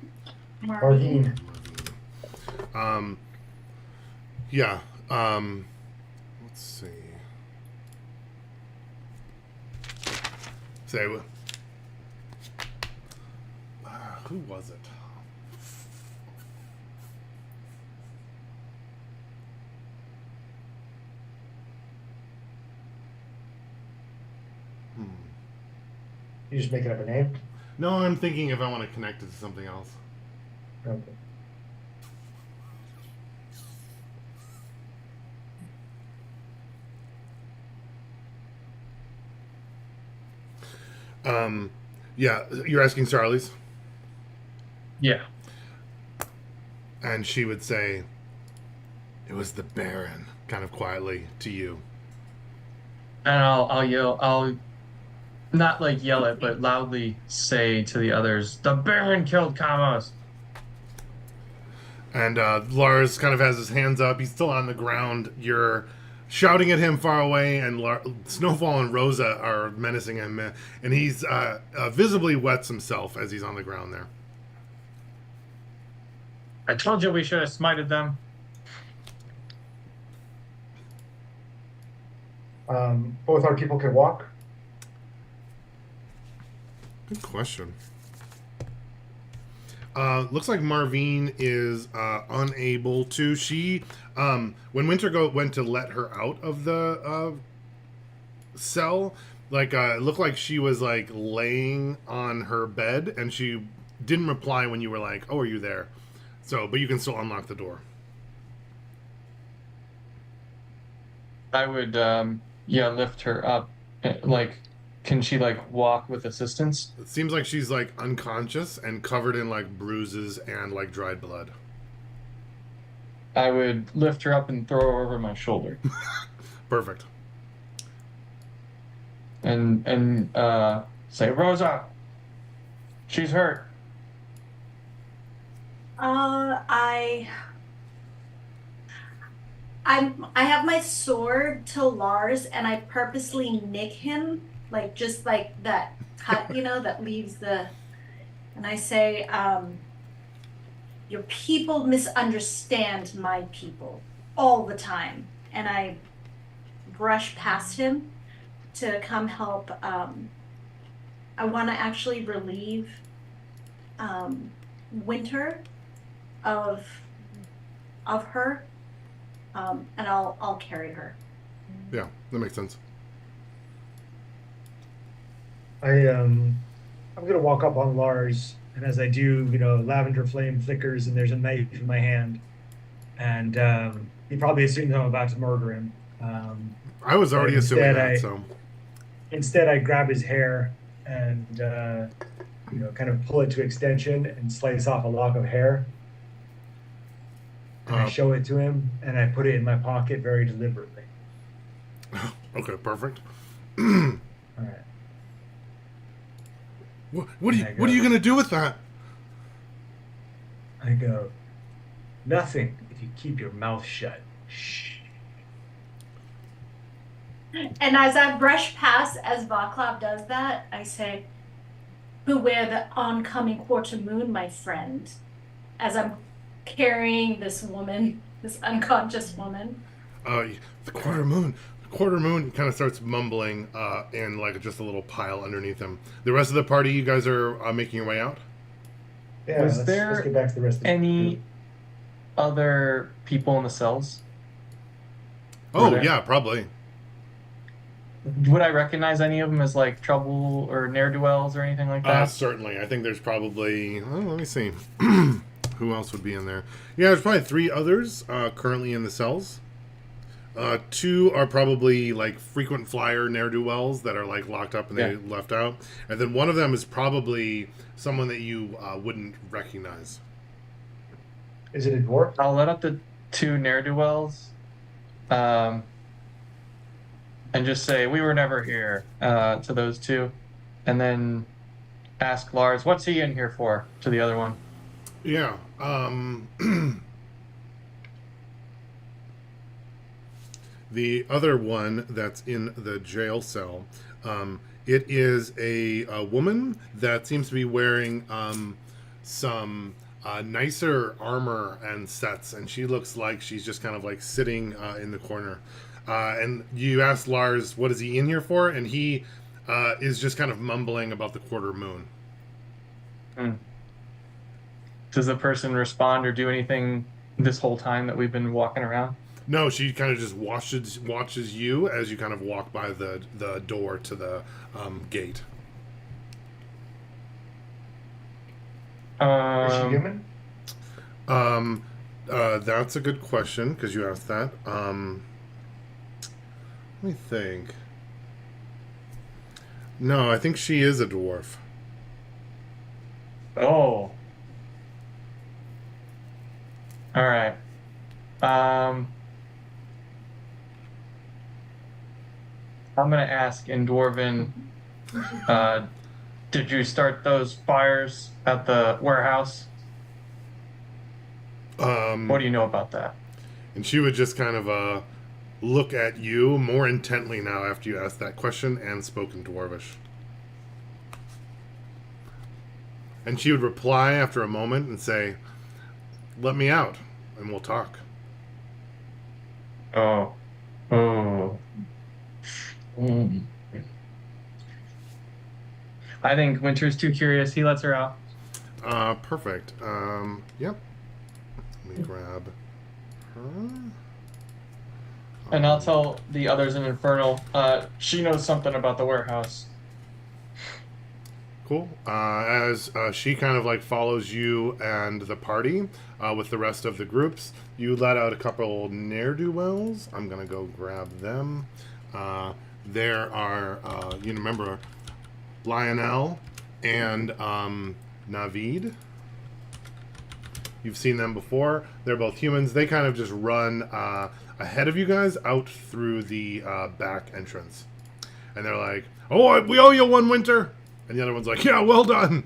Marvine. Yeah. Let's see. Say, who was it? You just making up a name? No, I'm thinking if I want to connect it to something else. Okay. Yeah, you're asking Sarli's? Yeah. And she would say, It was the Baron, kind of quietly to you. And I'll yell. I'll not like yell it, but loudly say to the others, "The Baron killed Kamos." And Lars kind of has his hands up. He's still on the ground. You're shouting at him far away, and Snowfall and Rosa are menacing him. And he's visibly wets himself as he's on the ground there. I told you we should have smited them. Both our people can walk. Good question. Looks like Marvine is unable to. She, when Winter went to let her out of the cell, like it looked like she was like laying on her bed, and she didn't reply when you were like, "Oh, are you there?" So, but you can still unlock the door. I would, lift her up. Like, can she like walk with assistance? It seems like she's like unconscious and covered in like bruises and like dried blood. I would lift her up and throw her over my shoulder. Perfect. And say, Rosa, she's hurt. I have my sword to Lars, and I purposely nick him, like just like that cut, that leaves the. And I say, your people misunderstand my people all the time, and I brush past him to come help. I want to actually relieve Winter of her. And I'll carry her. Yeah, that makes sense. I'm gonna walk up on Lars, and as I do, lavender flame flickers, and there's a knife in my hand, and he probably assumes I'm about to murder him. I was already assuming that. So instead, I grab his hair and kind of pull it to extension and slice off a lock of hair. And I show it to him, and I put it in my pocket very deliberately. Okay, perfect. All right. What are you gonna do with that? I go, nothing if you keep your mouth shut. Shh. And as I brush past, as Vaclav does that, I say, beware the oncoming quarter moon, my friend. As I'm carrying this woman, this unconscious woman. The quarter moon. The quarter moon kind of starts mumbling in like just a little pile underneath him. The rest of the party, you guys are making your way out? Yeah, Was let's there get back to the rest of the any group. other people in the cells? Oh, there? yeah, probably. Would I recognize any of them as like trouble or ne'er-do-wells or anything like that? Certainly. I think there's probably... let me see. Who else would be in there? Yeah, there's probably 3 others currently in the cells. 2 are probably like frequent flyer ne'er-do-wells that are like locked up and they left out. And then one of them is probably someone that you wouldn't recognize. Is it a dwarf? I'll let up the 2 ne'er-do-wells and just say, we were never here to those 2. And then ask Lars, what's he in here for, to the other one. Yeah. The other one that's in the jail cell, it is a woman that seems to be wearing some nicer armor and sets, and she looks like she's just kind of like sitting in the corner. And you ask Lars, what is he in here for? And he is just kind of mumbling about the quarter moon. Does the person respond or do anything this whole time that we've been walking around? No, she kind of just watches you as you kind of walk by the door to the gate. Is she human? That's a good question because you asked that. Let me think. No, I think she is a dwarf. Oh. All right. I'm gonna ask in Dwarven, did you start those fires at the warehouse? What do you know about that? And she would just kind of look at you more intently now after you asked that question and spoke in Dwarvish. And she would reply after a moment and say, "Let me out, and we'll talk." Oh. Oh. Mm. I think Winter's too curious. He lets her out. Perfect. Yep. Let me grab her. And I'll tell the others in Infernal, she knows something about the warehouse. Cool. As she kind of like follows you and the party with the rest of the groups, you let out a couple ne'er-do-wells. I'm going to go grab them. There are, you remember, Lionel and Navid. You've seen them before. They're both humans. They kind of just run ahead of you guys out through the back entrance. And they're like, "Oh, we owe you one, Winter." And the other one's like, "Yeah, well done.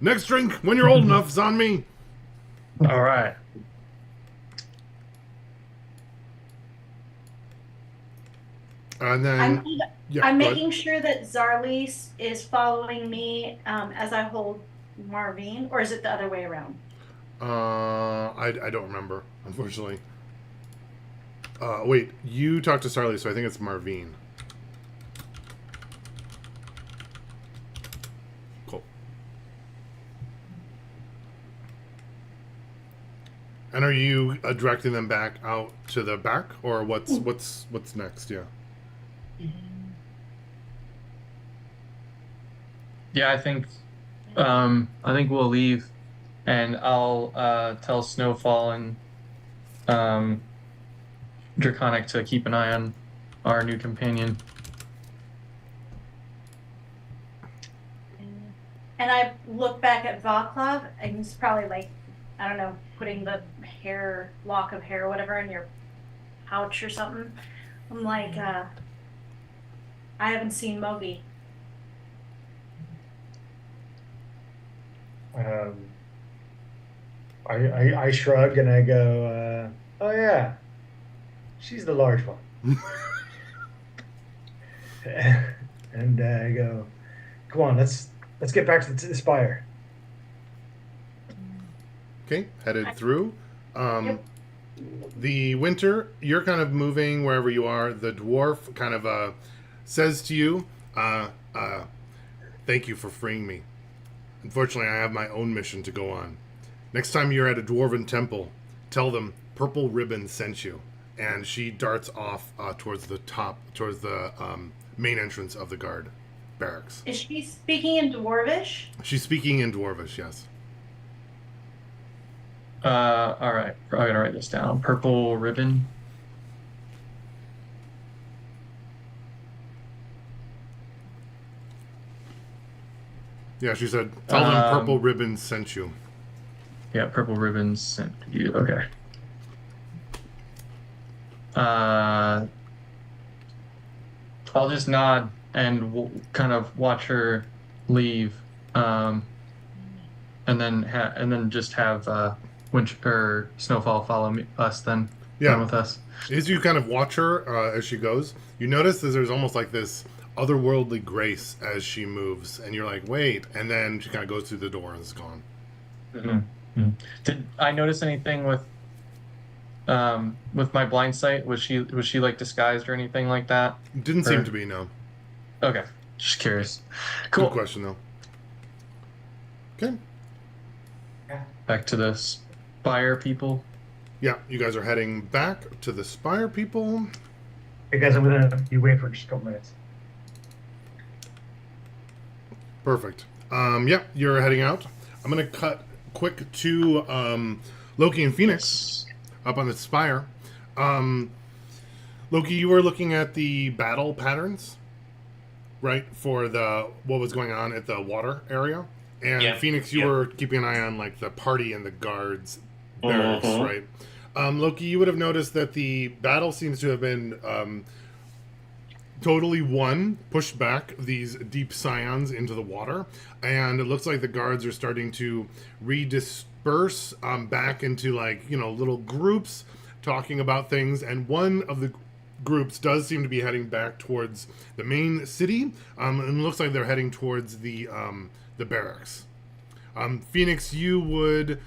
Next drink, when you're old enough, is on me." All right. And then... Yeah, I'm go ahead. making sure that Zarlis is following me as I hold Marvine, or is it the other way around? I don't remember, unfortunately. Wait, you talked to Sarli, so I think it's Marvine. Cool. And are you directing them back out to the back, or what's next? Yeah. Yeah, I think we'll leave, and I'll tell Snowfall and Draconic to keep an eye on our new companion. And I look back at Vaclav, and he's probably like, I don't know, putting the lock of hair or whatever in your pouch or something. I'm like, I haven't seen Mogi. I shrug and I go, "Oh yeah, she's the large one." And I go, "Come on, let's get back to the spire." Okay, headed through. Yep. The Winter, you're kind of moving wherever you are. The dwarf kind of says to you, "Thank you for freeing me. Unfortunately, I have my own mission to go on. Next time you're at a dwarven temple, tell them Purple Ribbon sent you." And she darts off towards the main entrance of the guard barracks. Is she speaking in Dwarvish? She's speaking in Dwarvish, yes. All right, I'm gonna write this down. Purple Ribbon. Yeah, she said, "Tell them Purple Ribbon sent you." Yeah, Purple Ribbons sent you. Okay. I'll just nod and kind of watch her leave, and then just have Winter or Snowfall follow us. Then Yeah. come with us. As you kind of watch her as she goes, you notice that there's almost like this otherworldly grace as she moves, and you're like, "Wait!" And then she kind of goes through the door and is gone. Mm-hmm. Did I notice anything with my blind sight? Was she like disguised or anything like that? Didn't seem to be, no. Okay, just curious. Cool. Good question, though. Okay. Back to the Spire people. Yeah, you guys are heading back to the Spire people. Hey guys, I'm gonna be waiting for just a couple minutes. Perfect. Yeah, you're heading out. I'm gonna cut quick to Loki and Phoenix up on the Spire. Loki, you were looking at the battle patterns, right, for what was going on at the water area, and Yeah. Phoenix, you were keeping an eye on like the party and the guards barracks, right? Loki, you would have noticed that the battle seems to have been totally won, pushed back these deep scions into the water, and it looks like the guards are starting to redisperse back into little groups talking about things, and one of the groups does seem to be heading back towards the main city, and it looks like they're heading towards the barracks. Phoenix, you would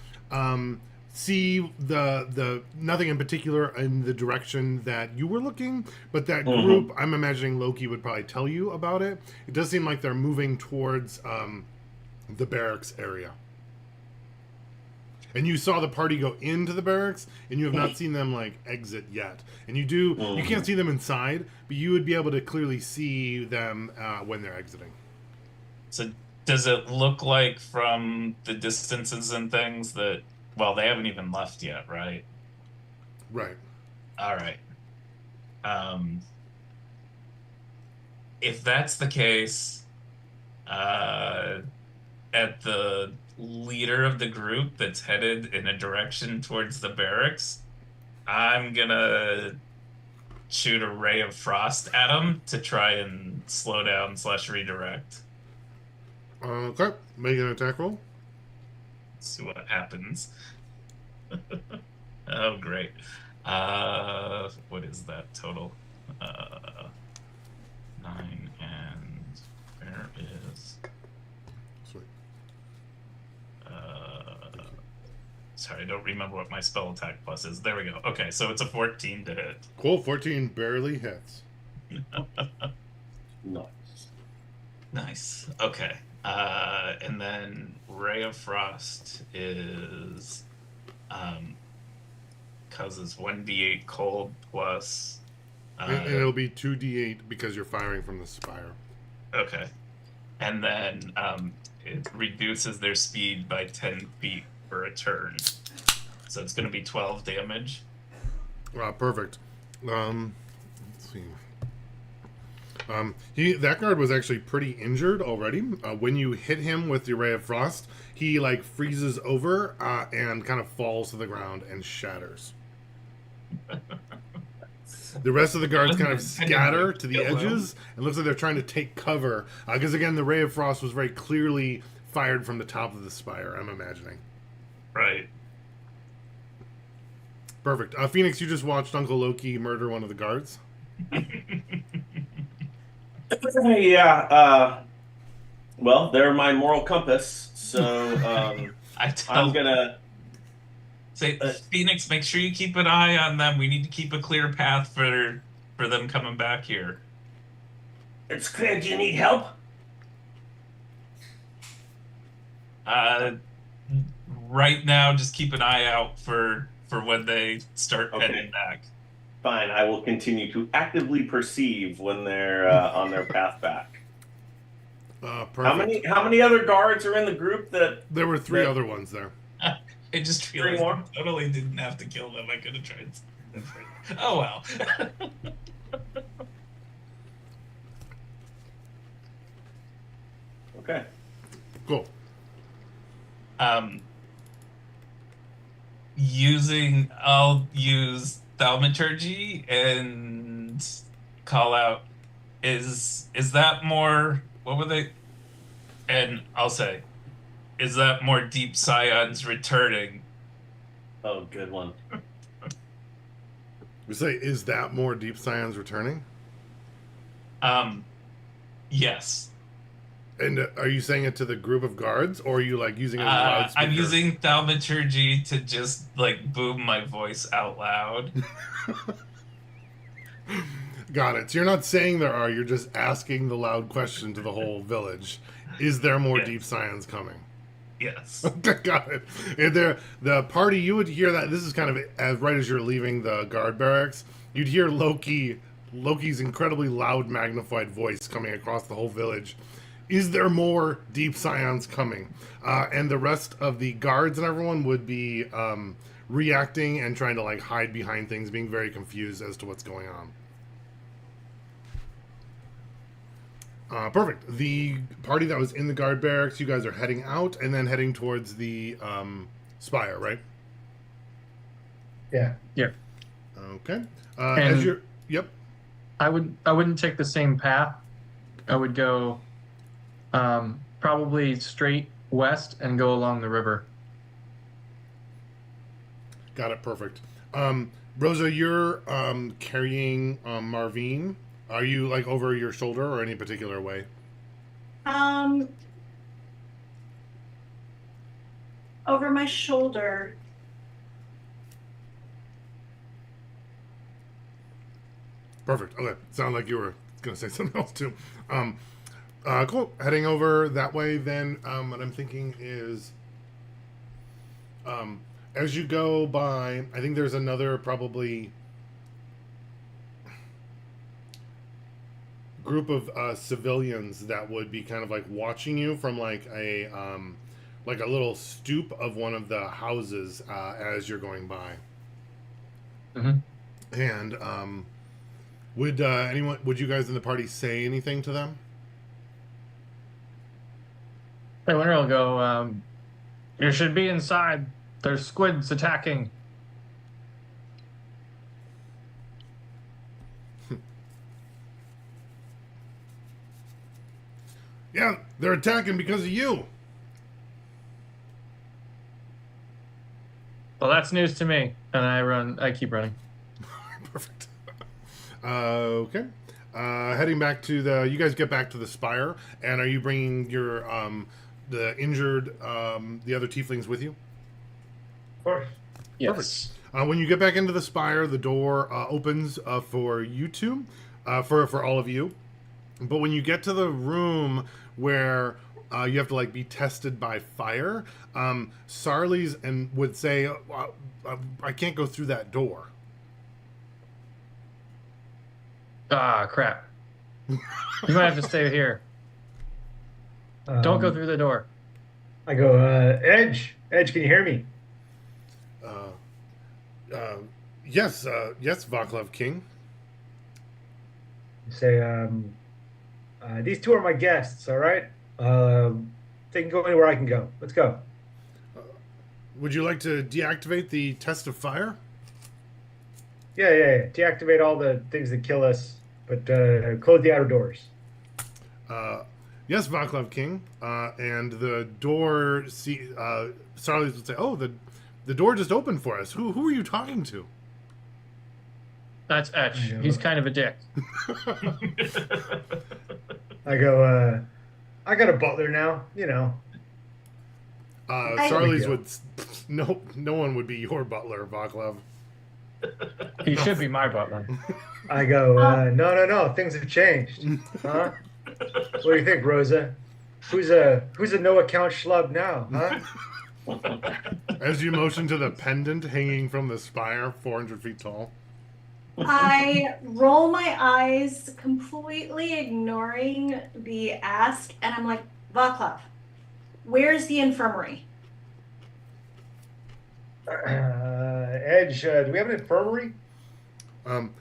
see the nothing in particular in the direction that you were looking, but that group, I'm imagining Loki would probably tell you about it. It does seem like they're moving towards the barracks area. And you saw the party go into the barracks, and you have not seen them exit yet. And you can't see them inside, but you would be able to clearly see them when they're exiting. So does it look like from the distances and things that, well, they haven't even left yet, right? Right. All right. If that's the case, at the leader of the group that's headed in a direction towards the barracks, I'm gonna shoot a ray of frost at him to try and slow down / redirect. Okay, make an attack roll. See what happens. Oh, great. What is that total? 9 and where is... Sweet. Sorry, I don't remember what my spell attack plus is. There we go. Okay, so it's a 14 to hit. Cool, 14 barely hits. Nice. Nice. Okay. And then Ray of Frost is causes 1d8 cold plus And it'll be 2d8 because you're firing from the spire. okay. And then it reduces their speed by 10 feet for a turn. So it's going to be 12 damage. Perfect. Let's see. That guard was actually pretty injured already. When you hit him with the Ray of Frost, he freezes over and kind of falls to the ground and shatters. The rest of the guards kind of scatter to the edges. It looks like they're trying to take cover because again, the Ray of Frost was very clearly fired from the top of the spire, I'm imagining. Right. Perfect. Phoenix, you just watched Uncle Loki murder one of the guards. Yeah. Well, they're my moral compass, so I'm gonna say, Phoenix, make sure you keep an eye on them. We need to keep a clear path for them coming back here. It's clear. Do you need help? Right now, just keep an eye out for when they start heading back. Fine, I will continue to actively perceive when they're on their path back. Perfect. How many other guards are in the group that? There were 3 other ones there. I just realized I totally didn't have to kill them. I could have tried. Oh well. Okay. Cool. I'll use thaumaturgy and call out. Is that more? What were they? And I'll say, is that more deep scions returning? Oh, good one. We say, is that more deep scions returning? Yes. And are you saying it to the group of guards, or are you using it as a loudspeaker? I'm using thaumaturgy to just boom my voice out loud. Got it. So you're not saying there are, you're just asking the loud question to the whole village. Is there more deep scions coming? Yes. Got it. And the party, you would hear that. This is kind of right as you're leaving the guard barracks. You'd hear Loki's incredibly loud, magnified voice coming across the whole village. Is there more deep scions coming? And the rest of the guards and everyone would be reacting and trying to hide behind things, being very confused as to what's going on. Perfect. The party that was in the guard barracks, you guys are heading out and then heading towards the spire, right? Yeah. Okay. And- As you're. Yep. I wouldn't take the same path. I would go probably straight west and go along the river. Got it. Perfect. Rosa, you're carrying Marvine. Are you like over your shoulder or any particular way? Over my shoulder. Perfect. Okay. Sound like you were gonna say something else too. Cool. Heading over that way. Then what I'm thinking is, as you go by, I think there's another probably group of civilians that would be kind of like watching you from like a little stoop of one of the houses as you're going by. Mhm. And would you guys in the party say anything to them? Hey, Winter will go. You should be inside. There's squids attacking. Yeah, they're attacking because of you. Well, that's news to me. And I keep running. Perfect. Okay. Heading back to you guys get back to the spire, and are you bringing your the injured the other tieflings with you? Of course. Yes. When you get back into the spire, the door opens for you two, for all of you. But when you get to the room where you have to like be tested by fire, Sarli's and would say, "I can't go through that door." Ah, crap. You might have to stay here. Don't go through the door. I go, Edge, can you hear me? Yes, yes, Vaclav King. You say, these two are my guests, all right? They can go anywhere I can go. Let's go. Would you like to deactivate the test of fire? Yeah. Deactivate all the things that kill us, but close the outer doors. Yes, Vaclav King. And the door, Sarlis would say, "Oh, the door just opened for us. Who are you talking to?" That's Etch. He's kind of a dick. I go, I got a butler now, you know. Sarlis would, no one would be your butler, Vaclav. He should be my butler. I go, no, things have changed. Huh? What do you think, Rosa? Who's a no account schlub now, huh? As you motion to the pendant hanging from the spire, 400 feet tall. I roll my eyes, completely ignoring the ask, and I'm like, Vaclav, where's the infirmary? Edge, do we have an infirmary?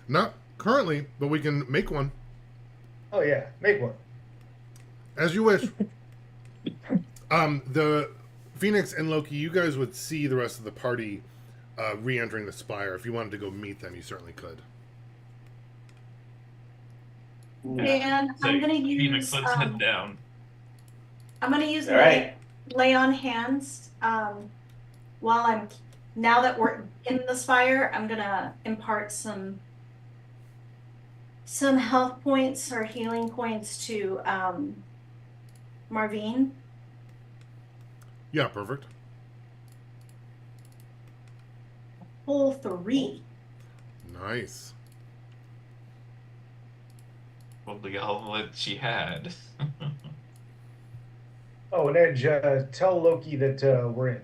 Not currently, but we can make one. Oh yeah, make one. As you wish. The Phoenix and Loki, you guys would see the rest of the party re-entering the spire. If you wanted to go meet them, you certainly could. And I'm gonna use Phoenix, let's head down. I'm gonna use All right. lay on hands. Now that we're in the spire, I'm gonna impart some health points or healing points to Marvine. Yeah, perfect. Whole 3. Nice. Probably all that she had. Oh, and Edge, tell Loki that we're in.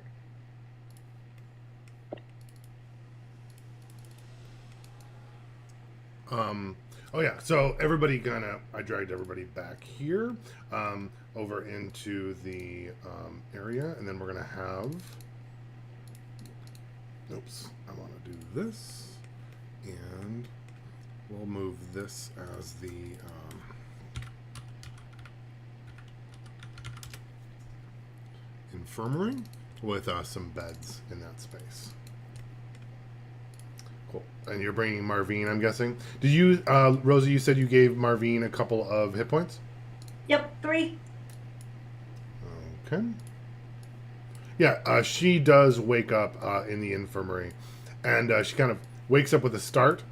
Oh yeah, so everybody I dragged everybody back here, over into the area, and then we're gonna have, oops, I want to do this, and we'll move this as the infirmary with some beds in that space. Cool. And you're bringing Marvine, I'm guessing. Did you, Rosie? You said you gave Marvine a couple of hit points. Yep, 3. Okay. Yeah, she does wake up in the infirmary, and she kind of wakes up with a start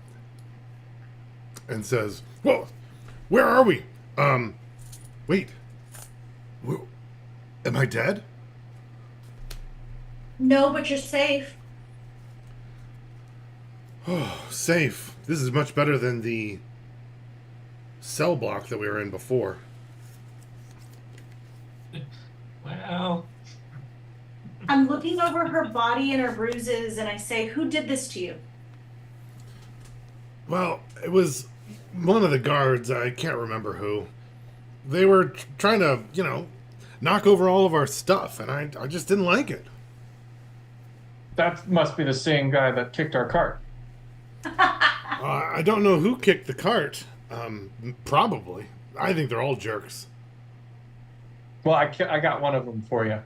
and says, "Whoa, where are we? Wait, am I dead?" No, but you're safe. Oh, safe. This is much better than the cell block that we were in before. Well, I'm looking over her body and her bruises, and I say, "Who did this to you?" Well, it was one of the guards. I can't remember who. They were trying to, knock over all of our stuff, and I just didn't like it. That must be the same guy that kicked our cart. I don't know who kicked the cart. Probably. I think they're all jerks. Well, I got one of them for you.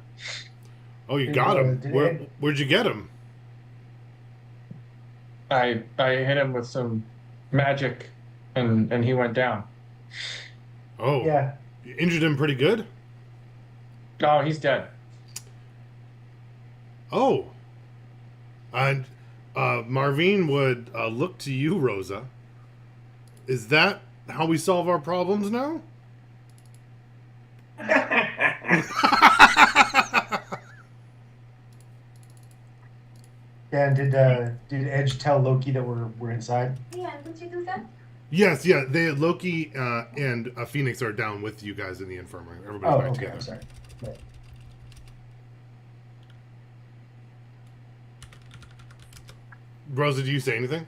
Oh, you got him. Did Where'd you get him? I hit him with some magic, and he went down. Oh, Yeah. you injured him pretty good? Oh, he's dead. Oh. And Marvine would look to you, Rosa. Is that how we solve our problems now? And did Edge tell Loki that we're inside? Yeah, would you do that? Yes, yeah. Loki and Phoenix are down with you guys in the infirmary. Everybody's Oh, back okay. together. I'm sorry. Right. Rosa, do you say anything?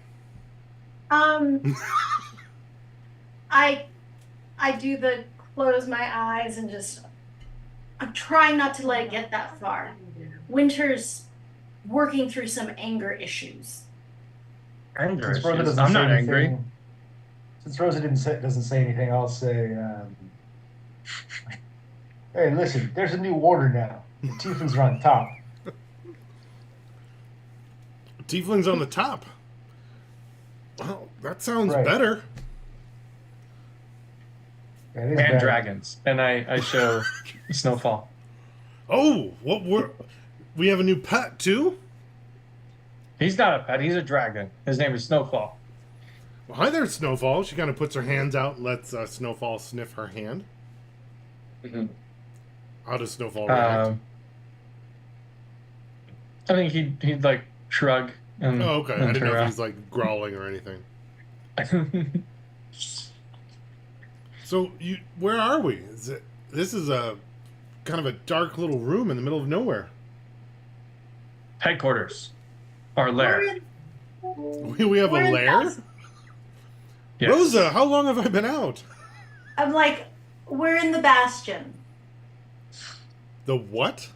I do the close my eyes and just, I'm trying not to let it get that far. Winter's working through some anger issues. Anger Since Rosa issues. doesn't I'm say not angry. anything- Since Rosa doesn't say anything, I'll say, "Hey, listen, there's a new order now. The Tieflings are on top." Tiefling's on the top. Well, that sounds Right. better. Yeah, it is And bad. dragons. And I show Snowfall. Oh, we have a new pet too? He's not a pet. He's a dragon. His name is Snowfall. Well, hi there, Snowfall. She kind of puts her hands out and lets Snowfall sniff her hand. Mhm. How does Snowfall react? I think he'd like shrug and. Oh, okay. I and didn't know her, if he's like growling or anything. So, where are we? This is a kind of a dark little room in the middle of nowhere. Headquarters. Our lair. We have We're a in lair? Bas- Yes. Rosa, how long have I been out? I'm like, we're in the Bastion. The what?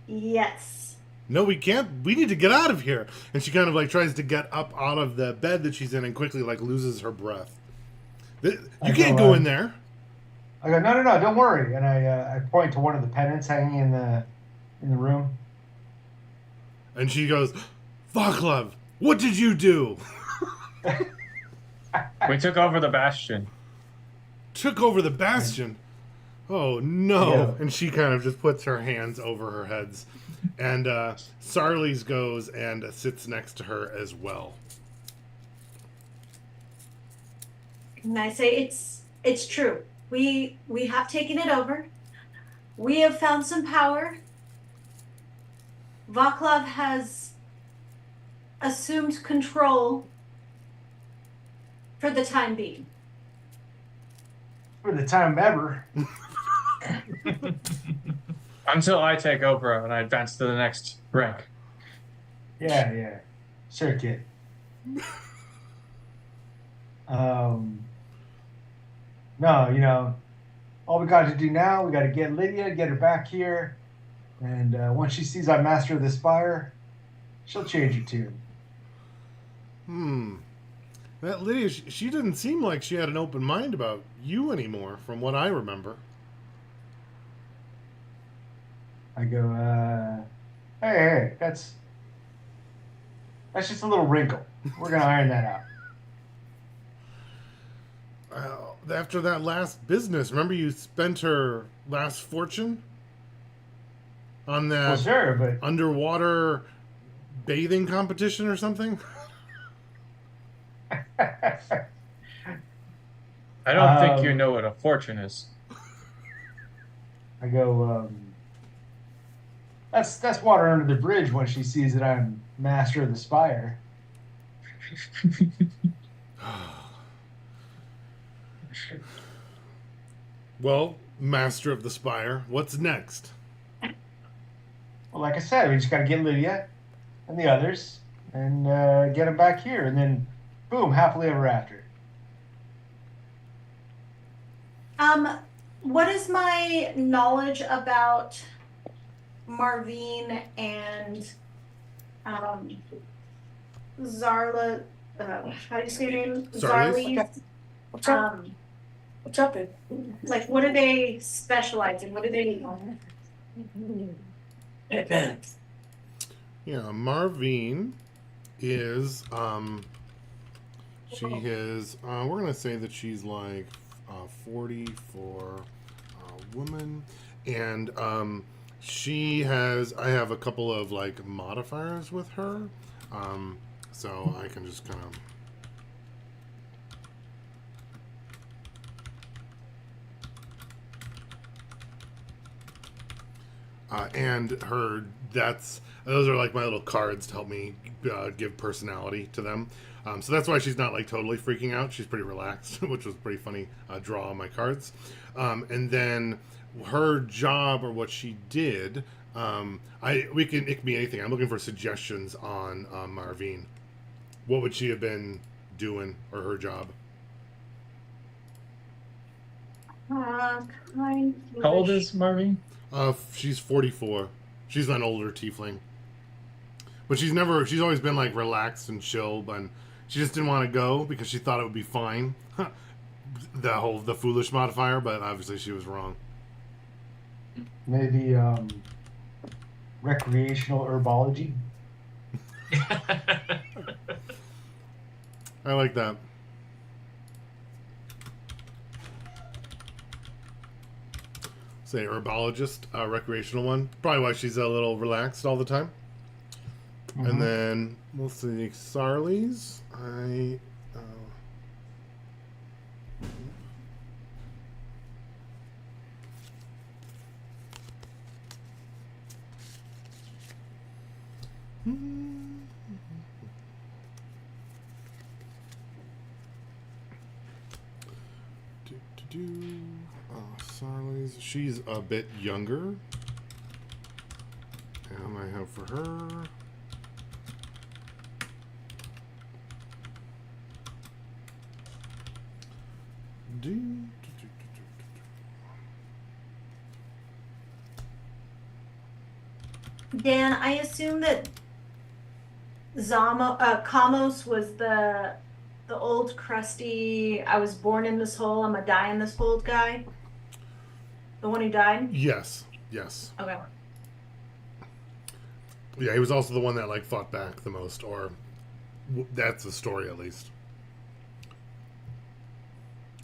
Yes. No, we can't. We need to get out of here. And she kind of like tries to get up out of the bed that she's in and quickly like loses her breath. You can't go in there. I go, no, don't worry. And I point to one of the pennants hanging in the room. And she goes, Vaclav, what did you do? We took over the bastion. Took over the bastion. Oh no. Yeah. And she kind of just puts her hands over her heads. And Sarles goes and sits next to her as well. And I say, it's true. We have taken it over. We have found some power. Vaclav has assumed control for the time being. For the time ever. Until I take over and I advance to the next rank. Yeah. Sure, kid. No, all we got to do now, we got to get Lydia, get her back here, and once she sees I'm master of this fire, she'll change her tune. That Lydia, she didn't seem like she had an open mind about you anymore, from what I remember. I go, hey, that's That's just a little wrinkle. We're gonna iron that out. After that last business, remember you spent her last fortune on that Well, sure, but underwater bathing competition or something? I don't think you Um, know what a fortune is. I go, that's water under the bridge when she sees that I'm master of the spire. Well, Master of the Spire, what's next? Well, like I said, we just got to get Lydia and the others and get them back here, and then boom, happily ever after. What is my knowledge about Marvine and Zarla? How do you say your name? Zarlis? What's up? What's up, dude? Like, what do they specialize in? What do they? Hey, Ben. Yeah, Marvine is she is we're gonna say that she's like 40 for a woman, and she has I have a couple of like modifiers with her, so I can just kind of and her those are like my little cards to help me give personality to them, so that's why she's not like totally freaking out. She's pretty relaxed, which was a pretty funny draw on my cards, and then her job or what she did, it can be anything. I'm looking for suggestions on Marvine. What would she have been doing, or her job? Kind. How old is Marvin? She's 44. She's an older tiefling, but she's always been like relaxed and chill, but she just didn't want to go because she thought it would be fine. The foolish modifier, but obviously she was wrong. Maybe recreational herbology. I like that. Say herbologist, recreational one. Probably why she's a little relaxed all the time. Mm-hmm. And then we'll see Sarlies. Sarlies. She's a bit younger. And I have for her. Dan, I assume that Kamos was the old crusty. I was born in this hole. I'm gonna die in this hole guy. The one who died. Yes. Okay. Yeah, he was also the one that like fought back the most, or that's the story at least.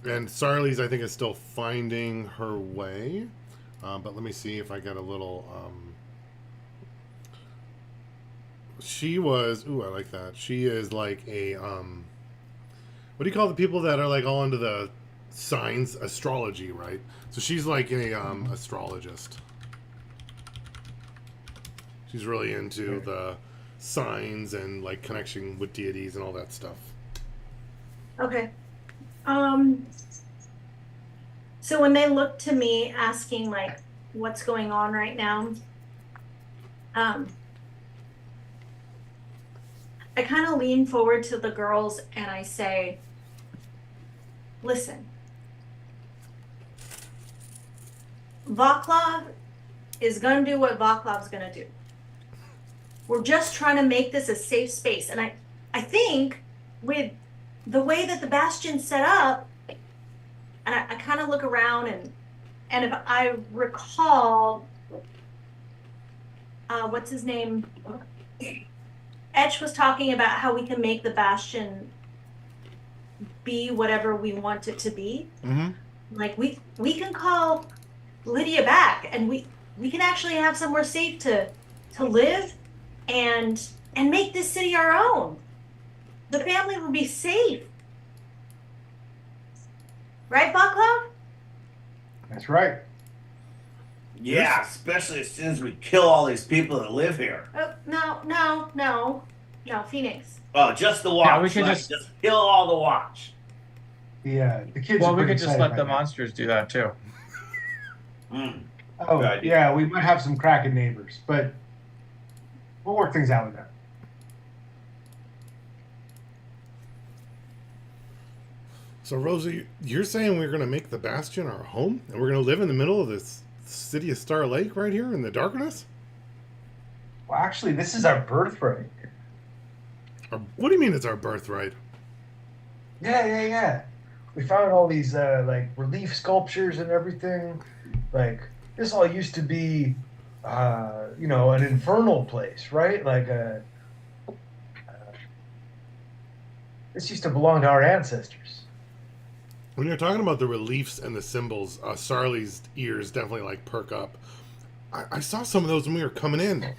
And Sarlies, I think, is still finding her way, but let me see if I get a little. She was. Ooh, I like that. She is like a. What do you call the people that are like all into the signs, astrology, right? So she's like a astrologist. She's really into the signs and like connection with deities and all that stuff. Okay. So when they look to me asking like what's going on right now, I kind of lean forward to the girls and I say, listen, Vaclav is going to do what Vaclav's going to do. We're just trying to make this a safe space. And I think with the way that the Bastion's set up, and I kind of look around and if I recall, what's his name? Etch was talking about how we can make the Bastion be whatever we want it to be. Mm-hmm. Like we can call Lydia back, and we can actually have somewhere safe to live, and make this city our own. The family will be safe, right, Bucklaw? That's right. Yeah, especially as soon as we kill all these people that live here. No, Phoenix. Oh, just the watch. Yeah, we can right? just- kill all the watch. The kids. Well, are we pretty could just excited let right the now. monsters do that too. Mm. Oh, Good idea. yeah, we might have some Kraken neighbors, but we'll work things out with them. So, Rosie, you're saying we're going to make the Bastion our home? And we're going to live in the middle of this city of Star Lake right here in the darkness? Well, actually, this is our birthright. What do you mean it's our birthright? Yeah. We found all these like relief sculptures and everything. Like this all used to be, an infernal place, right? Like this used to belong to our ancestors. When you're talking about the reliefs and the symbols, Sarley's ears definitely like perk up. I saw some of those when we were coming in.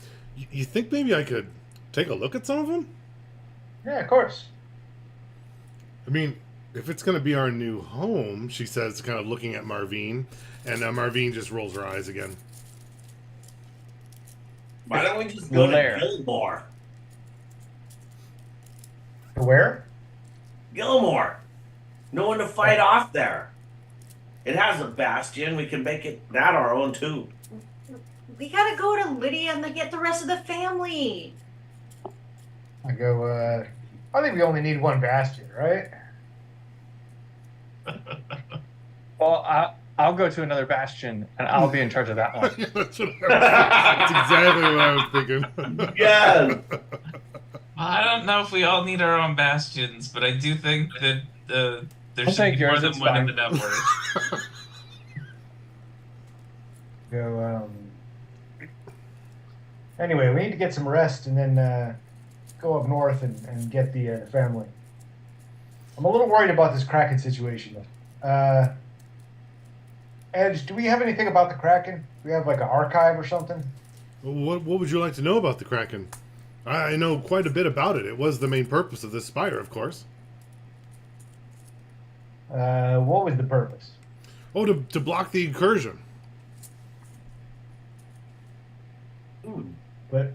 You think maybe I could take a look at some of them? Yeah, of course. I mean, if it's going to be our new home, she says, kind of looking at Marvine, and Marvine just rolls her eyes again. Why don't we just go Lair. to Gilmore? Where? Gilmore. No one to fight off there. It has a bastion. We can make it that our own too. We gotta go to Lydia and get the rest of the family. I go. I think we only need one bastion, right? Well, I'll go to another bastion, and I'll be in charge of that one. Yeah, that's exactly what I was thinking. Yes. I don't know if we all need our own bastions, but I do think that there I'll should take be more yours, than it's one in fine. the network. Go. Anyway, we need to get some rest and then go up north and get the family. I'm a little worried about this Kraken situation. Edge, do we have anything about the Kraken? Do we have like an archive or something? What would you like to know about the Kraken? I know quite a bit about it. It was the main purpose of this spire, of course. What was the purpose? Oh, to block the incursion. But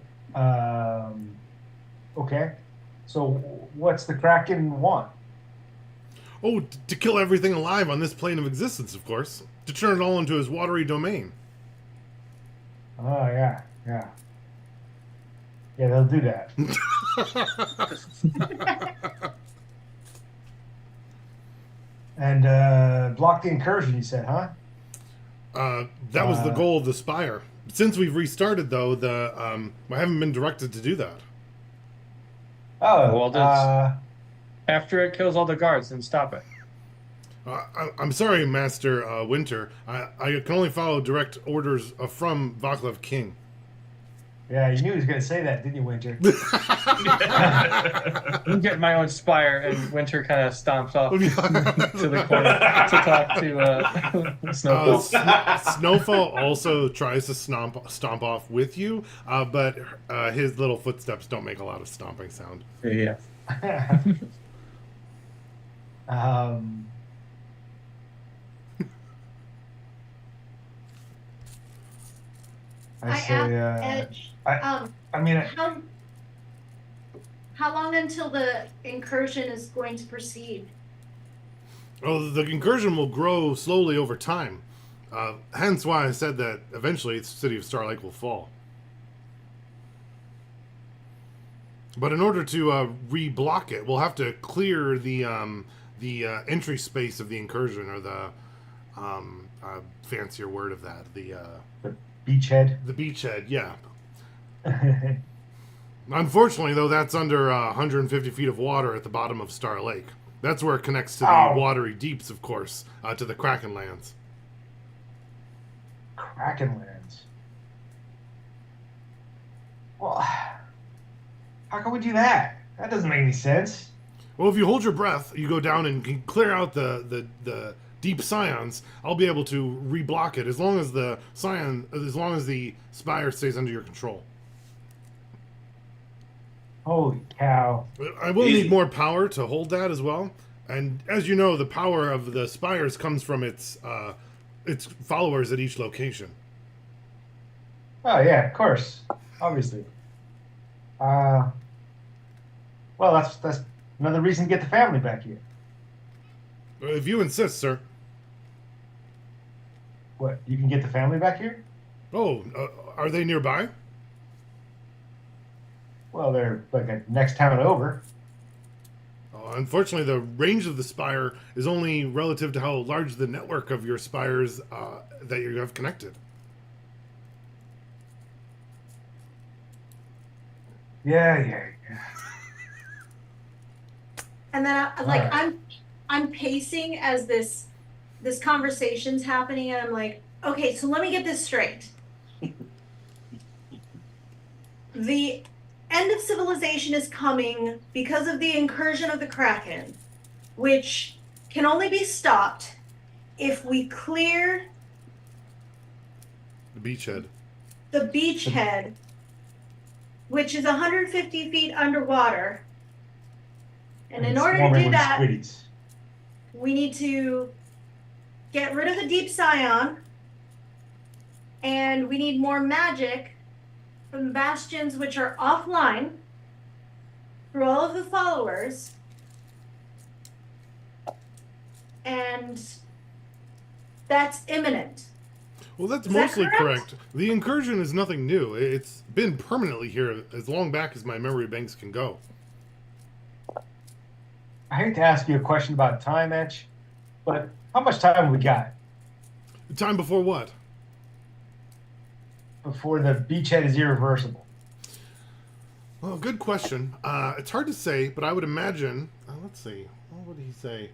okay. So what's the Kraken want? Oh, to kill everything alive on this plane of existence, of course. To turn it all into his watery domain. Oh yeah. Yeah, they'll do that. And block the incursion, you said, huh? That was the goal of the spire. Since we've restarted, though, I haven't been directed to do that. Oh, Well, that's- After it kills all the guards, then stop it. I'm sorry, Master Winter. I can only follow direct orders from Vaclav King. yeah, you knew he was going to say that, didn't you, Winter? I'm getting my own spire, and Winter kind of stomps off to the corner to talk to Snowfall. Snowfall also tries to stomp off with you, but his little footsteps don't make a lot of stomping sound. Yeah. I I say, asked Edge, I mean, how long until the incursion is going to proceed? Oh, the incursion will grow slowly over time. Hence why I said that eventually the city of Star Lake will fall. But in order to re-block it, we'll have to clear the entry space of the incursion, or the fancier word of that, the beachhead. beachhead. Yeah. Unfortunately, though, that's under 150 feet of water at the bottom of Star Lake. That's where it connects to the Oh. watery deeps, of course, to the Kraken lands. Kraken lands. Well, How can we do that? That doesn't make any sense. Well, if you hold your breath, you go down and can clear out the deep scions. I'll be able to reblock it as long as the spire stays under your control. Holy cow. I will Easy. need more power to hold that as well. And as you know, the power of the spires comes from its followers at each location. Oh yeah, of course. Obviously. Well, that's another reason to get the family back here. If you insist, sir. What? You can get the family back here? Oh, are they nearby? Well, they're like a next town over. Unfortunately, the range of the spire is only relative to how large the network of your spires that you have connected. Yeah. And then Alright. I'm pacing as this conversation's happening, and I'm like, okay, so let me get this straight. The end of civilization is coming because of the incursion of the Kraken, which can only be stopped if we clear The beachhead. the beachhead, which is 150 feet underwater. And in It's order to swarming do with that, squiddies. we need to get rid of the deep scion, and we need more magic from the bastions, which are offline, through all of the followers. And that's imminent. Well, that's Is that mostly correct? correct. The incursion is nothing new. It's been permanently here as long back as my memory banks can go. I hate to ask you a question about time, Etch, but how much time have we got The time before what? before the beachhead is irreversible? Well, good question. It's hard to say, but I would imagine. Let's see. What would he say?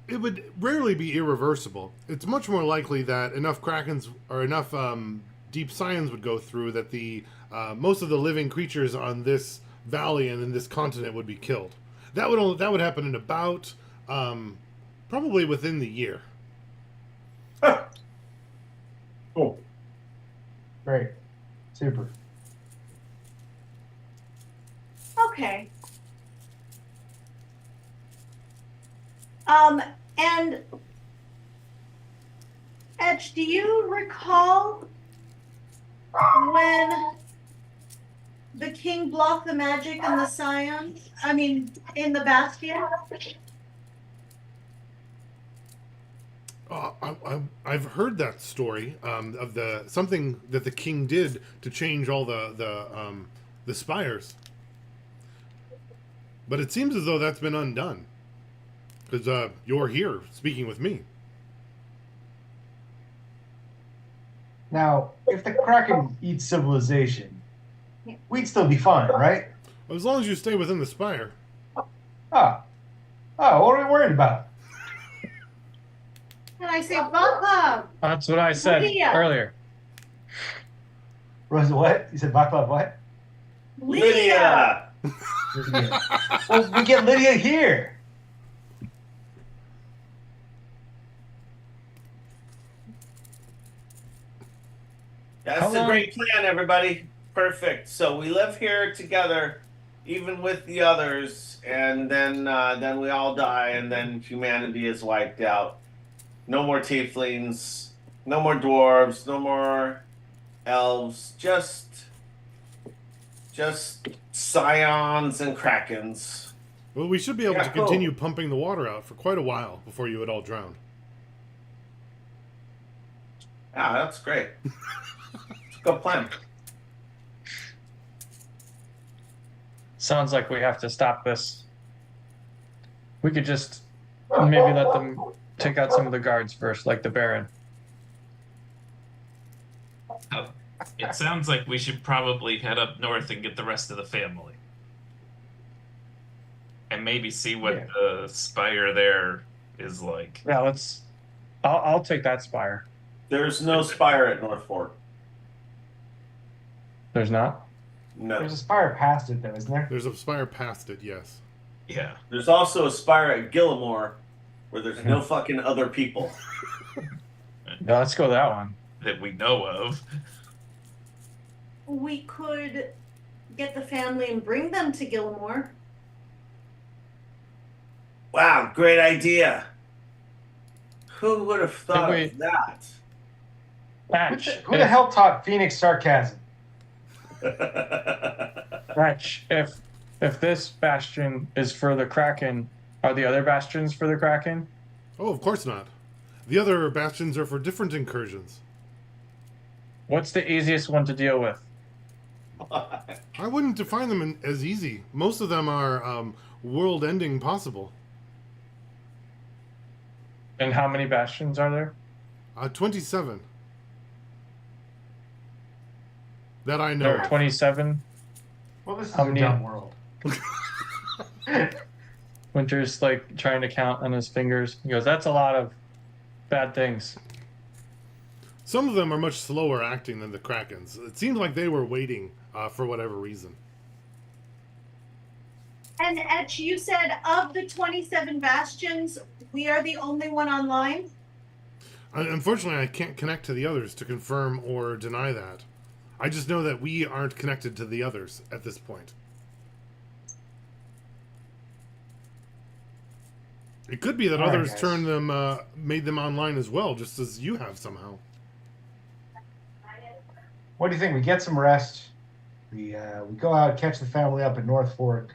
It would rarely be irreversible. It's much more likely that enough krakens or enough deep scions would go through that the most of the living creatures on this valley and in this continent would be killed. That would happen in about probably within the year. Cool. Great. Super. Okay. And Edge, do you recall when the king blocked the magic in the scions? I mean, in the bastion? I've heard that story of the something that the king did to change all the spires, but it seems as though that's been undone because you're here speaking with me. Now, if the Kraken eats civilization, we'd still be fine, right? As long as you stay within the spire. Oh, what are we worried about? And I say, Bob, That's what I said Lydia. earlier. Rose, what? You said Vaclav what? Lydia! Lydia. Well, we get Lydia here. That's How a long- great plan, everybody. Perfect. So we live here together, even with the others, and then we all die, and then humanity is wiped out. No more tieflings, no more dwarves, no more elves. Just scions and krakens. Well, we should be able Yeah, to cool. continue pumping the water out for quite a while before you would all drown. Ah, that's great. It's a good plan. Sounds like we have to stop this. We could just maybe let them take out some of the guards first, like the Baron. It sounds like we should probably head up north and get the rest of the family. And maybe see what Yeah. the spire there is like. Yeah, let's. I'll take that spire. There's no spire at North Fork. There's not. No. There's a spire past it, though, isn't there? There's a spire past it, yes. Yeah. There's also a spire at Gillimore where there's no fucking other people. Yeah, let's go that one. That we know of. We could get the family and bring them to Gilmore. Wow, great idea. Who would have thought Wait. of that? Batch, Who the hell taught Phoenix sarcasm? Batch, if this bastion is for the Kraken, are the other bastions for the Kraken? Oh, of course not. The other bastions are for different incursions. What's the easiest one to deal with? I wouldn't define them as easy. Most of them are world-ending possible. And how many bastions are there? 27. That I know. There are of. 27. Well, this is How a many- dumb world. Winter's like trying to count on his fingers. He goes, "That's a lot of bad things." Some of them are much slower acting than the Krakens. It seems like they were waiting for whatever reason. And Etch, you said of the 27 bastions, we are the only one online? Unfortunately, I can't connect to the others to confirm or deny that. I just know that we aren't connected to the others at this point. It could be that All right, others guys. turned them, made them online as well, just as you have somehow. What do you think? We get some rest. We go out, catch the family up at North Fork.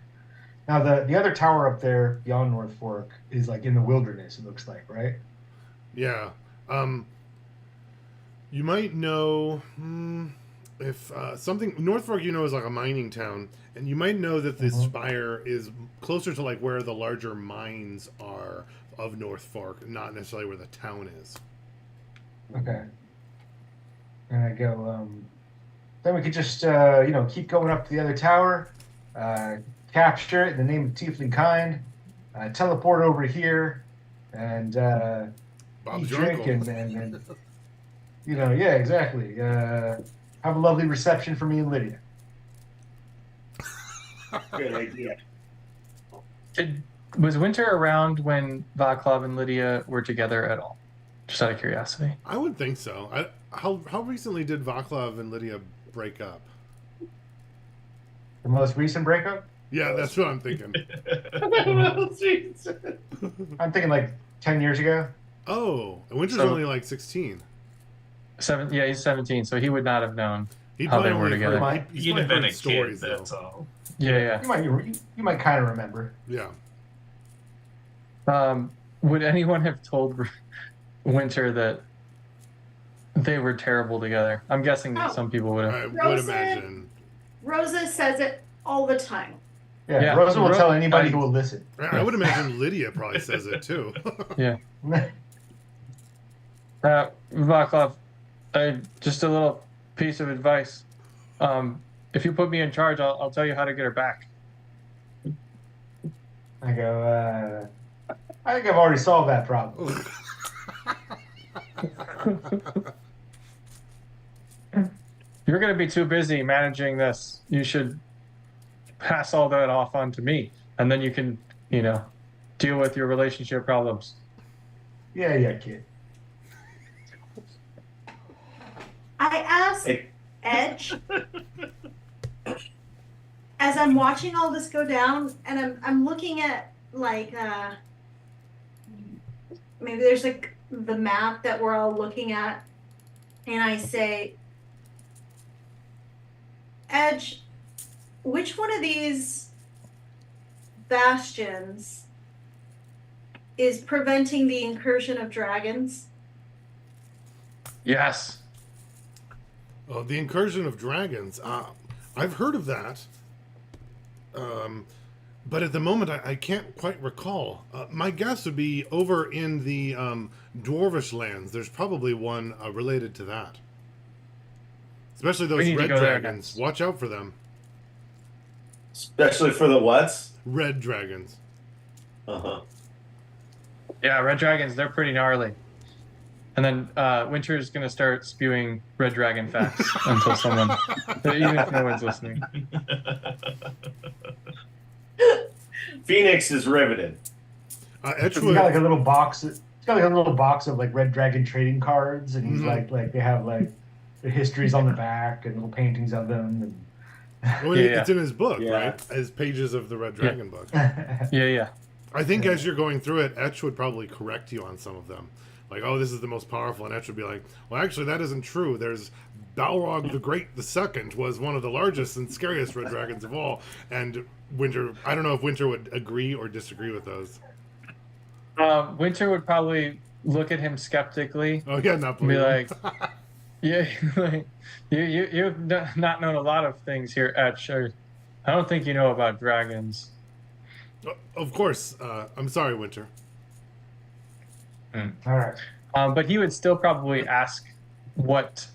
Now the other tower up there beyond North Fork is like in the wilderness. It looks like, right? Yeah. You might know if something North Fork, you know, is like a mining town, and you might know that this spire is closer to like where the larger mines are of North Fork, not necessarily where the town is. Okay. And I go. Then we could just keep going up to the other tower, capture it in the name of Tiefling Kind, teleport over here, and Bob's eat, your drink, uncle. and yeah, exactly. Have a lovely reception for me and Lydia. Good idea. Was Winter around when Vaclav and Lydia were together at all? Just out of curiosity. I would think so. How recently did Vaclav and Lydia break up? The most recent breakup? Yeah, that's what I'm thinking. I'm thinking like 10 years ago. Oh, and Winter's So- only like 16. Yeah, he's 17, so he would not have known. He'd How they probably were only together. heard- he's He'd probably have been heard a kid, stories, though. that's all. Yeah, You might kind of remember. Yeah. yeah. Would anyone have told Winter that they were terrible together? I'm guessing that Oh. some people would have. I would Rosa- imagine. Rosa says it all the time. Yeah, Yeah, Rosa will Ro- tell anybody I- who will listen. I would imagine Lydia probably says it too. Vaclav, just a little piece of advice. If you put me in charge, I'll tell you how to get her back. I go, I think I've already solved that problem. You're going to be too busy managing this. You should pass all that off onto me, and then you can, deal with your relationship problems. Yeah, kid. I asked Hey. Edge as I'm watching all this go down, and I'm looking at like maybe there's like the map that we're all looking at, and I say, Edge, which one of these bastions is preventing the incursion of dragons? Yes. Oh, the incursion of dragons. I've heard of that. But at the moment, I can't quite recall. My guess would be over in the Dwarvish lands. There's probably one related to that. Especially We those need to red go there dragons. next. Watch out for them. Especially for the what's? Red dragons. Uh-huh. Yeah, red dragons, they're pretty gnarly. And then Winter is going to start spewing Red Dragon facts until someone, even if no one's listening. Phoenix is riveted. Etch He's would, got like a little box. He's got like a little box of like Red Dragon trading cards, and he's Mhm. like they have like the histories on the back and little paintings of them. well, Yeah, it's in his book, Yeah. right? As pages of the Red Dragon book. And Yeah. I think as you're going through it, Etch would probably correct you on some of them. Like, oh, this is the most powerful, and Etch would be like, well, actually, that isn't true. There's Balrog the Great II was one of the largest and scariest red dragons of all. And Winter, I don't know if Winter would agree or disagree with those. Winter would probably look at him skeptically Oh, yeah, not and be believe like, yeah, like, you've not known a lot of things here, Etch. I don't think you know about dragons. Of course. I'm sorry, Winter. all right. But he would still probably ask what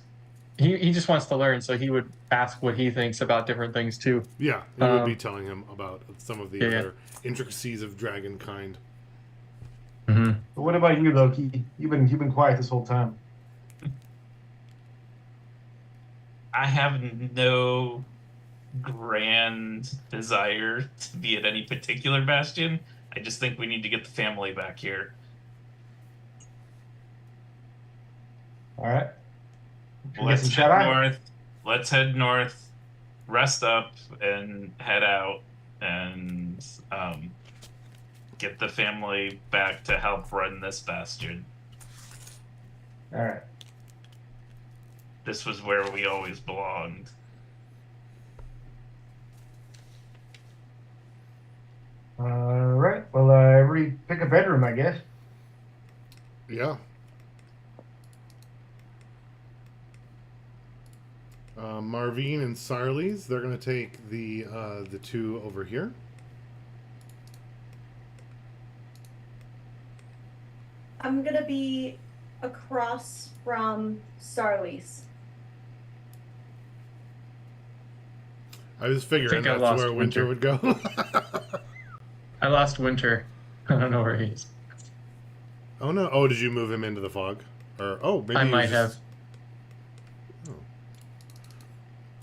he just wants to learn, so he would ask what he thinks about different things too. Yeah, you would be Um, telling him about some of the yeah. other intricacies of dragon kind. Mm-hmm. But what about you, Loki? You've been quiet this whole time. I have no grand desire to be at any particular bastion. I just think we need to get the family back here. All right. Should we get Let's some head shout out? north. Let's head north, rest up, and head out, and get the family back to help run this bastion. All right. This was where we always belonged. All right. Well, everybody pick a bedroom, I guess. Yeah. Marvine and Sarles, they're going to take the two over here. I'm gonna be across from Sarlis. I was figuring think I that's lost where Winter Winter. would go. I lost Winter. I don't know where he is. Oh no! Oh, did you move him into the fog? Or maybe I he might was have. just- Oh.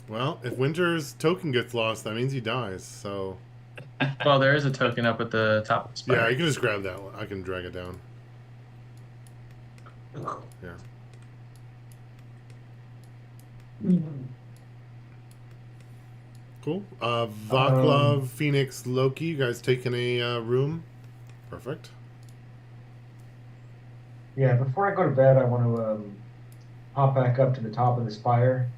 Well, if Winter's token gets lost, that means he dies. So Well, there is a token up at the top of the spire. yeah, you can just grab that one. I can drag it down. Yeah. Cool. Vaclav, Phoenix, Loki, you guys taking a room? Perfect. Yeah. Before I go to bed, I want to hop back up to the top of the spire.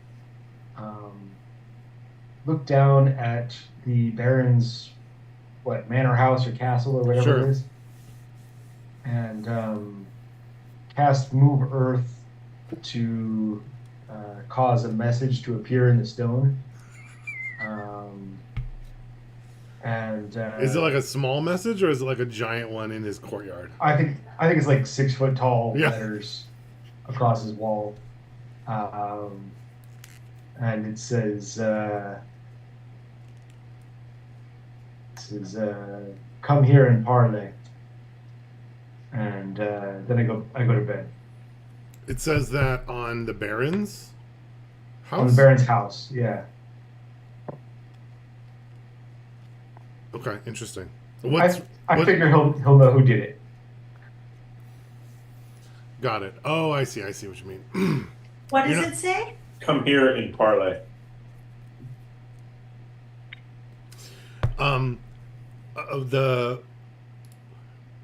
Look down at the Baron's manor house or castle or whatever Sure. it is, and cast Move Earth to cause a message to appear in the stone. And Is it like a small message or is it like a giant one in his courtyard? I think it's like 6 foot tall Yeah. letters across his wall, and it says "Come here and parley." And then I go to bed It says that on the Baron's house? on the Baron's house. Yeah, Okay, interesting. I What's what- figure he'll know who did it. Got it. Oh, I see what you mean. What does You're not- it say? Come here and parlay. The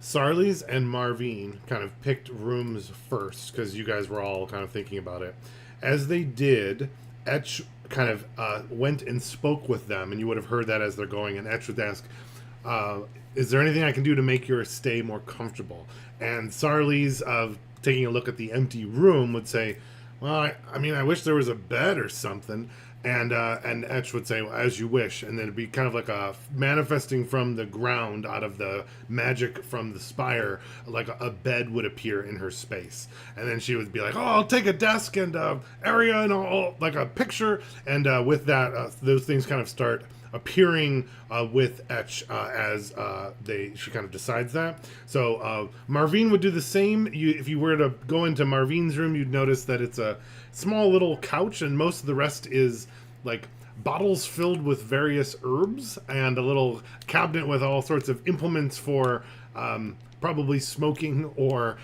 Sarles and Marvine kind of picked rooms first because you guys were all kind of thinking about it. As they did, Etch kind of went and spoke with them, and you would have heard that as they're going. And Etch would ask, "Is there anything I can do to make your stay more comfortable?" And Sarles, taking a look at the empty room, would say, "Well, I mean, I wish there was a bed or something." And Etch would say, well, "As you wish," and then it'd be kind of like a manifesting from the ground out of the magic from the spire, like a bed would appear in her space, and then she would be like, "Oh, I'll take a desk and area and all like a picture," and with that, those things kind of start appearing with Etch as she kind of decides that. So Marvine would do the same. If you were to go into Marvine's room, you'd notice that it's a small little couch, and most of the rest is like bottles filled with various herbs and a little cabinet with all sorts of implements for probably smoking or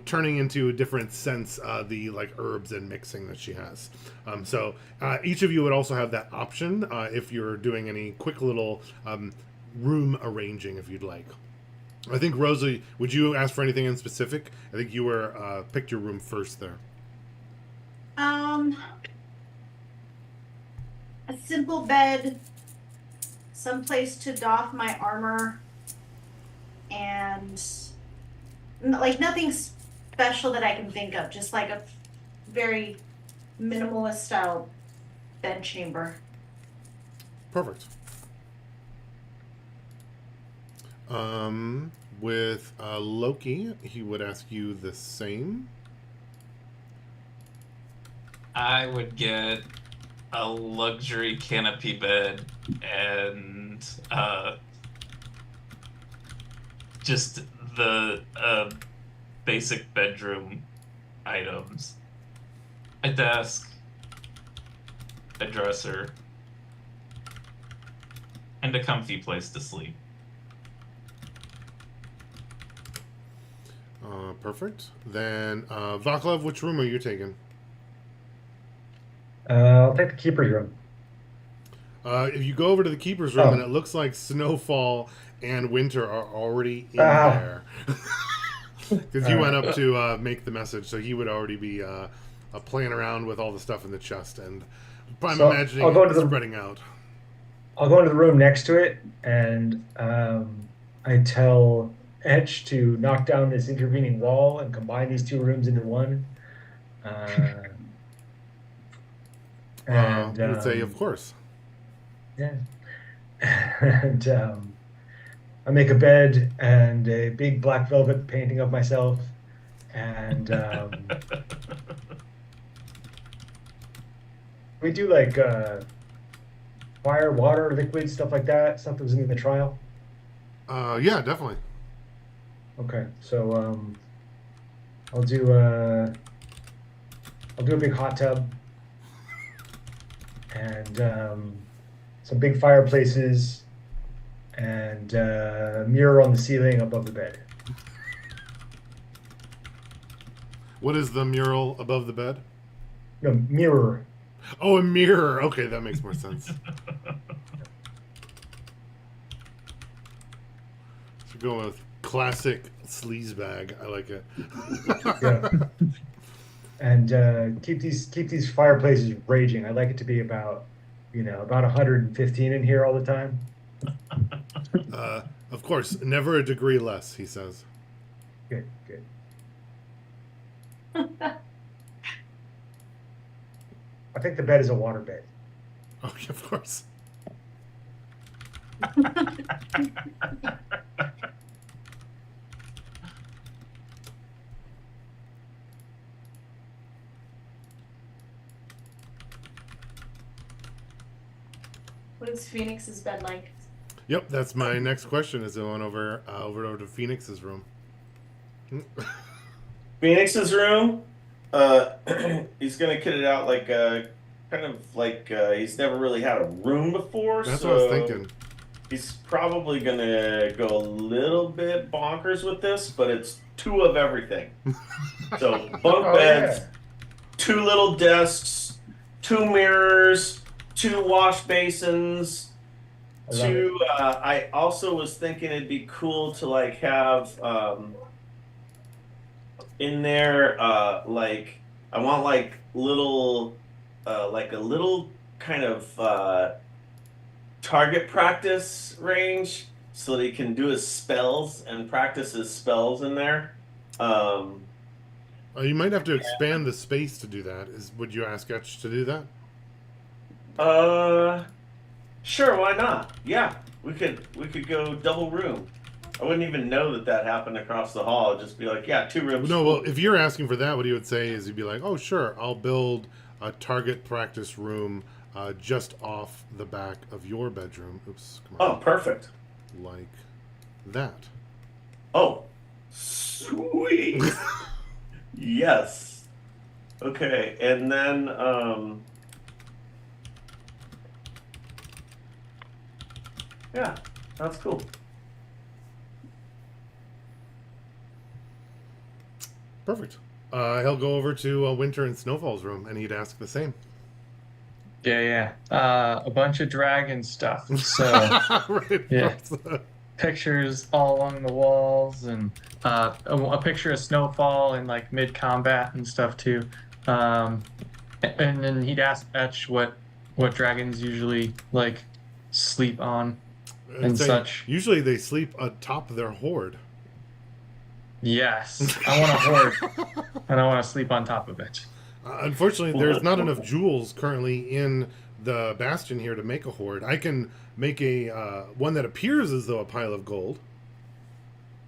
turning into a different scents, the like herbs and mixing that she has. So each of you would also have that option if you're doing any quick little room arranging, if you'd like. I think, Rosa, would you ask for anything in specific? I think you were picked your room first there. A simple bed, someplace to doff my armor, and like nothing special that I can think of, just like a very minimalist style bed chamber. Perfect. With Loki, he would ask you the same. I would get a luxury canopy bed and just the basic bedroom items. A desk, a dresser, and a comfy place to sleep. Perfect. Then, Vaclav, which room are you taking? I'll take the keeper's room. If you go over to the keeper's room, and it looks like Snowfall and Winter are already in there. Because he went up to make the message, so he would already be playing around with all the stuff in the chest, and I'm imagining it's spreading out. I'll go into the room next to it, and I tell Etch to knock down this intervening wall and combine these two rooms into one. And I would say, of course. Yeah. And I make a bed and a big black velvet painting of myself, and we do like fire, water, liquid, stuff like that. Stuff that was in the trial. Yeah, definitely. Okay, so I'll do a big hot tub and some big fireplaces and a mirror on the ceiling above the bed. What is the mural above the bed? No, mirror. Oh, a mirror. Okay, that makes more sense. So going with classic sleazebag. I like it. Yeah. And keep these fireplaces raging. I like it to be about 115 in here all the time. Of course, never a degree less, he says. Good, good. I think the bed is a water bed. Oh, yeah, of course. What is Phoenix's bed like? Yep, that's my next question. Is going over to Phoenix's room. Phoenix's room. He's gonna kit it out like kind of like he's never really had a room before. That's so what I was thinking. He's probably gonna go a little bit bonkers with this, but it's two of everything. So bunk beds, two little desks, two mirrors, two wash basins. Two. I also was thinking it'd be cool to like have in there like I want like little like a little kind of target practice range so that he can do his spells and practice his spells in there. You might have to expand the space to do that. Would you ask Etch to do that? Sure, why not? Yeah, we could go double room. I wouldn't even know that happened across the hall. I'd just be like, yeah, 2 rooms. No, well, if you're asking for that, what he would say is he'd be like, oh, sure, I'll build a target practice room just off the back of your bedroom. Oops, come Oh, on. perfect. Like that. Oh, sweet. Yes. Okay, and then yeah, that's cool. Perfect. He'll go over to Winter and Snowfall's room, and he'd ask the same. Yeah. A bunch of dragon stuff. So Right. yeah, pictures all along the walls, and a picture of Snowfall in like mid combat and stuff too. And then he'd ask Etch what dragons usually like sleep on and Say, such. usually they sleep atop their hoard. Yes, I want a horde, and I want to sleep on top of it. Unfortunately, there's not enough jewels currently in the bastion here to make a hoard. I can make a one that appears as though a pile of gold.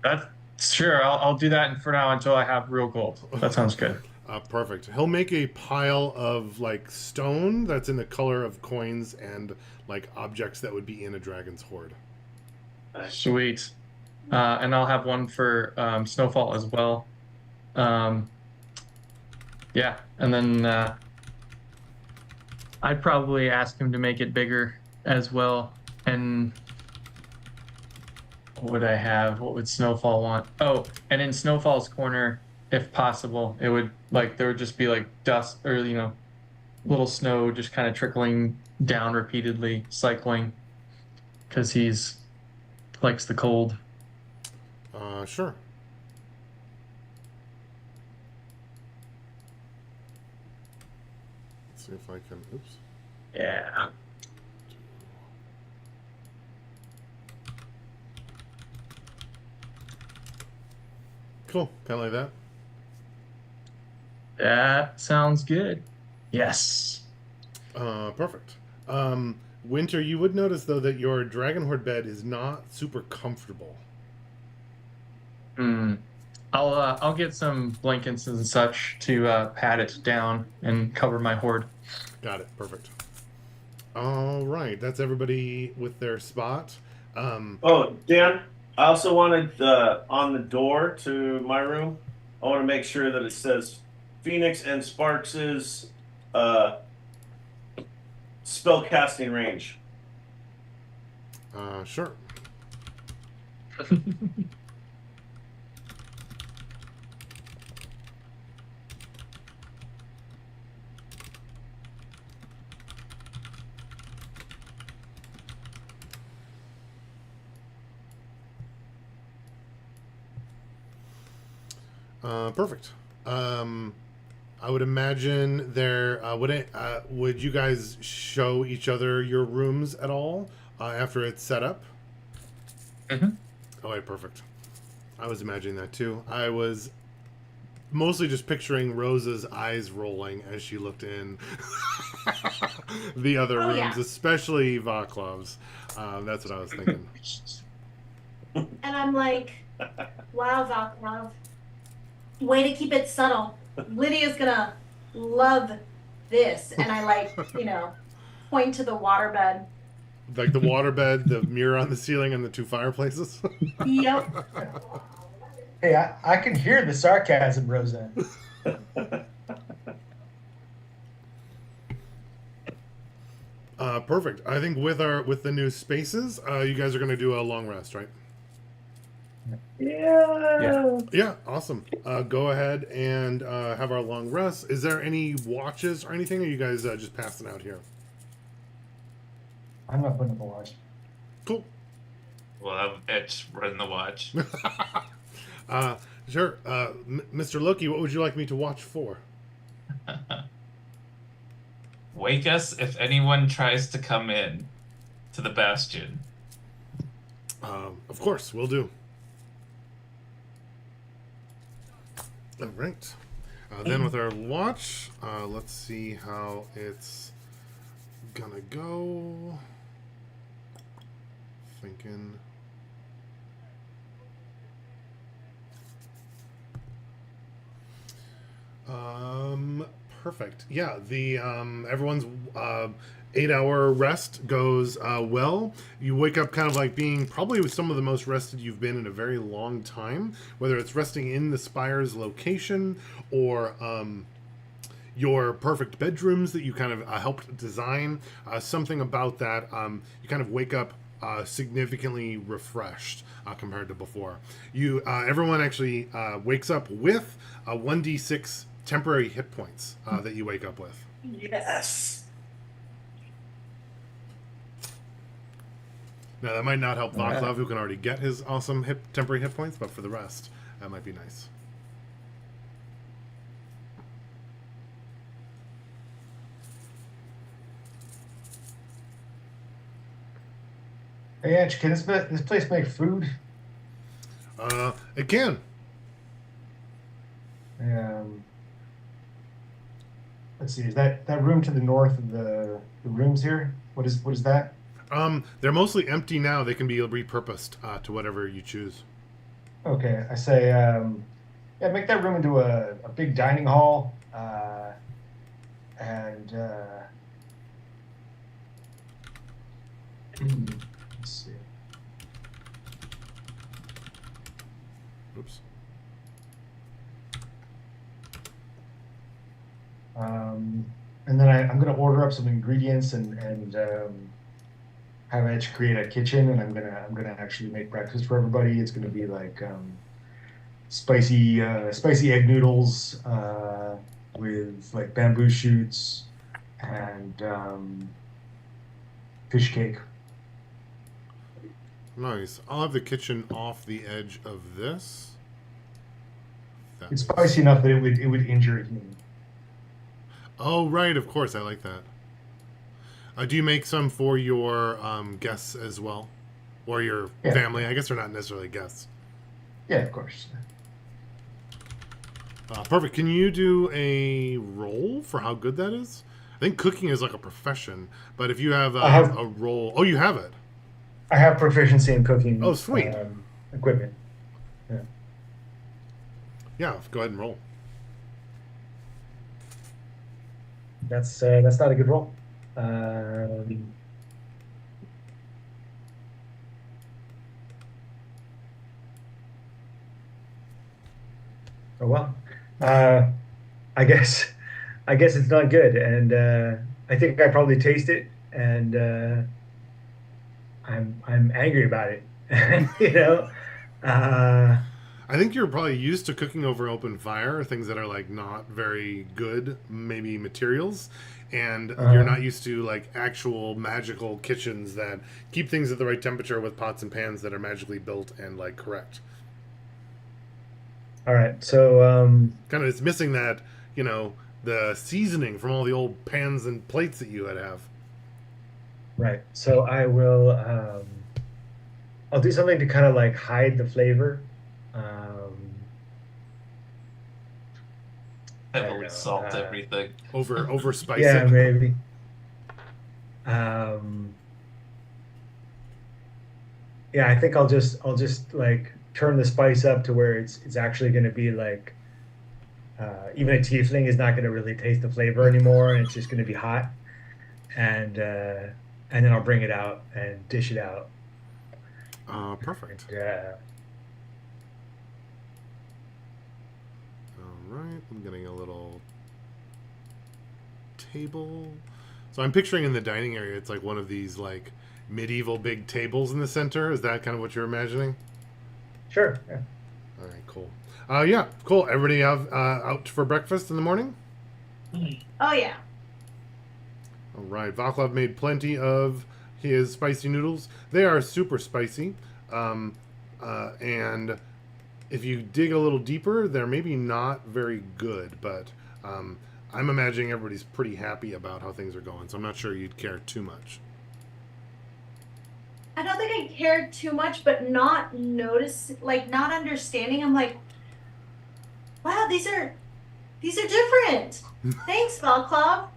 That's sure. I'll do that for now until I have real gold. That sounds good. Perfect. He'll make a pile of like stone that's in the color of coins and like objects that would be in a dragon's hoard. Sweet. And I'll have one for Snowfall as well. Yeah, and then I'd probably ask him to make it bigger as well. And what would I have? What would Snowfall want? Oh, and in Snowfall's corner, if possible, it would like there would just be like dust or little snow just kind of trickling down repeatedly, cycling, because he's likes the cold. Sure. Let's see if I can. Oops. Yeah. Cool. Kind of like that. That sounds good. Yes. Perfect. Winter, you would notice though that your dragon horde bed is not super comfortable. I'll get some blankets and such to pad it down and cover my horde. Got it. Perfect. All right. That's everybody with their spot. Oh, Dan, I also wanted on the door to my room, I want to make sure that it says Phoenix and Sparks's spell casting range. Sure. Perfect. I would imagine there would you guys show each other your rooms at all after it's set up? Mm-hmm. Oh, right, perfect. I was imagining that too. I was mostly just picturing Rosa's eyes rolling as she looked in the other rooms, yeah. especially Vaclav's. That's what I was thinking. And I'm like, wow, Vaclav, way to keep it subtle. Lydia's gonna love this. And I like, point to the waterbed. Like the waterbed, the mirror on the ceiling, and the two fireplaces. Yep. Hey, I can hear the sarcasm, Rosa. Perfect. I think with the new spaces, you guys are going to do a long rest, right? Yeah. Yeah, awesome. Go ahead and have our long rest. Is there any watches or anything? Or are you guys just passing out here? I'm not putting up a watch. Cool. We'll have Etch run the watch. Sure. Mr. Loki, what would you like me to watch for? Wake us if anyone tries to come in to the bastion. Of course, we'll do. All right. Then with our watch, let's see how it's gonna go. Thinking. Perfect. Yeah, the everyone's 8-hour rest goes well. You wake up kind of like being probably some of the most rested you've been in a very long time, whether it's resting in the spire's location or your perfect bedrooms that you kind of helped design. Something about that, you kind of wake up significantly refreshed compared to before. Everyone actually wakes up with 1d6 temporary hit points that you wake up with. Yes. Now that might not help All right. Vaclav, who can already get his awesome temporary hit points, but for the rest, that might be nice. Hey, Ange, can this place make food? It can. Let's see. Is that room to the north of the rooms here? What is that? They're mostly empty now. They can be repurposed to whatever you choose. Okay, I say, yeah, make that room into a big dining hall, and let's see. Oops. And then I'm going to order up some ingredients and have Edge create a kitchen, and I'm gonna actually make breakfast for everybody. It's gonna be like spicy egg noodles with like bamboo shoots and fish cake. Nice. I'll have the kitchen off the edge of this. That It's makes- spicy enough that it would injure a human. Oh, right. Of course. I like that. Do you make some for your guests as well? Or your Yeah. family? I guess they're not necessarily guests. Yeah, of course. Perfect. Can you do a roll for how good that is? I think cooking is like a profession, but if you have, I have- a roll... Oh, you have it. I have proficiency in cooking. Oh, sweet. Equipment. Yeah, go ahead and roll. That's not a good roll. Oh well. I guess it's not good, and I think I probably taste it, and I'm angry about it. You know, I think you're probably used to cooking over open fire, things that are like not very good, maybe materials, and you're not used to like actual magical kitchens that keep things at the right temperature with pots and pans that are magically built and like correct. all right. So Kind of, it's missing that, the seasoning from all the old pans and plates that you have. right. So I will. I'll do something to kind of like hide the flavor. I don't Heavily know, salt everything. Over spice Yeah, it. maybe. Yeah, I think I'll just like turn the spice up to where it's actually going to be like even a tiefling is not going to really taste the flavor anymore, and it's just going to be hot, and then I'll bring it out and dish it out. Perfect. Yeah. All right, I'm getting a little table. So I'm picturing in the dining area, it's like one of these like medieval big tables in the center. Is that kind of what you're imagining? Sure. Yeah. All right, cool. Yeah, cool. Everybody out for breakfast in the morning? Oh yeah. All right. Vaclav made plenty of his spicy noodles. They are super spicy. And if you dig a little deeper, they're maybe not very good, but I'm imagining everybody's pretty happy about how things are going, so I'm not sure you'd care too much. I don't think I cared too much, but not understanding. I'm like, wow, these are different. Thanks, Valclav.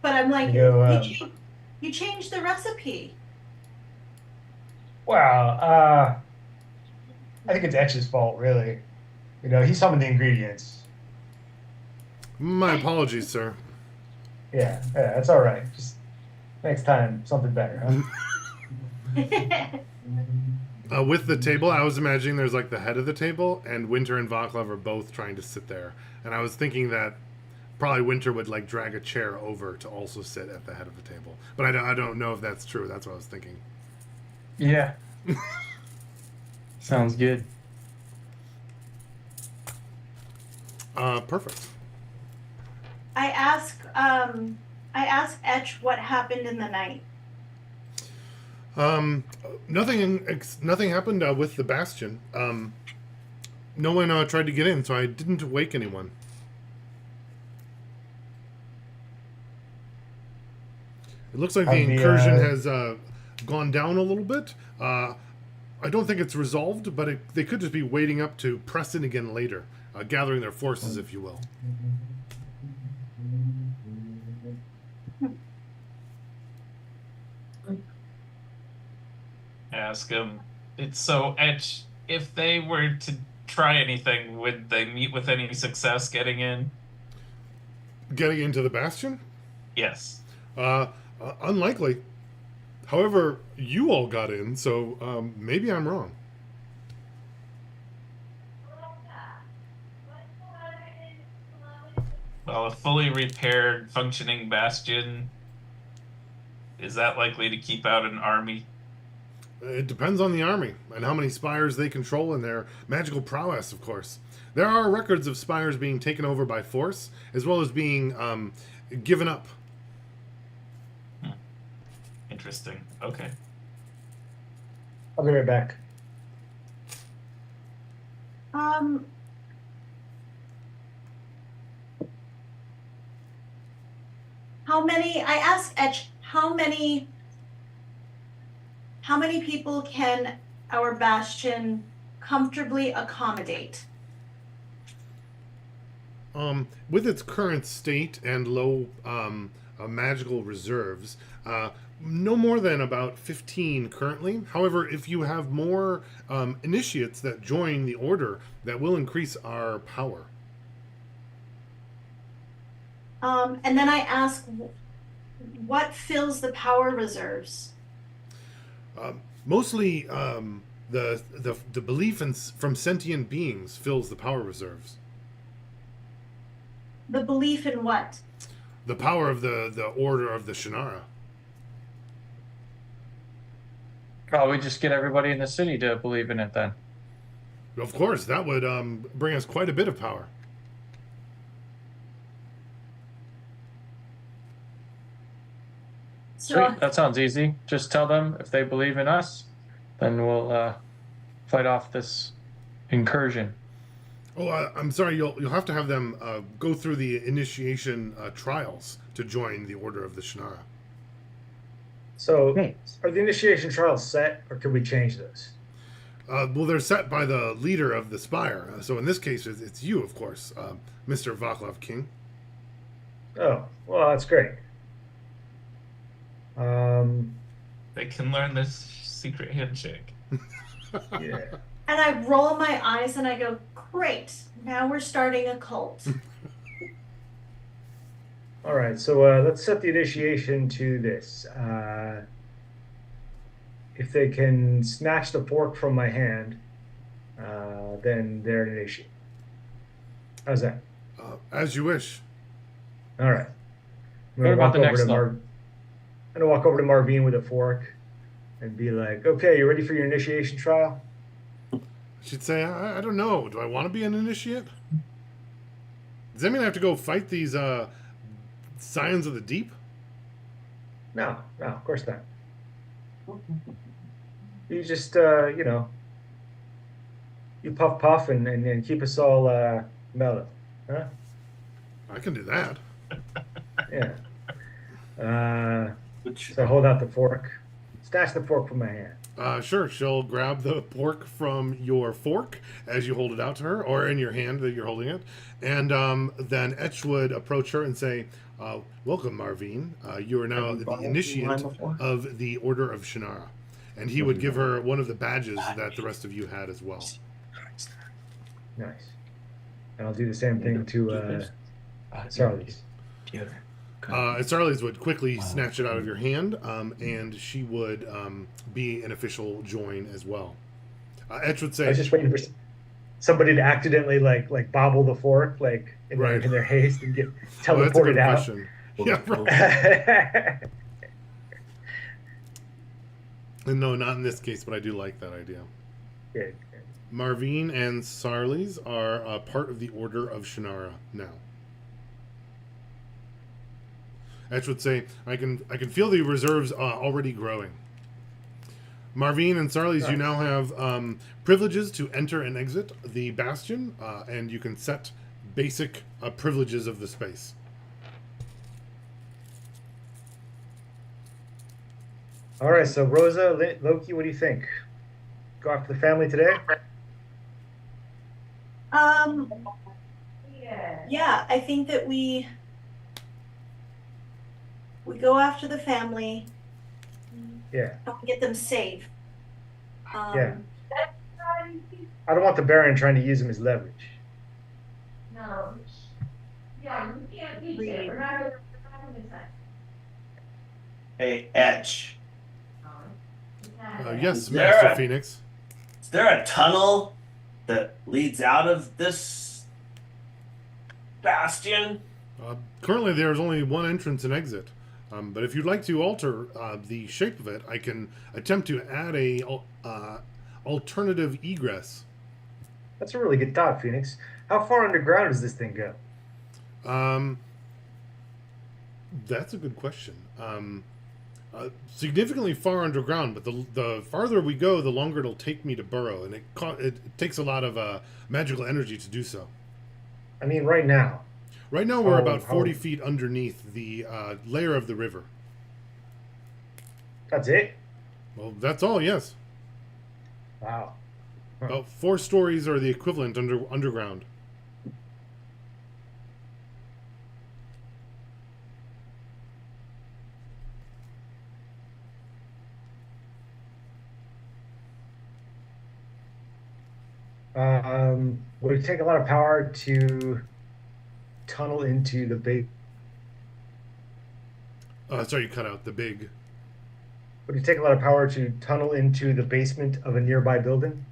But I'm like, you changed the recipe. Wow. I think it's Etch's fault, really. He summoned the ingredients. My apologies, sir. Yeah, that's all right. Just next time, something better, huh? With the table, I was imagining there's like the head of the table, and Winter and Vaclav are both trying to sit there. And I was thinking that probably Winter would like drag a chair over to also sit at the head of the table. But I don't know if that's true. That's what I was thinking. Yeah. Sounds good. Perfect. I ask Etch what happened in the night. Nothing happened with the bastion. No one tried to get in, so I didn't wake anyone. It looks like the incursion has gone down a little bit. I don't think it's resolved, but they could just be waiting up to press in again later, gathering their forces, if you will. Ask him. It's so Etch. If they were to try anything, would they meet with any success getting in? Getting into the bastion? Yes. Unlikely. However, you all got in, so maybe I'm wrong. Well, a fully repaired, functioning bastion, is that likely to keep out an army? It depends on the army and how many spires they control and their magical prowess, of course. There are records of spires being taken over by force, as well as being given up. Interesting. Okay. I'll be right back. I asked Etch, how many people can our bastion comfortably accommodate? With its current state and low magical reserves, no more than about 15 currently. However, if you have more initiates that join the order, that will increase our power. And then I ask, what fills the power reserves? Mostly, the belief from sentient beings fills the power reserves. The belief in what? The power of the order of the Shannara. Probably just get everybody in the city to believe in it then. Of course, that would bring us quite a bit of power. Sweet, that sounds easy. Just tell them if they believe in us, then we'll fight off this incursion. Oh, I'm sorry. You'll have to have them go through the initiation trials to join the Order of the Shannara. So, are the initiation trials set, or can we change those? Well, they're set by the leader of the Spire. So in this case, it's you, of course, Mr. Vaclav King. Oh, well, that's great. They can learn this secret handshake. Yeah. And I roll my eyes and I go, great, now we're starting a cult. All right, so let's set the initiation to this. If they can snatch the fork from my hand, then they're an initiate. How's that? As you wish. All right. I'm What about the next one? I'm gonna walk over to Marvine with a fork and be like, "Okay, you ready for your initiation trial?" She'd say, I don't know. Do I want to be an initiate? Does that mean I have to go fight these Scions of the Deep? No, of course not. You just, you puff and keep us all mellow, huh? I can do that. Yeah. So hold out the fork. Snatch the fork from my hand. Sure. She'll grab the pork from your fork as you hold it out to her, or in your hand that you're holding it. And then Etch would approach her and say, welcome, Marvine. You are now the initiate of the Order of Shannara. And he would give her one of the badges that the rest of you had as well. Nice. And I'll do the same thing to Sarlis. And Sarlies would quickly snatch it out of your hand, and she would be an official join as well. Etch would I say, was just waiting for somebody to accidentally like bobble the fork like in their Right. in their haste and get "Oh, that's a good teleported out. question." Yeah, right. Okay. And no, not in this case, but I do like that idea. Good. Marvine and Sarlies are part of the Order of Shannara now. Etch would say, I can feel the reserves already growing. Marvine and Sarlies, you now have privileges to enter and exit the bastion, and you can set basic privileges of the space. All right, so Rosa, Loki, what do you think? Go after the family today? Yeah, I think that we go after the family Yeah. and we get them safe. Yeah. I don't want the Baron trying to use him as leverage. No. Yeah, you can't be there. We're not gonna decide. Hey, Etch. Yes, Is there Master a- Phoenix. Is there a tunnel that leads out of this bastion? Currently, there's only one entrance and exit. But if you'd like to alter the shape of it, I can attempt to add a alternative egress. That's a really good thought, Phoenix. How far underground does this thing go? That's a good question. Significantly far underground, but the farther we go, the longer it'll take me to burrow, and it takes a lot of magical energy to do so. I mean, right now. Right now, we're Oh, about 40 oh. feet underneath the layer of the river. That's it? Well, that's all, yes. Wow. Huh. About 4 stories are the equivalent underground. Would it take a lot of power to tunnel into the base? Sorry, you cut out the big. Would it take a lot of power to tunnel into the basement of a nearby building?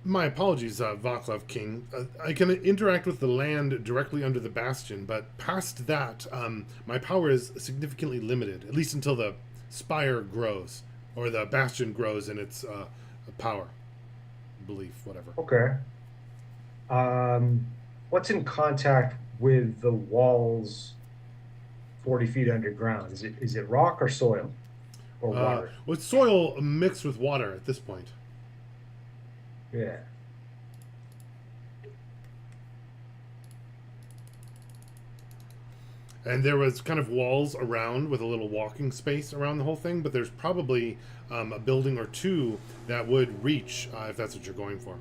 My apologies, Vaclav King. I can interact with the land directly under the bastion, but past that, my power is significantly limited, at least until the spire grows, or the bastion grows in its power, belief, whatever. Okay. What's in contact with the walls 40 feet underground? Is it rock or soil? Or water? Well, it's soil mixed with water at this point. Yeah. And there was kind of walls around with a little walking space around the whole thing, but there's probably a building or two that would reach, if that's what you're going for.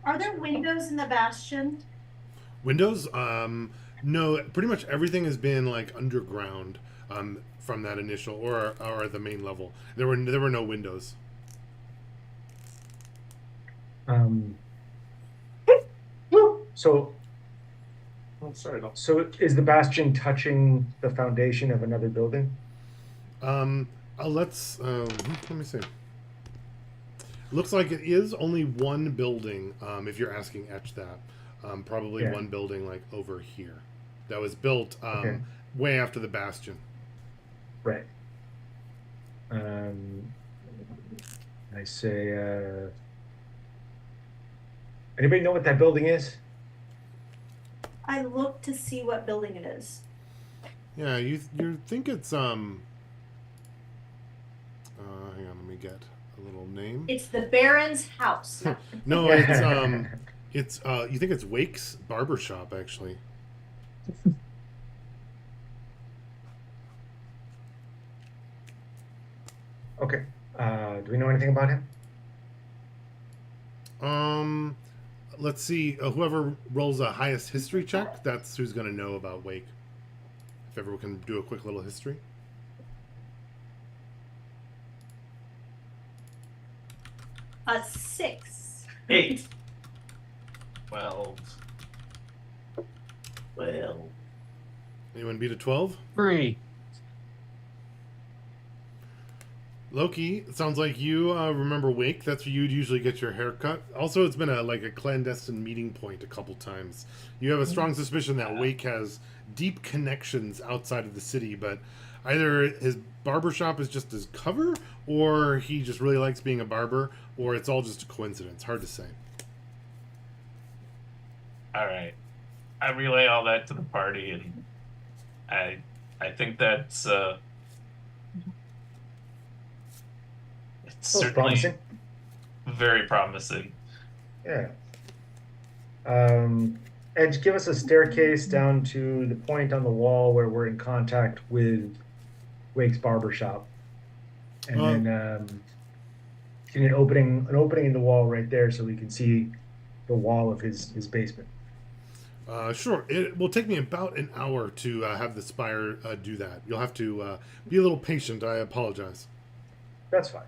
Are there windows in the bastion? Windows? No, pretty much everything has been like underground from that initial or the main level. There were no windows. So, so is the bastion touching the foundation of another building? Let me see. Looks like it is only one building. If you're asking Etch that, probably Yeah. one building like over here that was built Okay. way after the bastion. Right. I say, anybody know what that building is? I look to see what building it is. Yeah, you think it's hang on, let me get a little name. It's the Baron's house. No, it's you think it's Wake's Barbershop actually. Okay. Do we know anything about him? Let's see. Whoever rolls the highest history check, that's who's going to know about Wake. If everyone can do a quick little history. A 6. 8. 12. Well, Anyone beat a 12? 3. Loki, it sounds like you remember Wake. That's where you'd usually get your hair cut. Also, it's been a clandestine meeting point a couple times. You have a strong suspicion that Wake has deep connections outside of the city, but either his barbershop is just his cover, or he just really likes being a barber, or it's all just a coincidence. Hard to say. All right. I relay all that to the party, and I think that's it's That was certainly promising. very promising. Yeah. Edge, give us a staircase down to the point on the wall where we're in contact with Wake's barbershop. And then give me an opening in the wall right there so we can see the wall of his basement. Sure. It will take me about an hour to have the spire do that. You'll have to be a little patient. I apologize. That's fine.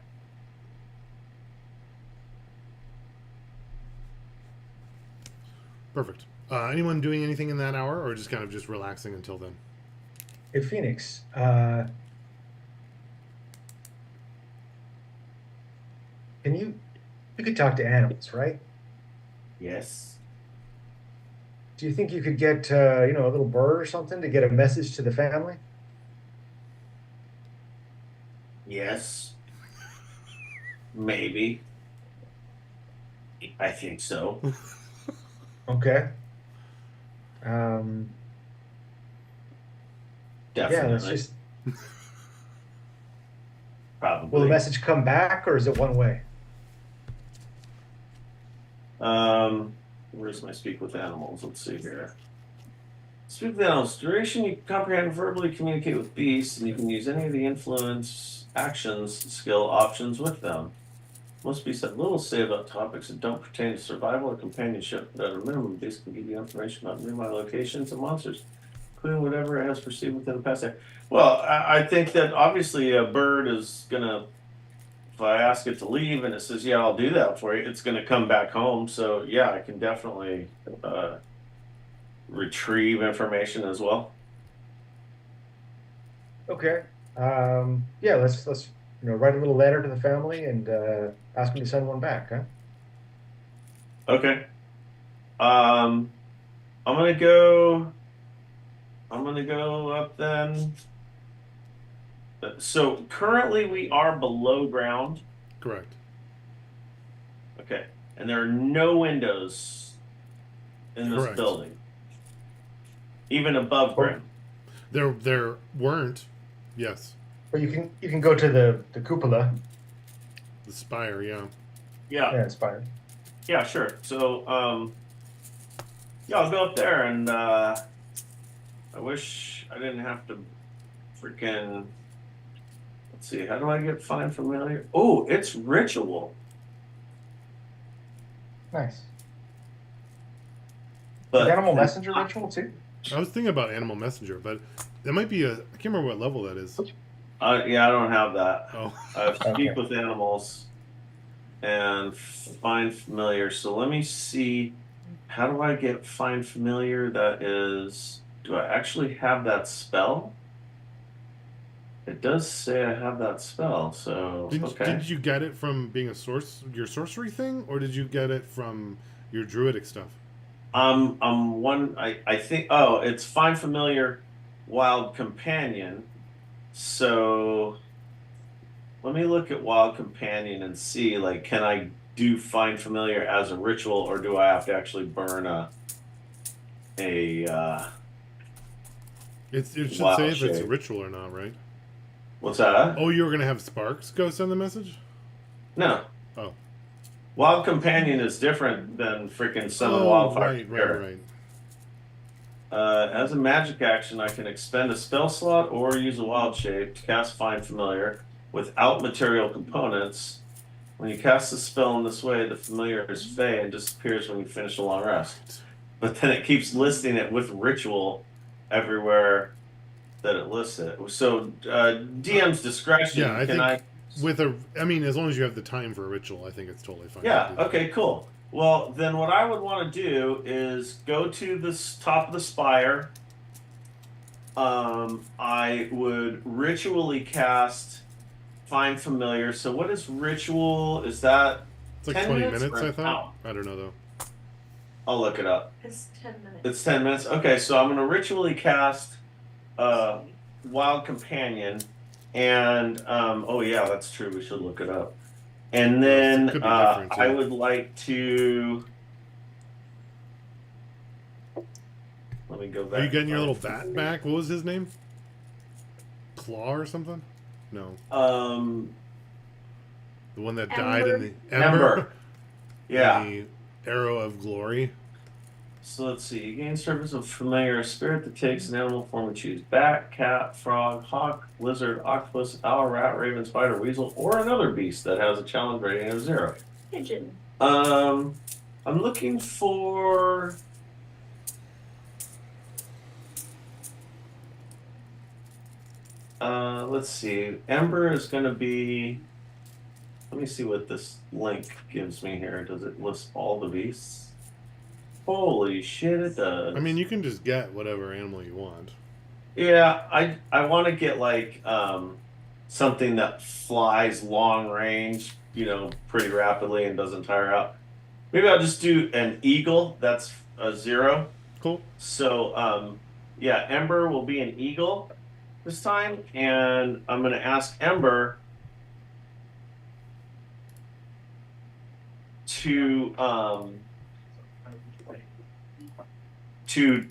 Perfect. Anyone doing anything in that hour, or just kind of just relaxing until then? Hey, Phoenix, you could talk to animals, right? yes. Do you think you could get a little bird or something to get a message to the family? Yes. Maybe. I think so. Okay. Yeah, Definitely. let's just. Probably. Will the message come back, or is it one way? Where's my speak with animals? Let's see here. Speak with animals. Duration, you can comprehend, verbally communicate with beasts, and you can use any of the influence actions skill options with them. Must be said little say about topics that don't pertain to survival or companionship, but at a minimum, beasts can give you information about nearby locations and monsters, including whatever it has perceived within the past day. Well, I think that obviously a bird is gonna, if I ask it to leave and it says, yeah, I'll do that for you, it's going to come back home. So, yeah, I can definitely retrieve information as well. Okay. Yeah, let's write a little letter to the family and ask them to send one back, huh? Okay. I'm gonna go up then. So currently we are below ground. Correct. Okay. And there are no windows in this Correct. building. Even above ground. There weren't. Yes. But you can go to the cupola. The spire, yeah. Yeah. Yeah, it's fine. Yeah, sure. So, yeah, I'll go up there, and I wish I didn't have to freaking. Let's see. How do I get find familiar? Oh, it's ritual. Nice. But Animal messenger ritual too. I was thinking about Animal Messenger, but that might be I can't remember what level that is. yeah, I don't have that. Oh. I speak Okay. with animals and find familiar. So let me see. How do I get find familiar? That is. Do I actually have that spell? It does say I have that spell, so okay. Did you get it from being your sorcery thing, or did you get it from your druidic stuff? I think it's find familiar wild companion. So let me look at wild companion and see, like, can I do find familiar as a ritual, or do I have to actually burn It should wild say if it's a shape. ritual or not, right? What's that? Oh, you were gonna have Sparks go send the message? No. Oh. Wild companion is different than freaking summon wildfire. Right. As a magic action, I can expend a spell slot or use a wild shape to cast Find Familiar without material components. When you cast the spell in this way, the familiar is fey and disappears when you finish a long rest. But then it keeps listing it with ritual everywhere that it lists it. So DM's discretion. Yeah, I can think with I mean, as long as you have the time for a ritual, I think it's totally fine. Yeah. to do that. Okay. Cool. Well, then what I would want to do is go to this top of the spire. I would ritually cast Find Familiar. So what is ritual? Is that It's like 10 20 minutes minutes, or I an thought. hour? I don't know though. I'll look it up. It's 10 minutes. It's 10 minutes. Okay, so I'm going to ritually cast Wild Companion. And, oh yeah, that's true. We should look it up. And then Could be different, too. I would like to... Let me go back. Are you getting your little bat back? What was his name? Claw or something? No. The one that died in the Ember. Yeah. The Arrow of Glory. So let's see. You gain service of familiar spirit that takes an animal form and choose bat, cat, frog, hawk, lizard, octopus, owl, rat, raven, spider, weasel, or another beast that has a challenge rating of 0. Pigeon. I'm looking for. Let's see. Ember is going to be. Let me see what this link gives me here. Does it list all the beasts? Holy shit, it does. I mean, you can just get whatever animal you want. Yeah, I want to get like something that flies long range, pretty rapidly and doesn't tire out. Maybe I'll just do an eagle. That's a 0. Cool. So yeah, Ember will be an eagle this time, and I'm going to ask Ember to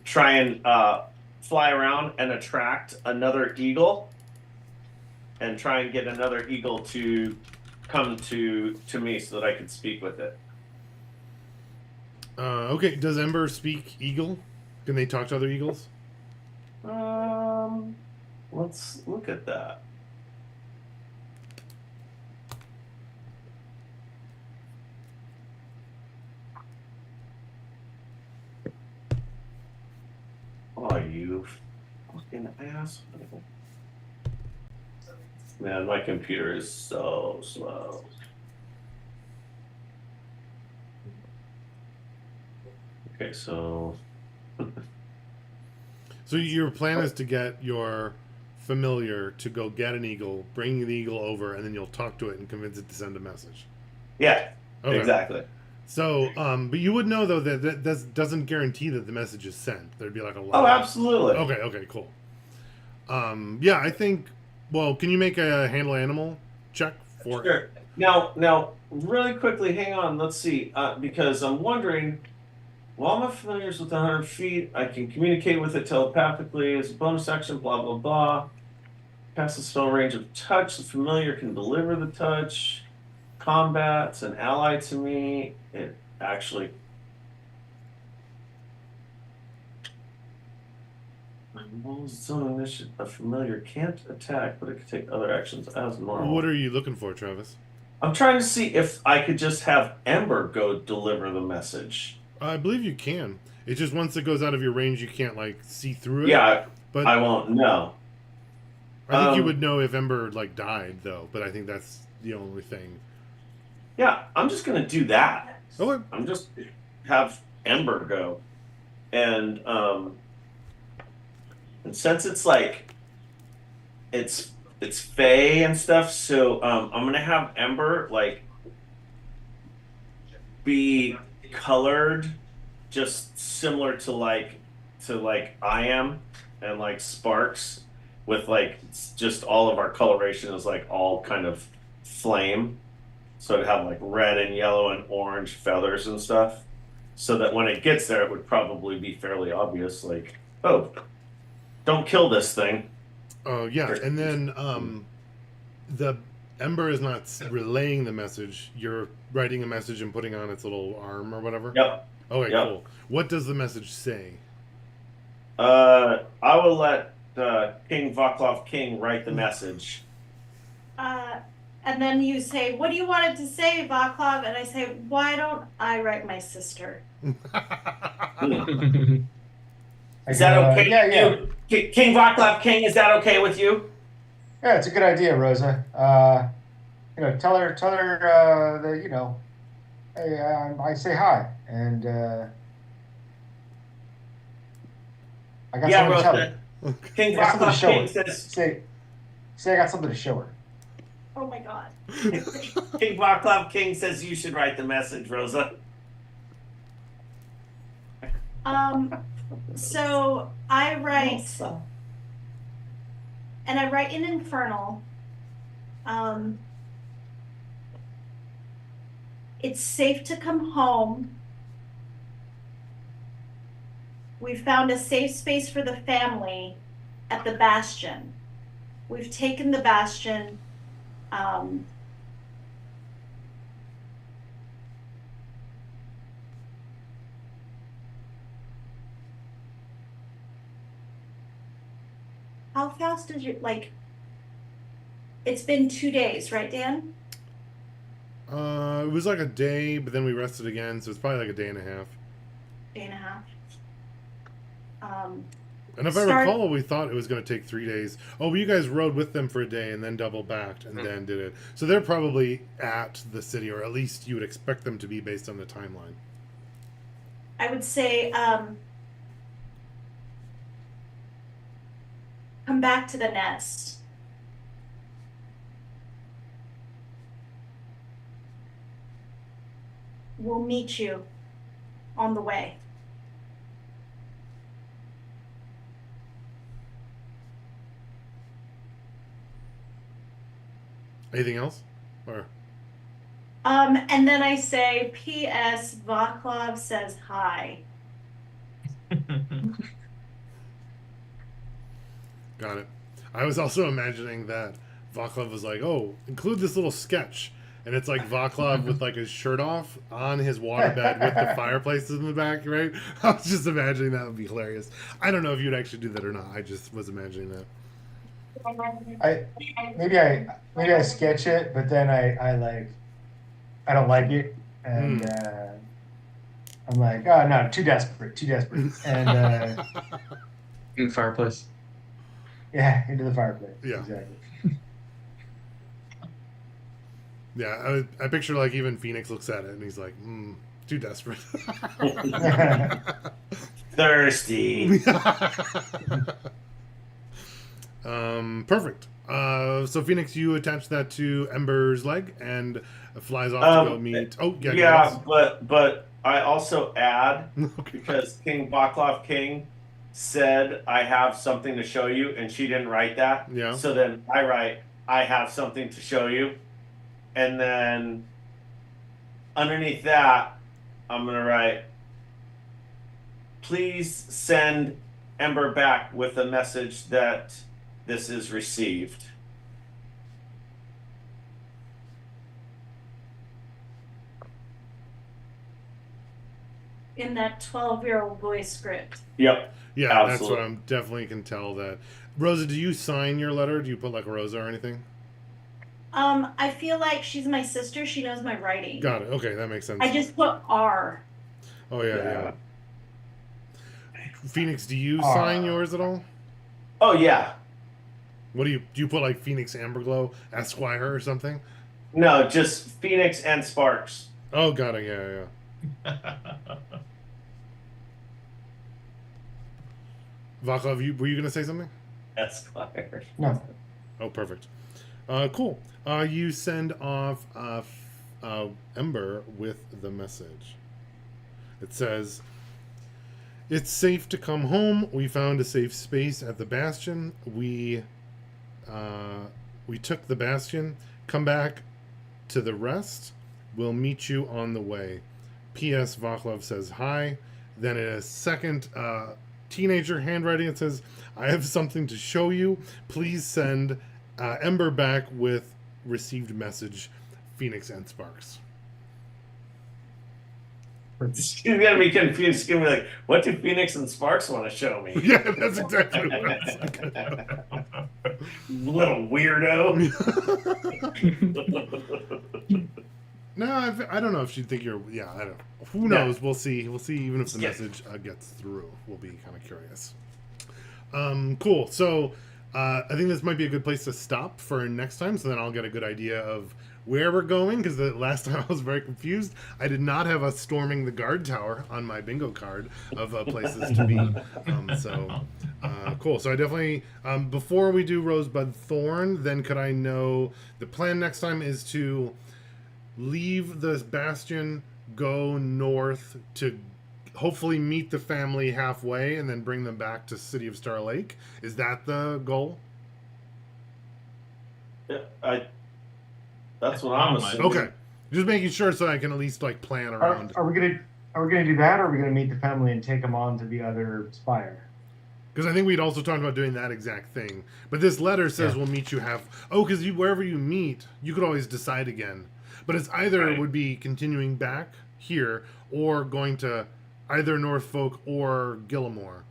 try and fly around and attract another eagle, and try and get another eagle to come to me so that I can speak with it. Okay, does Ember speak eagle? Can they talk to other eagles? Let's look at that. Oh, you fucking asshole. Man, my computer is so slow. Okay, so... So your plan is to get your familiar to go get an eagle, bring the eagle over, and then you'll talk to it and convince it to send a message. Yeah, Okay. exactly. So, but you would know though that doesn't guarantee that the message is sent. There'd be like a lag. Oh, absolutely. Okay, cool. Yeah, I think. Well, can you make a handle animal check for? Sure. Now, really quickly, hang on. Let's see, because I'm wondering. While my familiar is within 100 feet, I can communicate with it telepathically as a bonus action. Blah blah blah. Past the spell range of touch, the familiar can deliver the touch. Combat's an ally to me. It actually. Its own initiative. A familiar can't attack, but it can take other actions as normal. What are you looking for, Travis? I'm trying to see if I could just have Ember go deliver the message. I believe you can. It's just once it goes out of your range, you can't like see through it. Yeah, but I won't know. I think you would know if Ember like died though. But I think that's the only thing. Yeah, I'm just gonna do that. Okay. I'm just have Ember go, and since it's like it's Fae and stuff, so I'm gonna have Ember like be colored just similar to like I am, and like Sparks with like just all of our coloration is like all kind of flame. So it'd have like red and yellow and orange feathers and stuff. So that when it gets there, it would probably be fairly obvious, like, oh, don't kill this thing. Oh yeah, and then the Ember is not relaying the message. You're writing a message and putting on its little arm or whatever. Yep. Okay, Yep. cool. What does the message say? I will let King Vaclav King write the message. And then you say, "What do you want it to say, Vaclav?" And I say, "Why don't I write my sister?" Is that okay? Yeah, yeah. You? King Vaclav King, is that okay with you? Yeah, it's a good idea, Rosa. Tell her that hey, I say hi, and I got Yeah, something to tell you. Rosa. King I got something to Vaclav show King her. says Say I got something to show her. Oh my god. King Vaclav King says you should write the message, Rosa. So I write, and I write in Infernal. It's safe to come home. We found a safe space for the family at the Bastion. We've taken the Bastion. How fast is your, like, it's been 2 days, right, Dan? It was like a day, but then we rested again, so it's probably like a day and a half. Day and a half. And if I recall, we thought it was going to take 3 days. Oh, but you guys rode with them for a day and then double backed and then did it. So they're probably at the city, or at least you would expect them to be based on the timeline. I would say, come back to the nest. We'll meet you on the way. Anything else? Or And then I say, P.S. Vaclav says hi. got it. I was also imagining that Vaclav was like, "Oh, include this little sketch," and it's like Vaclav with like his shirt off on his waterbed with the fireplaces in the back, right? I was just imagining that would be hilarious. I don't know if you'd actually do that or not. I just was imagining that. Maybe I sketch it, but then I don't like it, and I'm like, oh no, too desperate, and In the fireplace. yeah, into the fireplace. Yeah. Exactly. Yeah, I picture like even Phoenix looks at it and he's like, too desperate. Thirsty. Perfect. So Phoenix, you attach that to Ember's leg and flies off to go meet. Oh, yeah. Yeah, but I also add Okay. because King Vaclav King said I have something to show you, and she didn't write that. Yeah. So then I write I have something to show you, and then underneath that I'm gonna write please send Ember back with a message that this is received. In that 12-year-old boy script. Yep. Yeah, Absolutely. that's what I'm definitely can tell that. Rosa, do you sign your letter? Do you put like Rosa or anything? I feel like she's my sister. She knows my writing. Got it. Okay, that makes sense. I just put R. Oh, yeah. Phoenix, do you sign yours at all? Oh yeah. What do you put like Phoenix Amberglow Esquire or something? No, just Phoenix and Sparks. Oh, got it. Yeah. Vaclav, were you going to say something? Esquire. No. Oh, perfect. Cool. You send off Ember with the message. It says, "It's safe to come home. We found a safe space at the Bastion. We took the Bastion. Come back to the rest. We'll meet you on the way. P.S. Vaclav says hi." Then in a second teenager handwriting, it says, "I have something to show you. Please send Ember back with received message, Phoenix and Sparks." She's gonna be confused. She's gonna be like, "What do Phoenix and Sparks want to show me?" Yeah, that's exactly what it's like. Little weirdo. No, I don't know if she'd think you're. Yeah, I don't. Who knows? We'll see. We'll see. Even if the Yeah. message gets through, we'll be kind of curious. Cool. So I think this might be a good place to stop for next time, so then I'll get a good idea of where we're going, because the last time I was very confused. I did not have us storming the guard tower on my bingo card of places to be. Cool. So I definitely, before we do Rosebud Thorn, then could I know the plan next time is to leave the bastion, go north to hopefully meet the family halfway, and then bring them back to City of Star Lake. Is that the goal? Yeah, that's what I'm assuming. Okay, just making sure so I can at least like plan around. Are we gonna do that, or are we gonna meet the family and take them on to the other spire? Because I think we'd also talked about doing that exact thing. But this letter says we'll meet you because wherever you meet, you could always decide again. But it's either would be continuing back here or going to either Norfolk or Gillimore.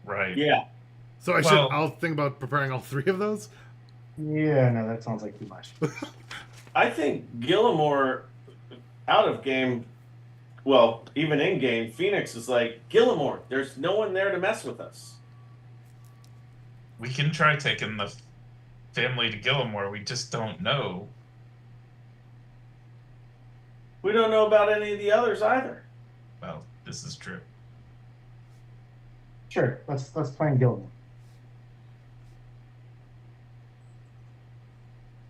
Right. Yeah. So I'll think about preparing all three of those. Yeah, no, that sounds like too much. I think Gillimore, out of game, well, even in game, Phoenix is like, Gillimore, there's no one there to mess with us. We can try taking the family to Gillimore. We just don't know. We don't know about any of the others either. Well, this is true. Sure, let's plan Gilmore.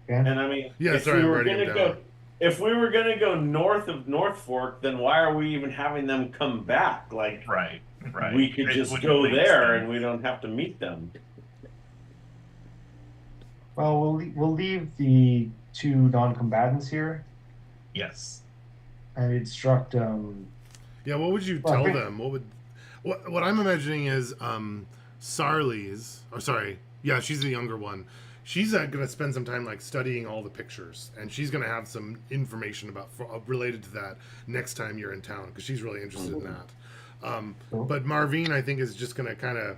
Yeah. And I mean, Yeah, if sorry, we I'm were writing gonna them go, down. if we were gonna go north of North Fork, then why are we even having them come back? Like, Right. we could It just wouldn't go make there sense. and we don't have to meet them. Well, we'll leave the two non-combatants here Yes. and instruct. Yeah, what would you Well, I tell think- them? What I'm imagining is Sarli's, or sorry, yeah, she's the younger one. She's going to spend some time like studying all the pictures, and she's going to have some information about related to that next time you're in town, because she's really interested in that. But Marvine, I think, is just going to kind of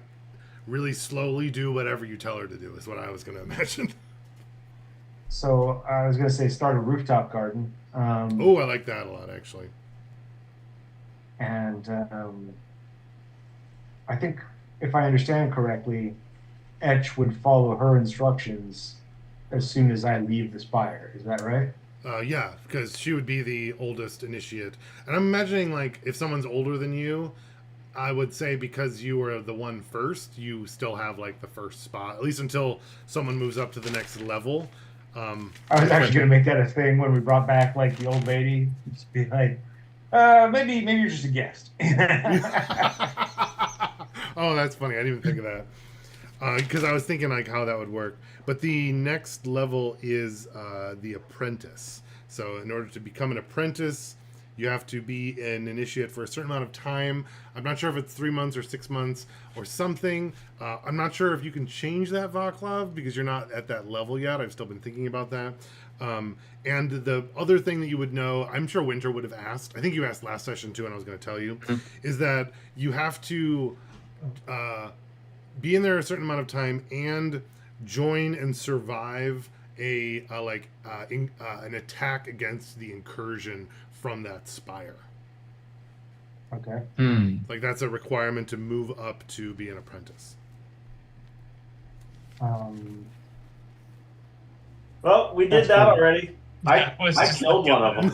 really slowly do whatever you tell her to do. Is what I was going to imagine. So I was going to say start a rooftop garden. Oh, I like that a lot, actually. And I think, if I understand correctly, Etch would follow her instructions as soon as I leave the spire. Is that right? Yeah, because she would be the oldest initiate. And I'm imagining, like, if someone's older than you, I would say because you were the one first, you still have, like, the first spot, at least until someone moves up to the next level. I was actually going to make that a thing when we brought back, like, the old lady. Just be like, maybe you're just a guest. Oh, that's funny. I didn't even think of that. Because I was thinking like how that would work. But the next level is the apprentice. So in order to become an apprentice, you have to be an initiate for a certain amount of time. I'm not sure if it's 3 months or 6 months or something. I'm not sure if you can change that, Vaclav, because you're not at that level yet. I've still been thinking about that. And the other thing that you would know, I'm sure Winter would have asked, I think you asked last session too, and I was going to tell you, is that you have to be in there a certain amount of time and join and survive an attack against the incursion from that spire. Okay. Like that's a requirement to move up to be an apprentice. Well, we did That's that cool. already. I killed one of them.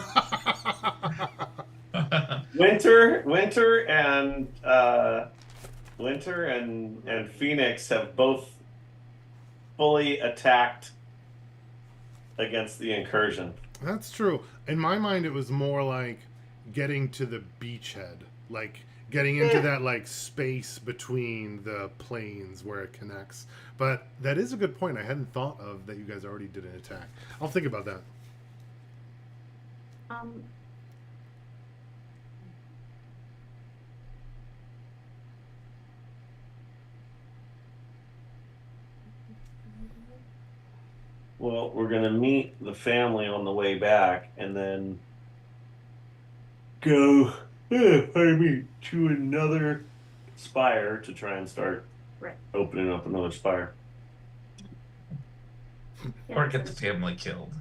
Winter and Phoenix have both fully attacked against the incursion. That's true. In my mind, it was more like getting to the beachhead, like getting into that like space between the planes where it connects. But that is a good point. I hadn't thought of that. You guys already did an attack. I'll think about that. Well, we're gonna meet the family on the way back, and then go, to another spire to try and start opening up another spire, Or get the family killed.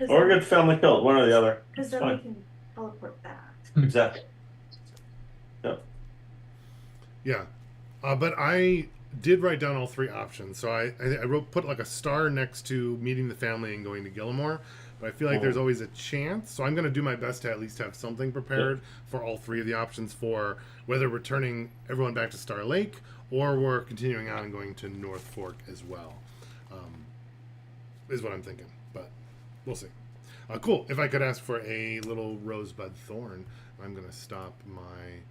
or get the family killed. One or the other. Because It's then we fine. can teleport back. Exactly. Yep. Yeah. But I did write down all 3 options. So I put like a star next to meeting the family and going to Gillimore. But I feel like there's always a chance. So I'm going to do my best to at least have something prepared for all 3 of the options for whether we're turning everyone back to Star Lake or we're continuing on and going to North Fork as well. Is what I'm thinking. But we'll see. Cool. If I could ask for a little rosebud thorn, I'm going to stop my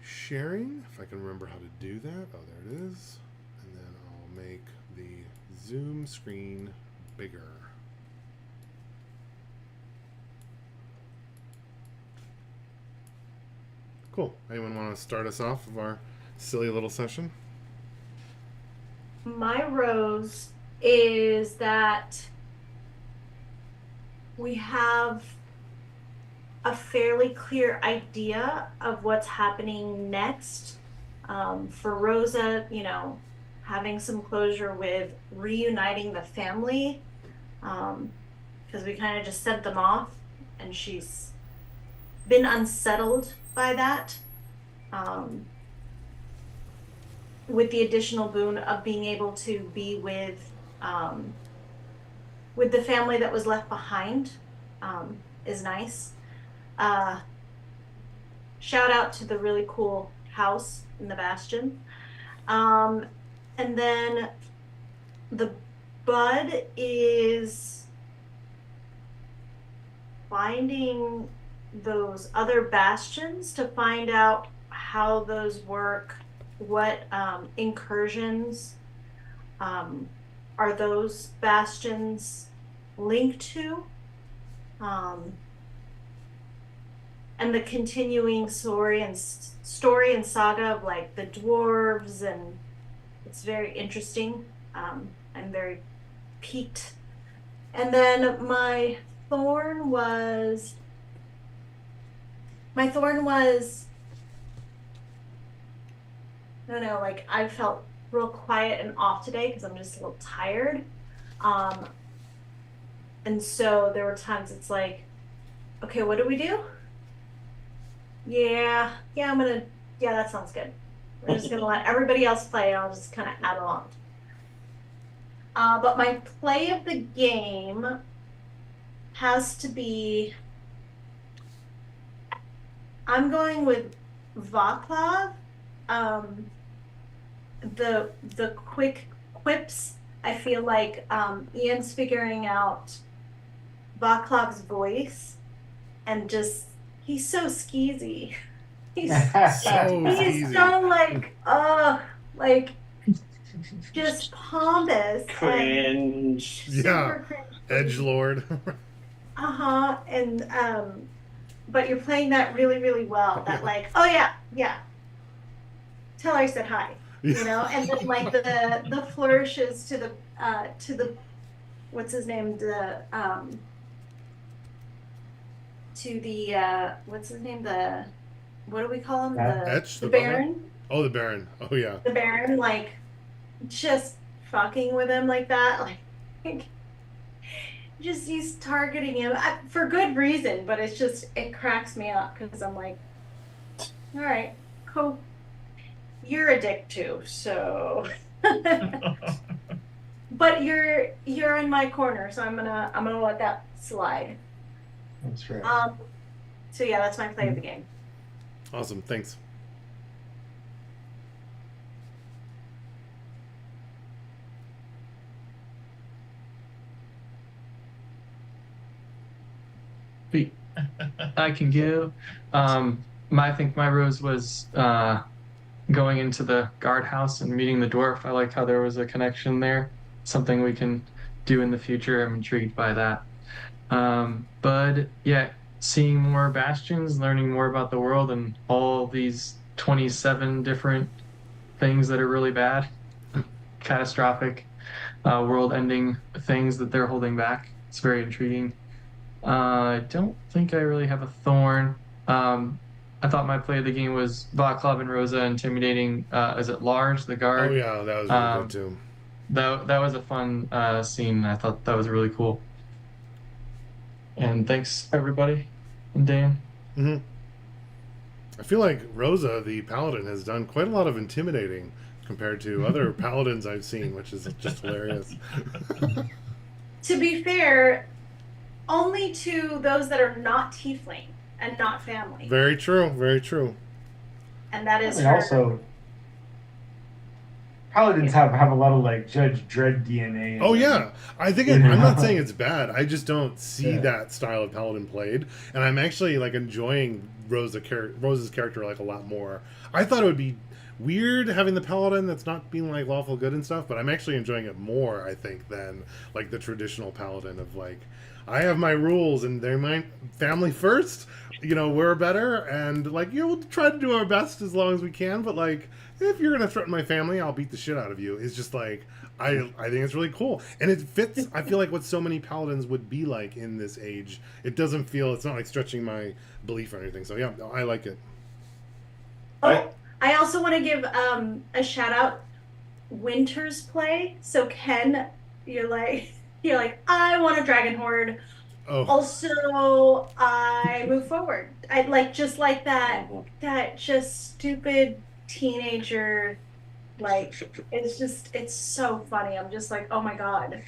sharing, if I can remember how to do that. Oh, there it is. And then I'll make the Zoom screen bigger. Cool. Anyone want to start us off of our silly little session? My rose is that we have a fairly clear idea of what's happening next. For Rosa, having some closure with reuniting the family, because we kind of just sent them off and she's been unsettled by that. With the additional boon of being able to be with the family that was left behind, is nice. Shout out to the really cool house in the Bastion. And then the bud is finding those other bastions to find out how those work, what incursions are those bastions linked to, and the continuing story and saga of like the dwarves, and it's very interesting. I'm very piqued. And then my thorn was I don't know, like I felt real quiet and off today because I'm just a little tired. And so there were times it's like, okay, what do we do? Yeah, that sounds good. We're just gonna let everybody else play and I'll just kind of add along. But my play of the game has to be, I'm going with Vaclav. The quick quips, I feel like Ian's figuring out Vaclav's voice and just, he's so skeezy. He's skeezy. So like just pompous. Cringe. Yeah. Edgelord. And but you're playing that really, really well. That like, oh yeah. Tell her I said hi. And then like the flourishes to the what's his name, what's his name, what do we call him, the Baron. Oh, the Baron. Oh yeah, the Baron, like just fucking with him like that, like just he's targeting him for good reason, but it cracks me up because I'm like, all right, cool, you're a dick too, so but you're in my corner, so I'm gonna let that slide. That's right. So yeah, that's my play of the game. awesome. Thanks. I can give. I think my rose was going into the guardhouse and meeting the dwarf. I like how there was a connection there. Something we can do in the future. I'm intrigued by that. But yeah, seeing more bastions, learning more about the world and all these 27 different things that are really bad, catastrophic, world-ending things that they're holding back. It's very intriguing. I don't think I really have a thorn. I thought my play of the game was Vaclav and Rosa intimidating, is it Lars, the guard? Oh yeah, that was really good too. That was a fun scene. I thought that was really cool. And thanks everybody, and Dan. Mm-hmm. I feel like Rosa, the paladin, has done quite a lot of intimidating compared to other paladins I've seen, which is just hilarious. To be fair, only to those that are not tiefling and not family. Very true. Very true. And that is And her. also, paladins have a lot of like Judge Dredd DNA. Oh yeah, I think I'm not saying it's bad. I just don't see Yeah. that style of paladin played, and I'm actually like enjoying Rosa's character like a lot more. I thought it would be weird having the paladin that's not being like lawful good and stuff, but I'm actually enjoying it more, I think, than like the traditional paladin of like, I have my rules and they're my family first. You know, we're better, and like, you know, we'll try to do our best as long as we can, but like, if you're gonna threaten my family, I'll beat the shit out of you. It's just like, I think it's really cool, and it fits. I feel like what so many paladins would be like in this age. It doesn't feel. It's not like stretching my belief or anything. So yeah, I like it. I also want to give a shout out Winter's play. So Ken, you're like I want a dragon horde. Oh, Also, I move forward. I like just like that just stupid teenager. Like it's so funny. I'm just like, oh my god,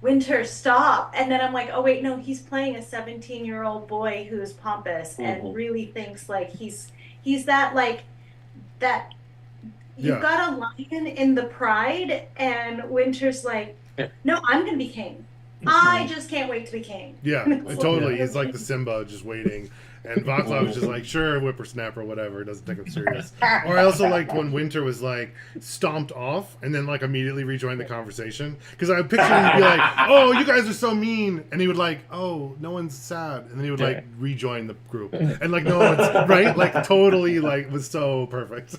Winter, stop! And then I'm like, oh wait, no, he's playing a 17-year-old boy who's pompous and really thinks like he's that like that. You've got a lion in the pride, and Winter's like, no, I'm gonna be king. I just can't wait to be king. yeah, totally. He's like the Simba, just waiting. And Vaclav was just like, sure, whippersnapper, whatever. Doesn't take him serious. Or I also liked when Winter was like stomped off and then like immediately rejoined the conversation. Because I pictured him to be like, oh, you guys are so mean. And he would like, oh, no one's sad. And then he would like rejoin the group. And like, no one's, right? Like totally like was so perfect.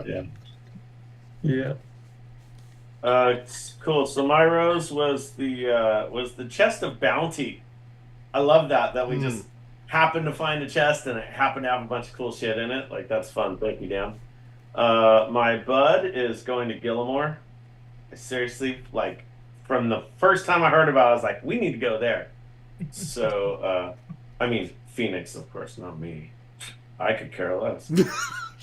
Yeah. Cool. So my rose was the chest of bounty. I love that we just happened to find a chest and it happened to have a bunch of cool shit in it. Like that's fun. Thank you, Dan. My bud is going to Gillimore. Seriously, like from the first time I heard about it, I was like, we need to go there. So I mean Phoenix, of course, not me. I could care less.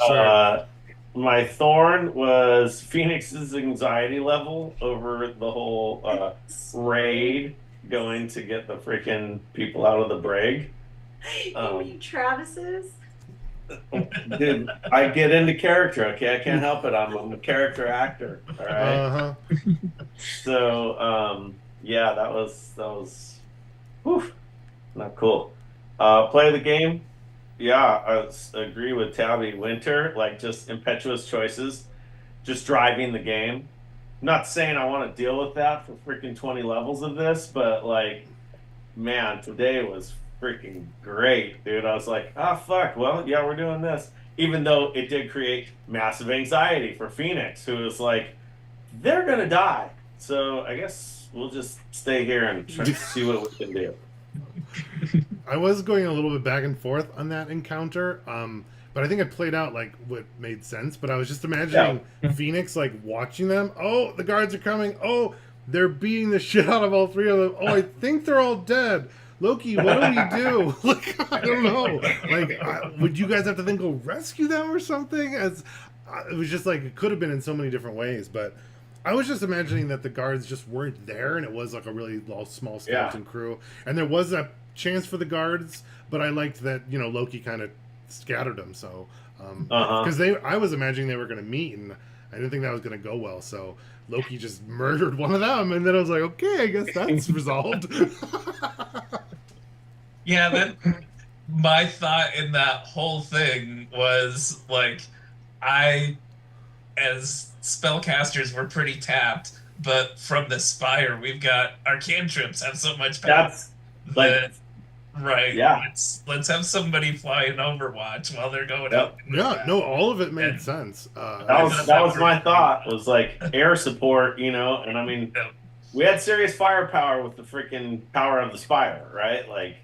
Sure. My thorn was Phoenix's anxiety level over the whole raid going to get the freaking people out of the brig. You mean Travis's? Dude, I get into character, okay? I can't help it. I'm a character actor, all right? Uh-huh. So, yeah, that was whew, not cool. Play the game. Yeah, I agree with Tabby. Winter, like just impetuous choices, just driving the game. Not saying I want to deal with that for freaking 20 levels of this, but like, man, today was freaking great, dude. I was like, ah, fuck, well, yeah, we're doing this. Even though it did create massive anxiety for Phoenix, who was like, they're gonna die. So I guess we'll just stay here and try to see what we can do. I was going a little bit back and forth on that encounter, but I think it played out like what made sense. But I was just imagining Phoenix like watching them. Oh, the guards are coming. Oh, they're beating the shit out of all three of them. Oh, I think they're all dead. Loki, what do we do? Like, I don't know. Like, would you guys have to then go rescue them or something? As it was just like it could have been in so many different ways, but. I was just imagining that the guards just weren't there, and it was like a really small skeleton crew, and there was a chance for the guards, but I liked that Loki kind of scattered them. So because I was imagining they were going to meet, and I didn't think that was going to go well. So Loki just murdered one of them, and then I was like, okay, I guess that's resolved. Yeah, that my thought in that whole thing was like, as spellcasters, we're pretty tapped, but from the Spire, we've got our cantrips have so much power. That's like, right. Yeah. Let's have somebody fly an Overwatch while they're going out. Yeah, no, all of it made sense. That was my thought. Was like air support, and I mean, we had serious firepower with the freaking power of the Spire, right? Like,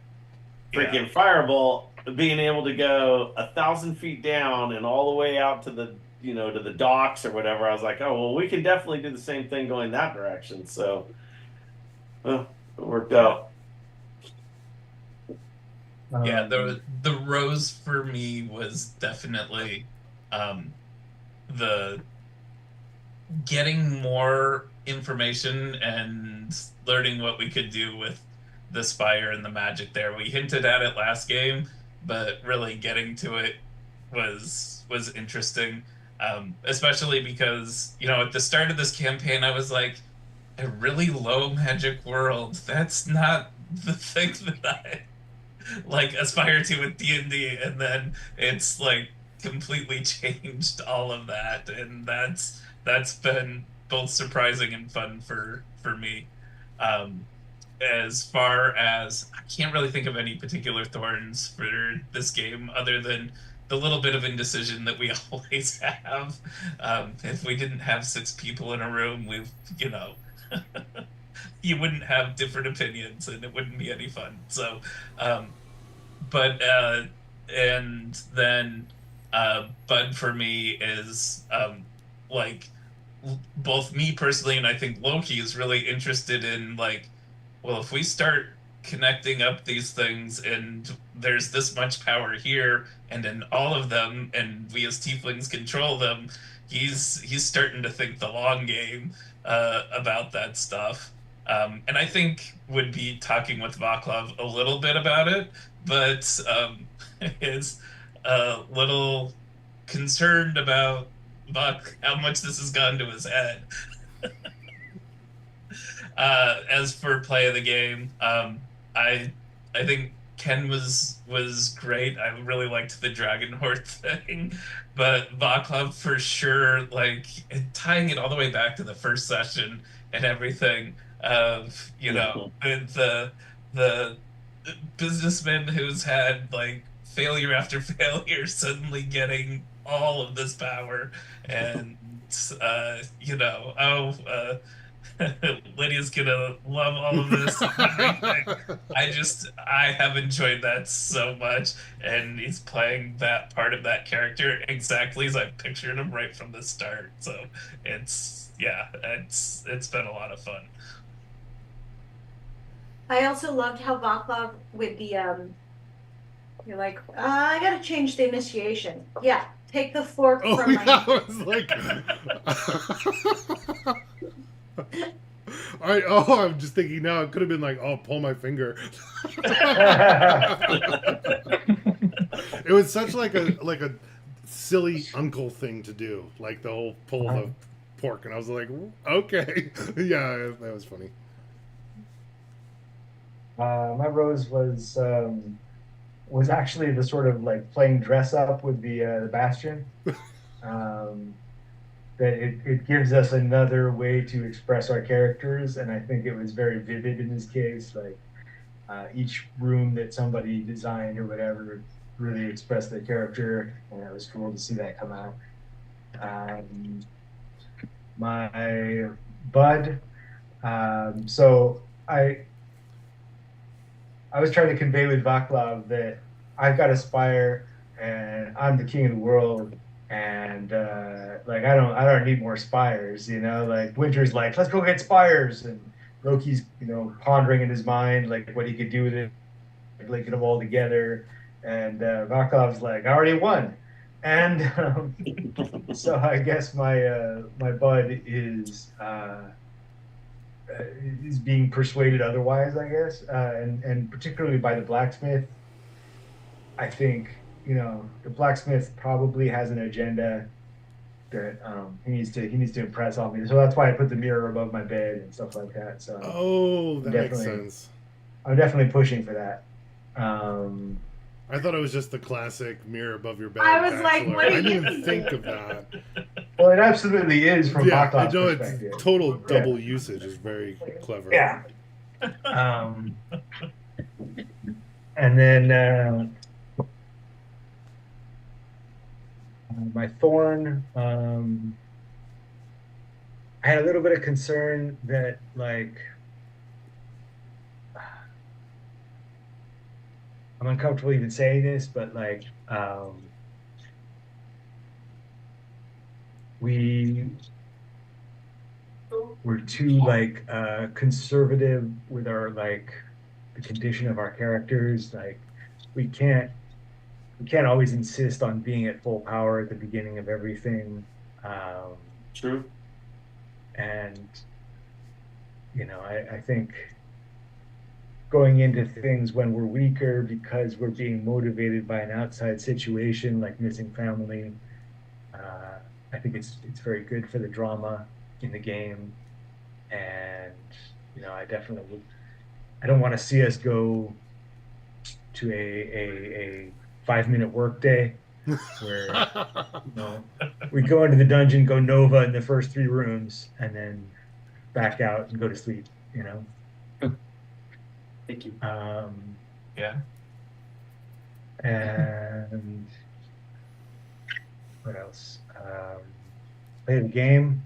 freaking Fireball being able to go 1,000 feet down and all the way out to the to the docks or whatever. I was like, oh, well, we can definitely do the same thing going that direction. So, it worked out. Yeah, Um, the rose for me was definitely um the getting more information and learning what we could do with the spire and the magic there. We hinted at it last game, but really getting to it was interesting. Especially because, at the start of this campaign, I was like, a really low magic world. That's not the thing that I like aspire to with D&D, and then it's like completely changed all of that, and that's been both surprising and fun for me. um as far as, I can't really think of any particular thorns for this game other than the little bit of indecision that we always have. If we didn't have six people in a room, we've you know you wouldn't have different opinions and it wouldn't be any fun. So um but and then Bud for me is like both me personally and I think Loki is really interested in, like, well, if we start connecting up these things and there's this much power here and in all of them and we as tieflings control them, he's starting to think the long game about that stuff. And I think would be talking with Vaclav a little bit about it, but is a little concerned about Buck, how much this has gone to his head. As for play of the game, I I think Ken was great. I really liked the Dragon Horde thing, but Vaclav for sure, like tying it all the way back to the first session and everything of the businessman who's had like failure after failure suddenly getting all of this power, and Lydia's gonna love all of this and everything. I have enjoyed that so much, and he's playing that part of that character exactly as I pictured him right from the start. So it's been a lot of fun. I also loved how Vaclav with the you're like, I gotta change the initiation. Yeah, take the fork Oh from yeah, my I was like, all right. Oh, I'm just thinking now. It could have been like, oh, pull my finger. It was such like a silly uncle thing to do, like the whole pull the pork, and I was like, okay, yeah, that was funny. My rose was actually the sort of like playing dress up with the Bastion. Um, that it gives us another way to express our characters, and I think it was very vivid in this case. Like each room that somebody designed or whatever really expressed their character, and it was cool to see that come out. Um, my Bud. So I was trying to convey with Vaclav that I've got Aspire and I'm the king of the world, and like I don't need more spires, you know. Like Winter's like, let's go get spires, and Loki's pondering in his mind like what he could do with it, like, linking them all together, and Vaclav's like, I already won, and so I guess my Bud is being persuaded otherwise, I guess, and particularly by the blacksmith. I think the blacksmith probably has an agenda that he needs to impress on me. So that's why I put the mirror above my bed and stuff like that. So Oh, I'm that makes definitely sense. I'm definitely pushing for that. Um, I thought it was just the classic mirror above your bed. I was like, bachelor. what I are didn't you even thinking? think of that. well, it absolutely is from Yeah, I Vaclav's know it's perspective. total double usage is very clever. Yeah. And then my thorn. I had a little bit of concern that like I'm uncomfortable even saying this, but like we were too like conservative with our like the condition of our characters. Like we can't always insist on being at full power at the beginning of everything. True. And I think going into things when we're weaker because we're being motivated by an outside situation like missing family, I think it's very good for the drama in the game. And I don't want to see us go to a 5-minute workday where we go into the dungeon, go Nova in the first 3 rooms, and then back out and go to sleep. Thank you. Yeah. And what else? Play the game.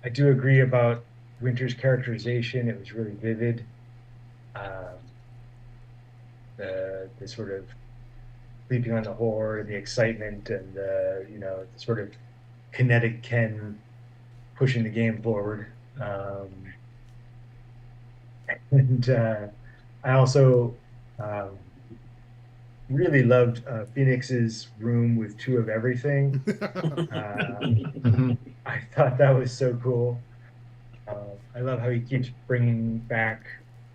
I do agree about Winter's characterization. It was really vivid. The sort of sleeping on the horde and the excitement and the sort of kinetic Ken pushing the game forward. And I also really loved Phoenix's room with 2 of everything. I thought that was so cool. I love how he keeps bringing back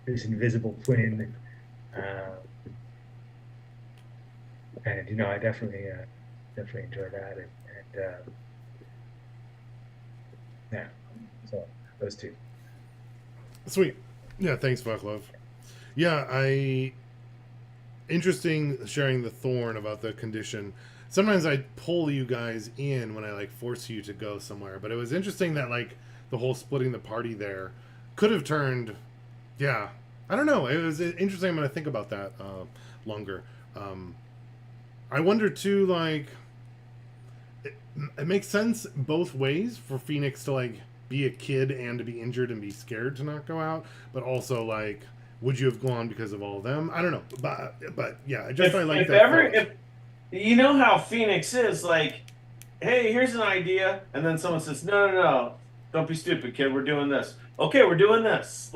this invisible twin. And I definitely enjoy that. And yeah, so those 2. Sweet. Yeah, thanks, Vaclav. Yeah, interesting sharing the thorn about the condition. Sometimes I pull you guys in when I force you to go somewhere, but it was interesting that the whole splitting the party there could have turned. Yeah, I don't know. It was interesting. I'm gonna think about that longer. I wonder too. It makes sense both ways for Phoenix to be a kid and to be injured and be scared to not go out, but also would you have gone because of all of them? I don't know, but yeah, I like that. If you know how Phoenix is, hey, here's an idea, and then someone says, no, don't be stupid, kid, we're doing this. Okay, we're doing this.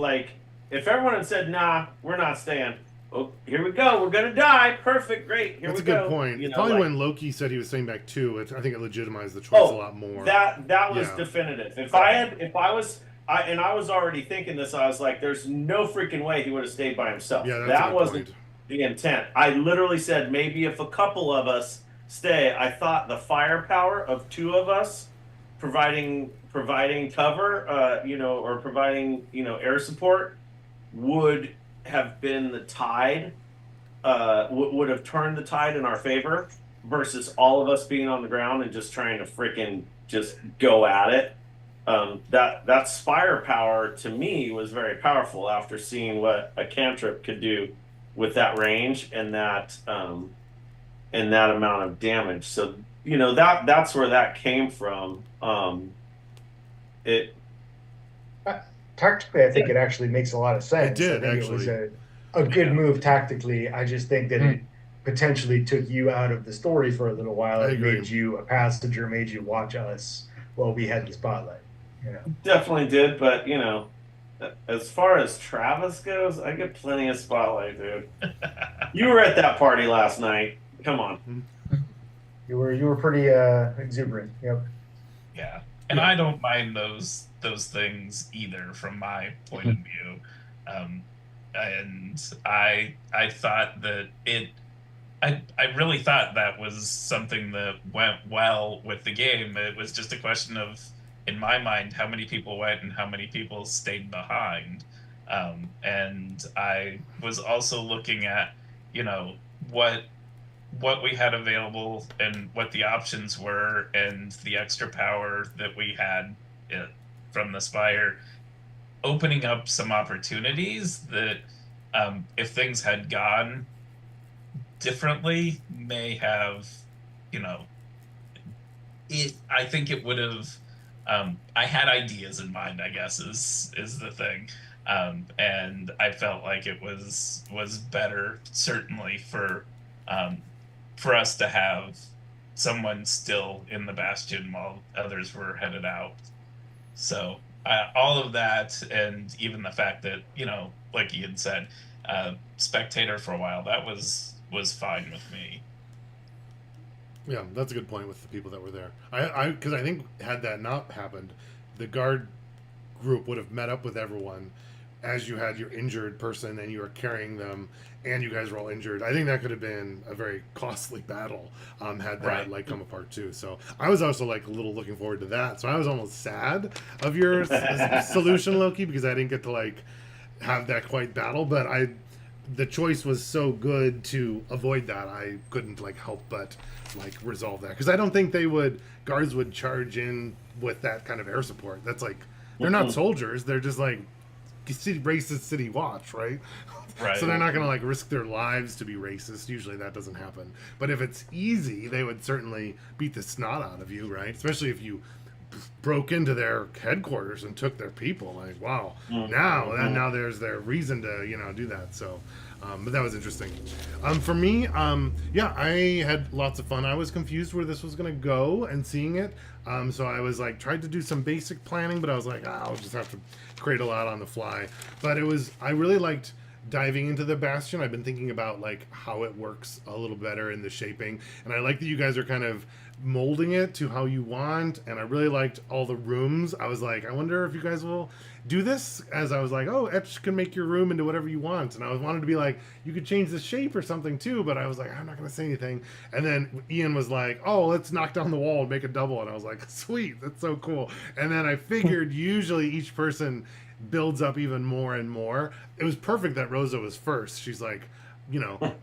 If everyone had said, nah, we're not staying. Oh, here we go. We're gonna die. Perfect. Great. Here That's we go. That's a good point. Probably when Loki said he was staying back too, I think it legitimized the choice a lot more. That was definitive. I was already thinking this. I was like, there's no freaking way he would have stayed by himself. Yeah, that wasn't the intent. I literally said maybe if a couple of us stay. I thought the firepower of 2 of us providing cover, or providing air support would have been the tide, would have turned the tide in our favor versus all of us being on the ground and just trying to freaking just go at it. That firepower to me was very powerful after seeing what a cantrip could do with that range and that amount of damage. So that's where that came from. Tactically, I think it actually makes a lot of sense. It did, I think actually. It was a good move tactically. I just think that it potentially took you out of the story for a little while. It made you a passenger, made you watch us while we had the spotlight. Definitely did, but as far as Travis goes, I get plenty of spotlight, dude. You were at that party last night. Come on. You were pretty exuberant. Yep. Yeah, and I don't mind those things either from my point of view. And I thought that I really thought that was something that went well with the game. It was just a question of, in my mind, how many people went and how many people stayed behind. And I was also looking at, what we had available and what the options were and the extra power that we had from the Spire, opening up some opportunities that if things had gone differently may have, I think it would have, I had ideas in mind, I guess is the thing. And I felt like it was better certainly for us to have someone still in the bastion while others were headed out. So all of that, and even the fact that like you had said, spectator for a while, that was fine with me. Yeah, that's a good point with the people that were there. Because I think had that not happened, the guard group would have met up with everyone as you had your injured person and you were carrying them and you guys were all injured. I think that could have been a very costly battle had that Right. like come apart too. So I was also like a little looking forward to that. So I was almost sad of your solution, Loki, because I didn't get to like have that quite battle, but the choice was so good to avoid that. I couldn't like help but like resolve that, because I don't think guards would charge in with that kind of air support. That's like they're not soldiers, they're just like racist city watch, right? Right. So they're not going to like risk their lives to be racist. Usually that doesn't happen. But if it's easy, they would certainly beat the snot out of you, right? Especially if you broke into their headquarters and took their people. Like, wow, now there's their reason to do that. So but that was interesting. For me, yeah, I had lots of fun. I was confused where this was going to go and seeing it. So I was like, tried to do some basic planning, but I was like, I'll just have to create a lot on the fly. But I really liked diving into the bastion. I've been thinking about like how it works a little better in the shaping, and I like that you guys are kind of molding it to how you want. And I really liked all the rooms. I was like, I wonder if you guys will do this, as I was like, oh, etch can make your room into whatever you want. And I wanted to be like, you could change the shape or something too, but I was like, I'm not gonna say anything. And then Ian was like, oh, let's knock down the wall and make a double. And I was like, sweet, that's so cool. And then I figured usually each person builds up even more and more. It was perfect that Rosa was first. She's like,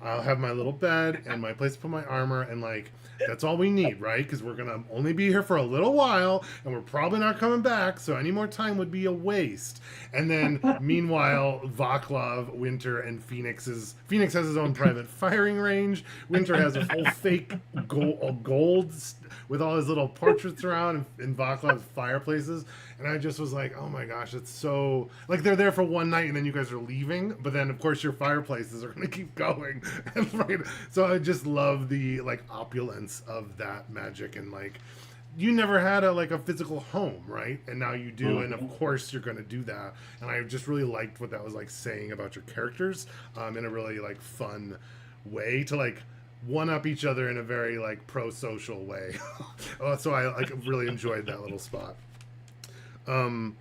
I'll have my little bed and my place to put my armor, and like that's all we need, right? Because we're gonna only be here for a little while and we're probably not coming back, so any more time would be a waste. And then meanwhile, Vaclav, Winter, and Phoenix has his own private firing range. Winter has a full fake gold with all his little portraits around, and Vaclav's fireplaces. And I just was like, oh my gosh, it's so like they're there for one night and then you guys are leaving, but then of course your fireplaces are gonna keep going. Right? So I just love the like opulence of that magic, and like you never had a physical home, right? And now you do, and of course you're gonna do that. And I just really liked what that was like saying about your characters, in a really like fun way to like one up each other in a very like pro-social way. So I like really enjoyed that little spot. I'm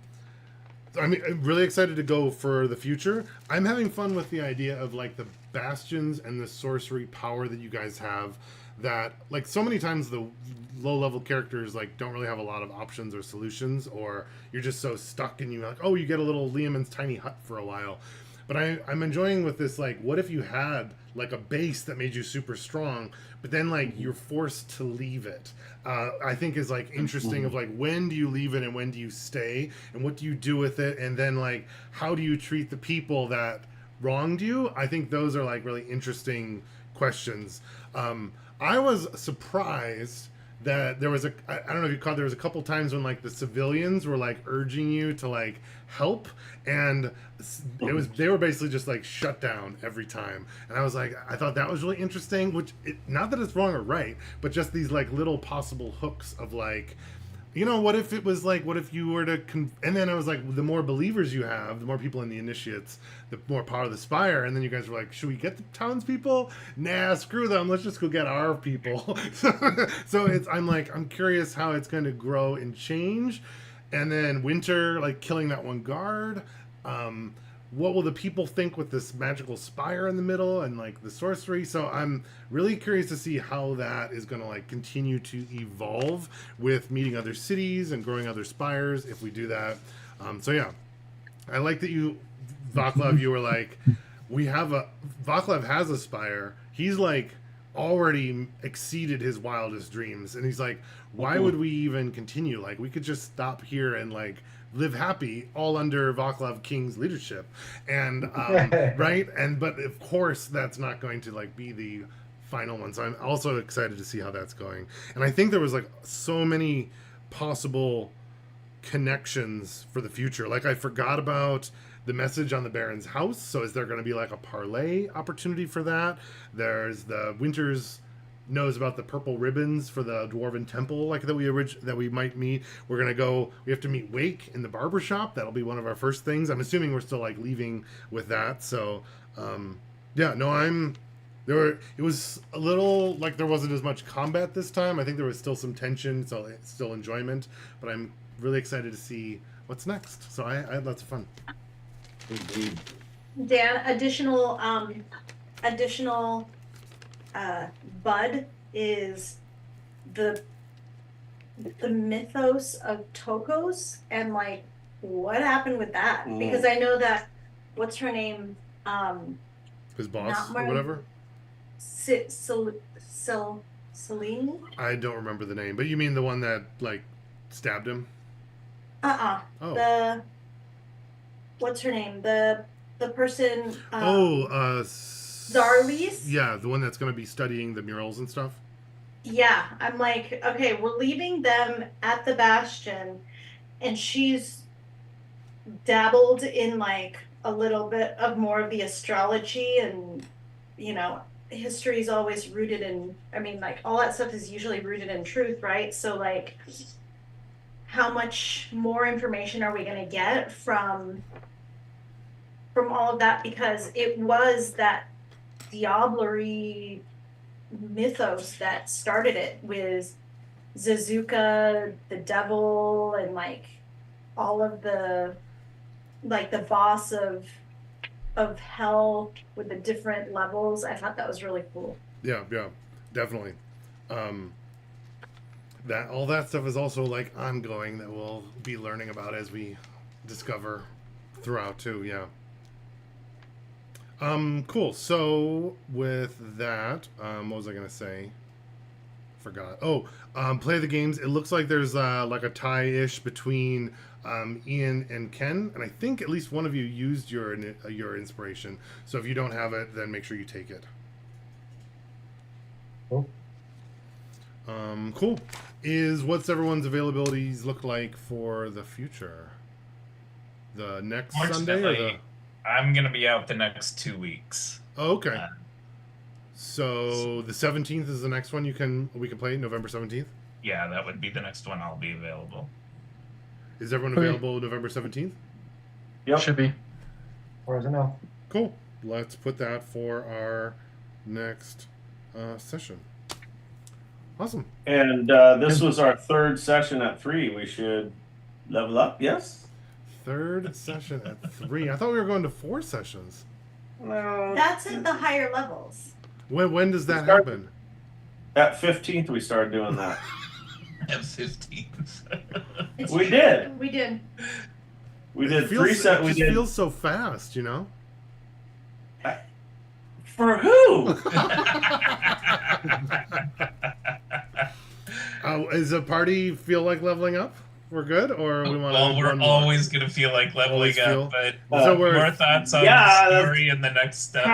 really excited to go for the future. I'm having fun with the idea of like the bastions and the sorcery power that you guys have, that like so many times the low level characters like don't really have a lot of options or solutions, or you're just so stuck and you're like, oh, you get a little Liamon's tiny hut for a while. But I'm enjoying with this, like, what if you had like a base that made you super strong, but then like you're forced to leave it? I think is like interesting of like, when do you leave it and when do you stay, and what do you do with it, and then like how do you treat the people that wronged you? I think those are like really interesting questions. I was surprised that there was I don't know if you caught, there was a couple times when like the civilians were like urging you to like help, and they were basically just like shut down every time. And I was like, I thought that was really interesting, which not that it's wrong or right, but just these like little possible hooks of like, what if it was like, what if you were to and then I was like, the more believers you have, the more people in the initiates, the more power the spire. And then you guys were like, should we get the townspeople? Nah, screw them, let's just go get our people. So I'm curious how it's going to grow and change. And then Winter like killing that one guard. What will the people think with this magical spire in the middle and like the sorcery? So I'm really curious to see how that is going to like continue to evolve with meeting other cities and growing other spires if we do that. So yeah, I like that Vaclav, you were like, Vaclav has a spire. He's like already exceeded his wildest dreams, and he's like, why would we even continue? Like, we could just stop here and like live happy all under Vaclav King's leadership. And right, but of course that's not going to like be the final one. So I'm also excited to see how that's going. And I think there was like so many possible connections for the future. Like I forgot about the message on the Baron's house. So is there going to be like a parlay opportunity for that? There's the Winters knows about the purple ribbons for the Dwarven Temple, like that we might meet. We're gonna go. We have to meet Wake in the barber shop. That'll be one of our first things. I'm assuming we're still like leaving with that. So, yeah, no, it was a little like there wasn't as much combat this time. I think there was still some tension, so still enjoyment. But I'm really excited to see what's next. So I had lots of fun. Indeed. Dan, additional Bud is the mythos of Tokos and like what happened with that? Because I know that what's her name? His boss or whatever. Celine? I don't remember the name, but you mean the one that like stabbed him? Oh. The what's her name? The person. Zarlis? Yeah, the one that's going to be studying the murals and stuff. Yeah, I'm like, okay, we're leaving them at the Bastion, and she's dabbled in like a little bit of more of the astrology, and you know, history is always rooted in, I mean, like all that stuff is usually rooted in truth, right? So like, how much more information are we going to get from all of that? Because it was that diablerie mythos that started it with Zazuka, the devil, and like all of the like the boss of hell with the different levels. I thought that was really cool. Yeah, definitely. That all that stuff is also like ongoing that we'll be learning about as we discover throughout too. Yeah. Cool. So with that, what was I gonna say? Forgot. Play the games. It looks like there's like a tie-ish between Ian and Ken, and I think at least one of you used your inspiration. So if you don't have it, then make sure you take it. Cool. Cool. What's everyone's availabilities look like for the future? The next Sunday or the... I'm gonna be out the next 2 weeks. Oh, okay. So the 17th is the next one we can play, November 17th? Yeah, that would be the next one I'll be available. Is everyone available November 17th? Yep. Should be. As far as I know. Cool. Let's put that for our next session. Awesome. And this was our third session at 3. We should level up, yes? Third session at 3. I thought we were going to 4 sessions. No. That's at the higher levels. When does that happen? At 15th, we started doing that. At 15. We did. We did. We did It 3 sessions. It just feels so fast, you know? For who? Does the party feel like leveling up? We're good, or we want to? Well, we're always gonna feel like leveling up, but so more thoughts on the story and the next step.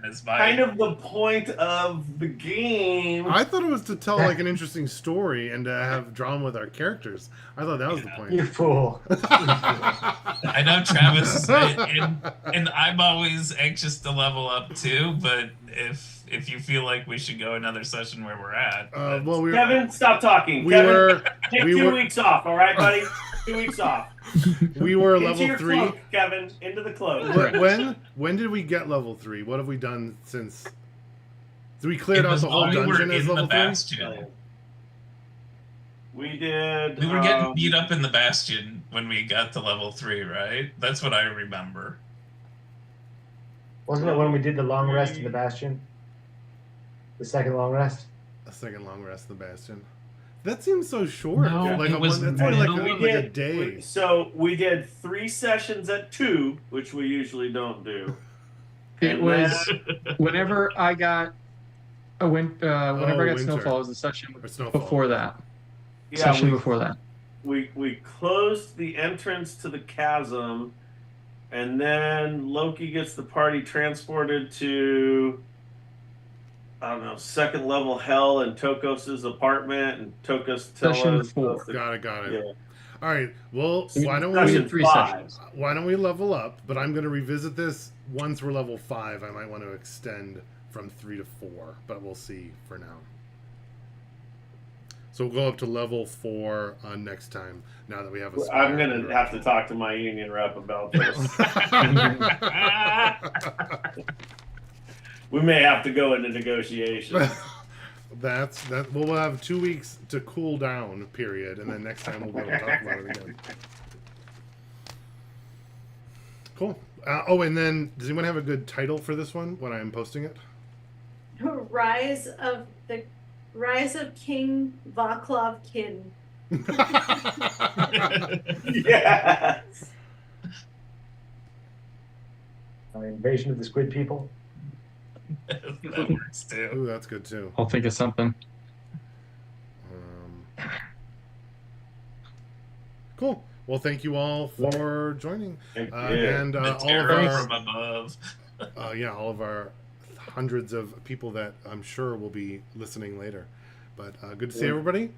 Is kind of the point of the game. I thought it was to tell like an interesting story and to have drama with our characters. I thought that was the point. You fool. I know, Travis, and I'm always anxious to level up too. But if you feel like we should go another session where we're at, Kevin, stop talking. Take 2 weeks off, all right, buddy? 2 weeks off. We were Into level your 3. Cloak, Kevin, into the cloak. When did we get level 3? What have we done since? Did we cleared out the whole dungeon as level 3? We did. We were getting beat up in the Bastion when we got to level 3, right? That's what I remember. Wasn't it when we did the long rest in the Bastion? The second long rest? A second long rest in the Bastion. That seems so short. No, like it was that's middle. like a day. So we did 3 sessions at 2, which we usually don't do. It was whenever I got whenever I got Snowfall was the session before that. Yeah, session before that. We closed the entrance to the chasm, and then Loki gets the party transported to, I don't know, 2nd level hell in Tokos' apartment, and Tokos tells Session us 4. Got it. Yeah. All right. Well, why don't We we did 3 5. sessions. why don't we level up? But I'm going to revisit this once we're level 5. I might want to extend from 3 to 4, but we'll see for now. So we'll go up to level 4 next time. Now that we have a. I'm gonna have to talk to my union rep about this. We may have to go into negotiation. That's that. We'll have 2 weeks to cool down, period, and then next time we'll be able to talk about it again. Cool. Oh, and then does anyone have a good title for this one when I'm posting it? Rise of King Vaclav Kin. Yes. Invasion of the Squid People. That works too. Ooh, that's good too. I'll think of something. Cool. Well, thank you all for joining, Thank you. and The all of terror our from above. all of our hundreds of people that I'm sure will be listening later. But good to see everybody.